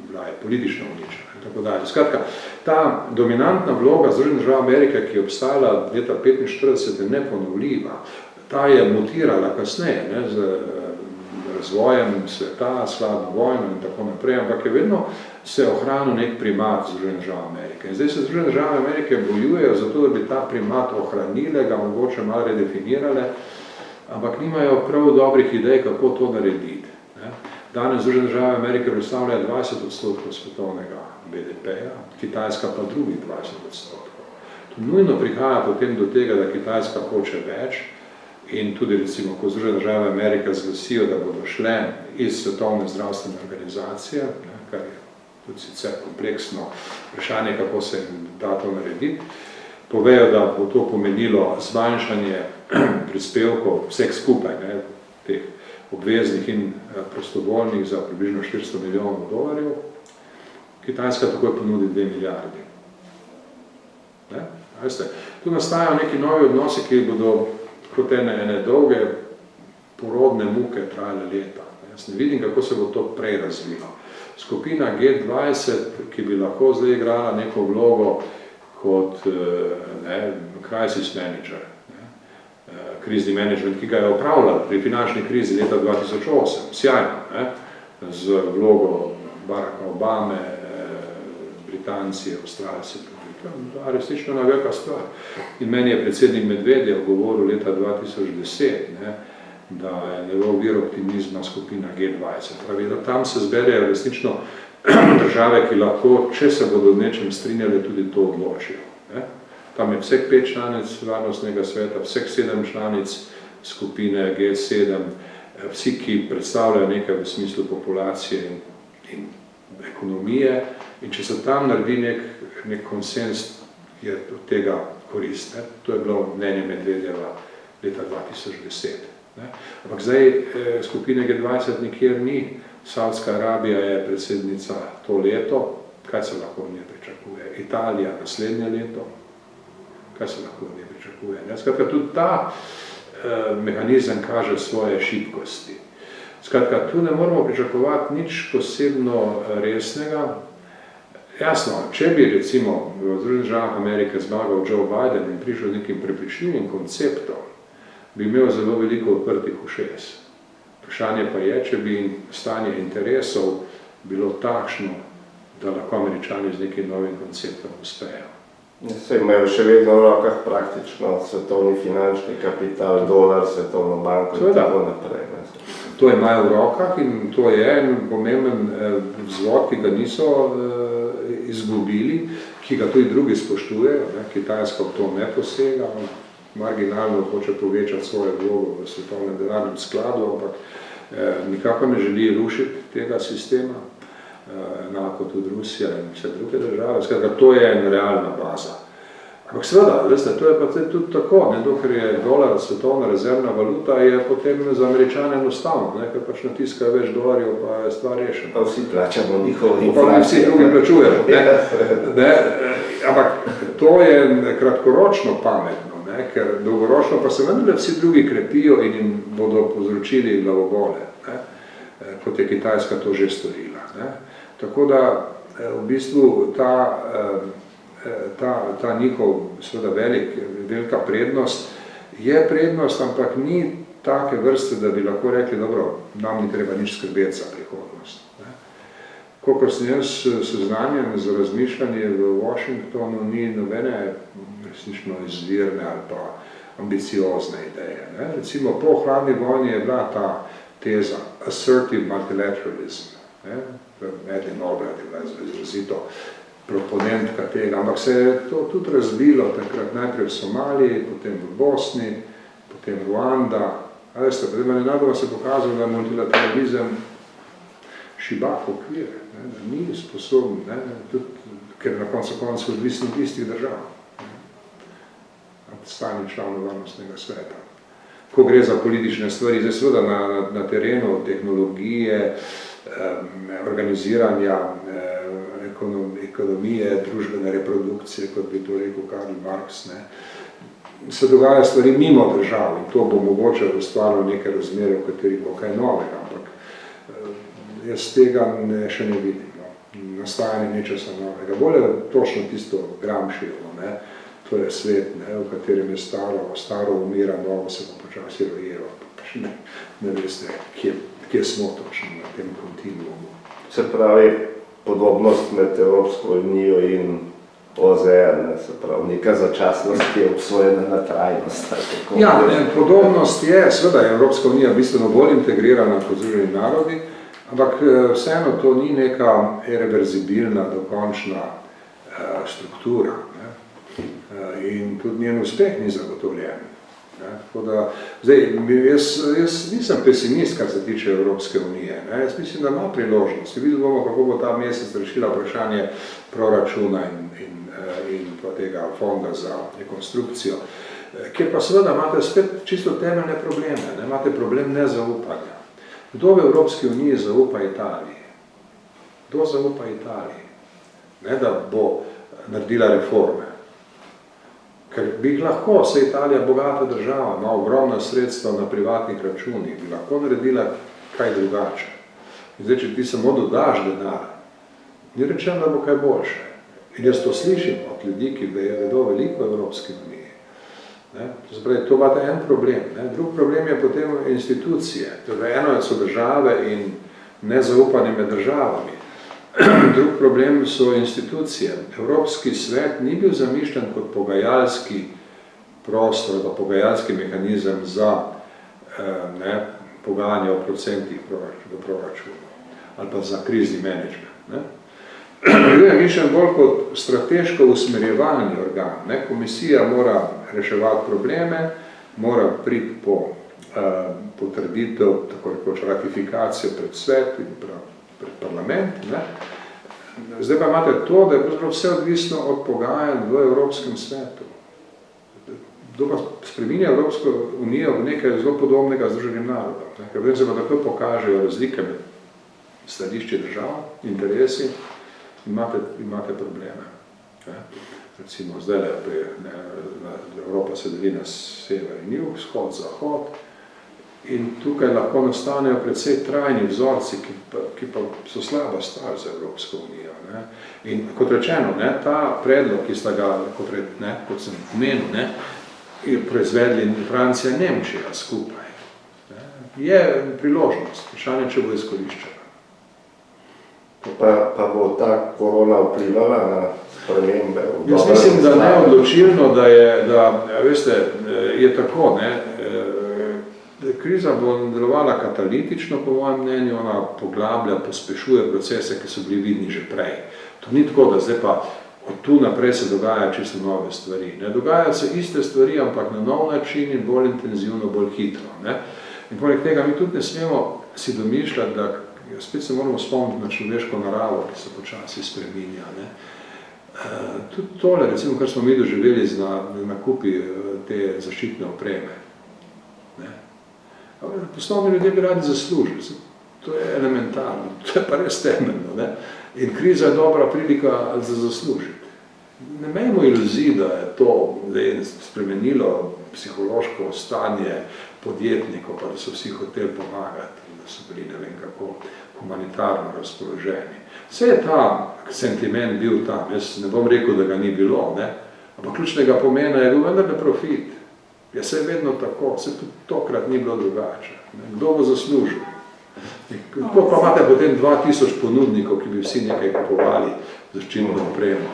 bila je politično uničena in tako dalje. Skratka, ta dominantna vloga Združenih držav Amerike, ki je obstajala leta 1945, je neponovljiva. Ta je mutirala kasneje, z razvojem sveta, s hladno vojno in tako naprej, ampak je vedno se ohranil nek primat Združenih držav Amerike. In zdaj se Združene države Amerike bojujejo za to, da bi ta primat ohranile, ga mogoče malo redefinirale, ampak nimajo prav dobrih idej, kako to narediti. Danes Združene države Amerike predstavljajo 20% svetovnega BDP-ja, Kitajska pa drugih 20%. To nujno prihaja potem do tega, da Kitajska hoče več in tudi recimo, ko Združene države Amerike zglasijo, da bodo šle iz Svetovne zdravstvene organizacije, ne, kar je tudi sicer kompleksno vprašanje, kako se jim da to narediti, povejo, da bo to pomenilo zmanjšanje prispevkov vseh skupaj, ne, teh obveznih in prostovoljnih za približno 400 milijonov dolarjev, Kitajska takoj ponudi 2 milijardi. Ne? Veste, tu nastajajo neki novi odnosi, ki bodo kot ene dolge porodne muke trajale leta. Jaz ne vidim, kako se bo to prej razvilo. Skupina G20, ki bi lahko zdaj igrala neko vlogo kot crisis manager, krizni management, ki ga je opravljal pri finančni krizi leta 2008, sjajno, z vlogo Baracka Obame, Britanci, Avstralci, resnično ena velika stvar. In meni je predsednik Medvedev govoril leta 2010, da je njegov vir optimizma skupina G20. Pravi, da tam se zberejo resnično države, ki lahko, če se bodo v nečem strinjali, tudi to odločijo. Tam je vseh 5 članic varnostnega sveta, vseh 7 članic skupine G7, vsi, ki predstavljajo nekaj v smislu populacije in ekonomije, in če se tam naredi nek konsens, je od tega korist. To je bilo mnenje Medvedeva leta 2010. Ampak zdaj skupine G20 nikjer ni. Saudska Arabija je predsednica to leto. Kaj se lahko od nje pričakuje? Italija naslednje leto. Kaj se lahko od nje pričakuje? Skratka, tudi ta mehanizem kaže svoje šibkosti. Skratka, tu ne moramo pričakovati nič posebno resnega. Jasno, če bi recimo v Združenih državah Amerike zmagal Joe Biden in prišel z nekim prepričljivim konceptom, bi imel zelo veliko odprtih ušes. Vprašanje pa je, če bi stanje interesov bilo takšno, da lahko Američani z nekim novim konceptom uspejo. Se imajo še vedno v rokah praktično svetovni finančni kapital, dolar, svetovno banko in tako naprej. To imajo v rokah in to je en pomemben vzvod, ki ga niso izgubili, ki ga tudi drugi spoštujejo. Kitajska v to ne posega, marginalno hoče povečati svojo vlogo v svetovnem denarnem skladu, ampak nikako ne želi rušiti tega sistema, enako tudi Rusija in vse druge države. Skratka, to je ena realna baza. Ampak seveda, veste, to je pa tudi tako, dokler je dolar svetovna rezervna valuta, je potem za Američane enostavno, ker pač natiskajo več dolarjev, pa je stvar rešena. Pa vsi plačamo njihovo inflacijo. Pa vsi drugi plačujejo. Ampak to je kratkoročno pametno, ker dolgoročno pa se vendarle vsi drugi krepijo in jim bodo povzročili glavobole, kot je Kitajska to že storila. Tako da v bistvu ta njihov seveda velika prednost je prednost, ampak ni take vrste, da bi lahko rekli, dobro, nam ni treba nič skrbeti za prihodnost. Kolikor sem jaz seznanjen z razmišljanje v Washingtonu, ni nobene resnično izvirne ali pa ambiciozne ideje. Recimo po hladni vojni je bila ta teza assertive multilateralism. Madeleine Albright je bila izrazito proponentka tega, ampak se je to tudi razvilo takrat najprej v Somaliji, potem v Bosni, potem Ruanda. Veste, potem nenadoma se pokazalo, da je multilateralizem šibak okvir, da ni sposoben, tudi, ker na koncu odvisni od istih držav, stalni član varnostnega sveta. Ko gre za politične stvari, zdaj seveda na terenu tehnologije, organiziranja ekonomije, družbene reprodukcije, kot bi to rekel Karl Marx, se dogaja stvari mimo držav in to bo mogoče ustvarilo neke razmere, v katerih bo kaj novega, ampak jaz tega še ne vidim. Nastajanje nečesa novega. Bolje točno tisto Gramscijevo, to je svet, v katerem je staro umira, novo se bo počasi rojilo. Ne veste, kje smo točno na tem kontinuumu. Se pravi, podobnost med Evropsko unijo in OZN, se pravi, neka začasnost, ki je obsojena na trajnost. Ja, podobnost je, seveda je Evropska unija bistveno bolj integrirana kot Združeni narodi, ampak vseeno to ni neka irreverzibilna, dokončna struktura. In tudi njen uspeh ni zagotovljen. Tako da, zdaj, jaz nisem pesimist, kar se tiče Evropske unije. Ne? Jaz mislim, da ima priložnost. Videli bomo, kako bo ta mesec rešila vprašanje proračuna in pa tega fonda za rekonstrukcijo. Kjer pa seveda imate spet čisto temeljne probleme. Ne? Imate problem nezaupanja. Kdo v Evropski uniji zaupa Italiji? Kdo zaupa Italiji? Ne, da bo naredila reforme. Ker bi lahko, se Italija bogata država, ima ogromna sredstva na privatnih računih, bi lahko naredila kaj drugače. In zdaj, če ti samo dodaš denar, ni rečeno, da bo kaj boljše. In jaz to slišim od ljudi, ki vedo veliko v Evropski uniji. Zapravi, to imate en problem. Ne? Drug problem je potem institucije. Torej, eno so države in nezaupanje med državami. Drug problem so institucije. Evropski svet ni bil zamišljen kot pogajalski prostor, pogajalski mehanizem za pogajanje o procentih v proračunu ali pa za krizni menedžment. Je mišljen bolj kot strateško usmerjevalni organ. Ne? Komisija mora reševati probleme, mora priti po potrditev, tako rekoč ratifikacijo pred svet in pred parlament. Ne? Zdaj pa imate to, da je vse odvisno od pogajanj v Evropskem svetu. Kdo pa spreminja Evropsko unijo v nekaj zelo podobnega Združenim narodom. Ker potem se pa tako pokažejo razlike med stališči držav, interesi, imate probleme. Recimo zdaj Evropa se deli na sever in jug, vzhod, zahod, in tukaj lahko nastanejo precej trajni vzorci, ki pa so slaba stvar za Evropsko unijo. Ne? In kot rečeno, ne, ta predlog, ki sta ga, kot sem omenil, proizvedli Francija in Nemčija skupaj, ne, je priložnost, vprašanje, če bo izkoriščena. Pa bo ta korona vplivala na spremembe? Jaz mislim, da ne odločilno, da veste, je tako, ne, kriza bo delovala katalitično, po mojem mnenju, ona poglablja, pospešuje procese, ki so bili vidni že prej. To ni tako, da zdaj pa od tu naprej se dogajajo čisto nove stvari. Ne dogajajo se iste stvari, ampak na nov način in bolj intenzivno, bolj hitro. Ne? In poleg tega mi tudi ne smemo si domišljati, da spet se moramo spomniti na človeško naravo, ki se počasi spreminja. Ne? Tudi tole, recimo, kar smo mi doživeli z nakupi te zaščitne opreme. Poslovni ljudje bi radi zaslužili. To je elementarno, to je pa res temeljno. Ne? In kriza je dobra prilika za zaslužiti. Ne imejmo iluzij, da je to spremenilo psihološko stanje podjetnikov, pa da so vsi hoteli pomagati, da so bili ne vem kako humanitarno razpoloženi. Vse je ta sentiment bil tam, jaz ne bom rekel, da ga ni bilo, ne? Ampak ključnega pomena je bil vendar profit. Ja, se je vedno tako, se tudi tokrat ni bilo drugače. Ne? Kdo bo zaslužil? Kako pa imate potem 2000 ponudnikov, ki bi vsi nekaj kupovali zaščitno opremo?